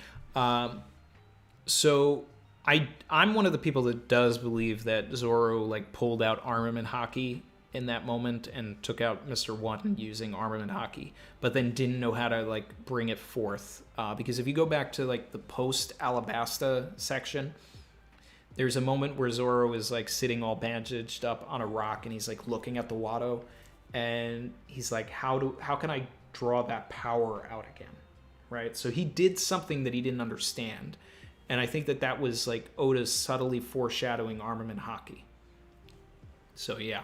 So I'm one of the people that does believe that Zoro like pulled out armament Haki in that moment and took out Mr. One using armament Haki, but then didn't know how to like bring it forth. Because if you go back to like the post Alabasta section, there's a moment where Zoro is like sitting all bandaged up on a rock and he's like looking at the Wado and he's like, how can I draw that power out again? Right? So he did something that he didn't understand. And I think that was like Oda subtly foreshadowing armament Haki. So yeah.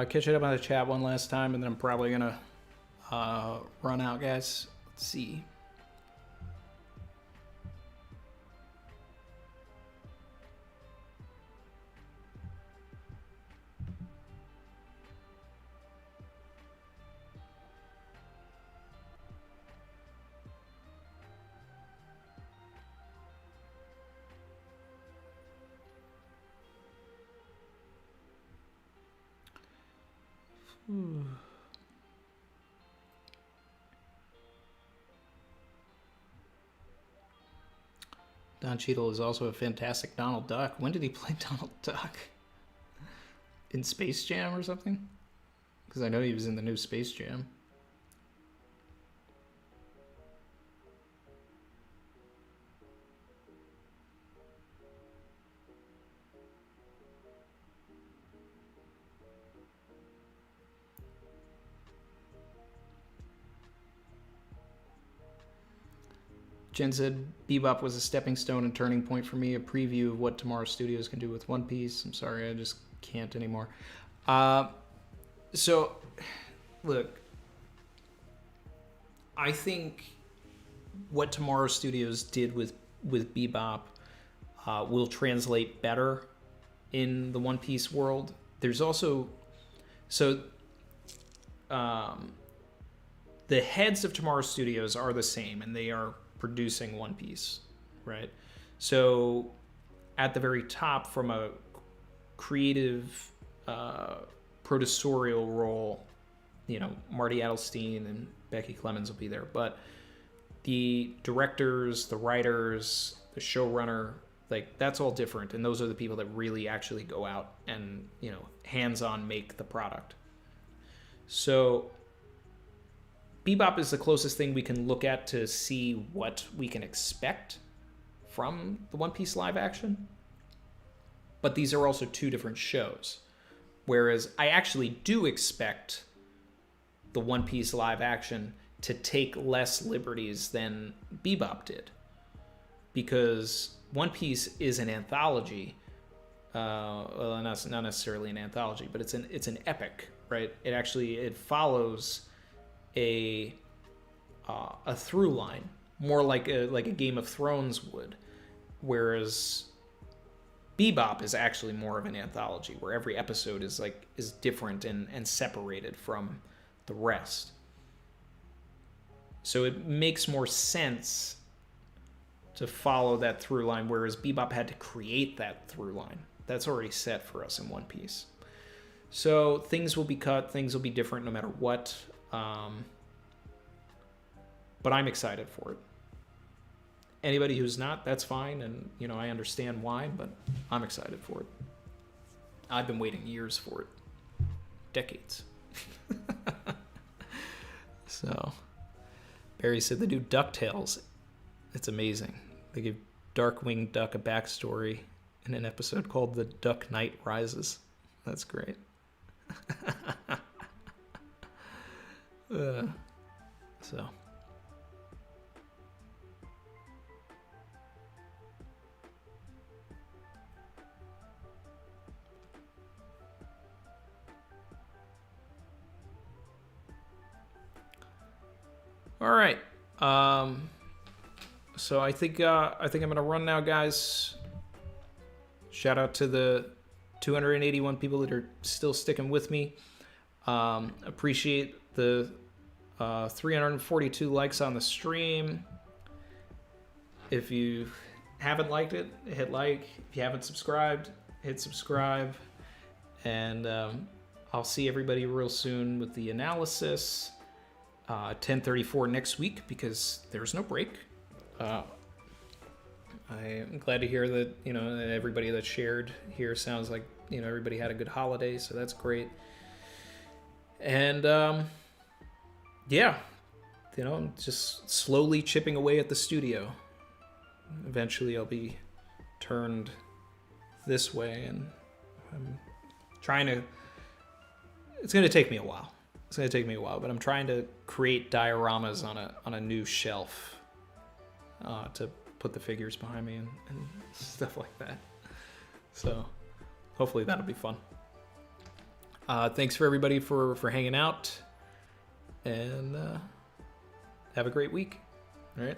Catch it up on the chat one last time, and then I'm probably gonna run out, guys. Let's see. Don Cheadle is also a fantastic Donald Duck. When did he play Donald Duck? In Space Jam or something? Because I know he was in the new Space Jam. Jen said, Bebop was a stepping stone and turning point for me, a preview of what tomorrow's studios can do with One Piece. I'm sorry, I just can't anymore. So, look, I think what tomorrow's studios did with Bebop will translate better in the One Piece world. There's also, the heads of tomorrow's studios are the same, and they are producing One Piece, right? So at the very top, from a creative producerial role, you know, Marty Adelstein and Becky Clemens will be there, but the directors, the writers, the showrunner, like, that's all different, and those are the people that really actually go out and, you know, hands-on make the product. So Bebop is the closest thing we can look at to see what we can expect from the One Piece live action. But these are also two different shows. Whereas I actually do expect the One Piece live action to take less liberties than Bebop did. Because One Piece is an anthology. Well, not necessarily an anthology, but it's an epic, right? It follows a through line, more like a Game of Thrones would, whereas Bebop is actually more of an anthology, where every episode is different and separated from the rest. So it makes more sense to follow that through line, whereas Bebop had to create that through line. That's already set for us in One Piece. So things will be cut, things will be different no matter what. But I'm excited for it. Anybody who's not, that's fine, and you know, I understand why, but I'm excited for it. I've been waiting years for it. Decades. So, Barry said they do DuckTales. It's amazing. They give Darkwing Duck a backstory in an episode called The Duck Knight Rises. That's great. So. All right. So I think I'm gonna run now, guys. Shout out to the 281 people that are still sticking with me. Appreciate the 342 likes on the stream. If you haven't liked it, hit like. If you haven't subscribed, hit subscribe. And I'll see everybody real soon with the analysis. 10:34 next week because there's no break. I'm glad to hear that, you know, that everybody that shared here sounds like, you know, everybody had a good holiday, so that's great. And yeah, you know, I'm just slowly chipping away at the studio. Eventually I'll be turned this way, and I'm trying to, it's going to take me a while. It's going to take me a while, but I'm trying to create dioramas on a new shelf to put the figures behind me and stuff like that. So hopefully that'll be fun. Thanks for everybody for hanging out, and have a great week. All right.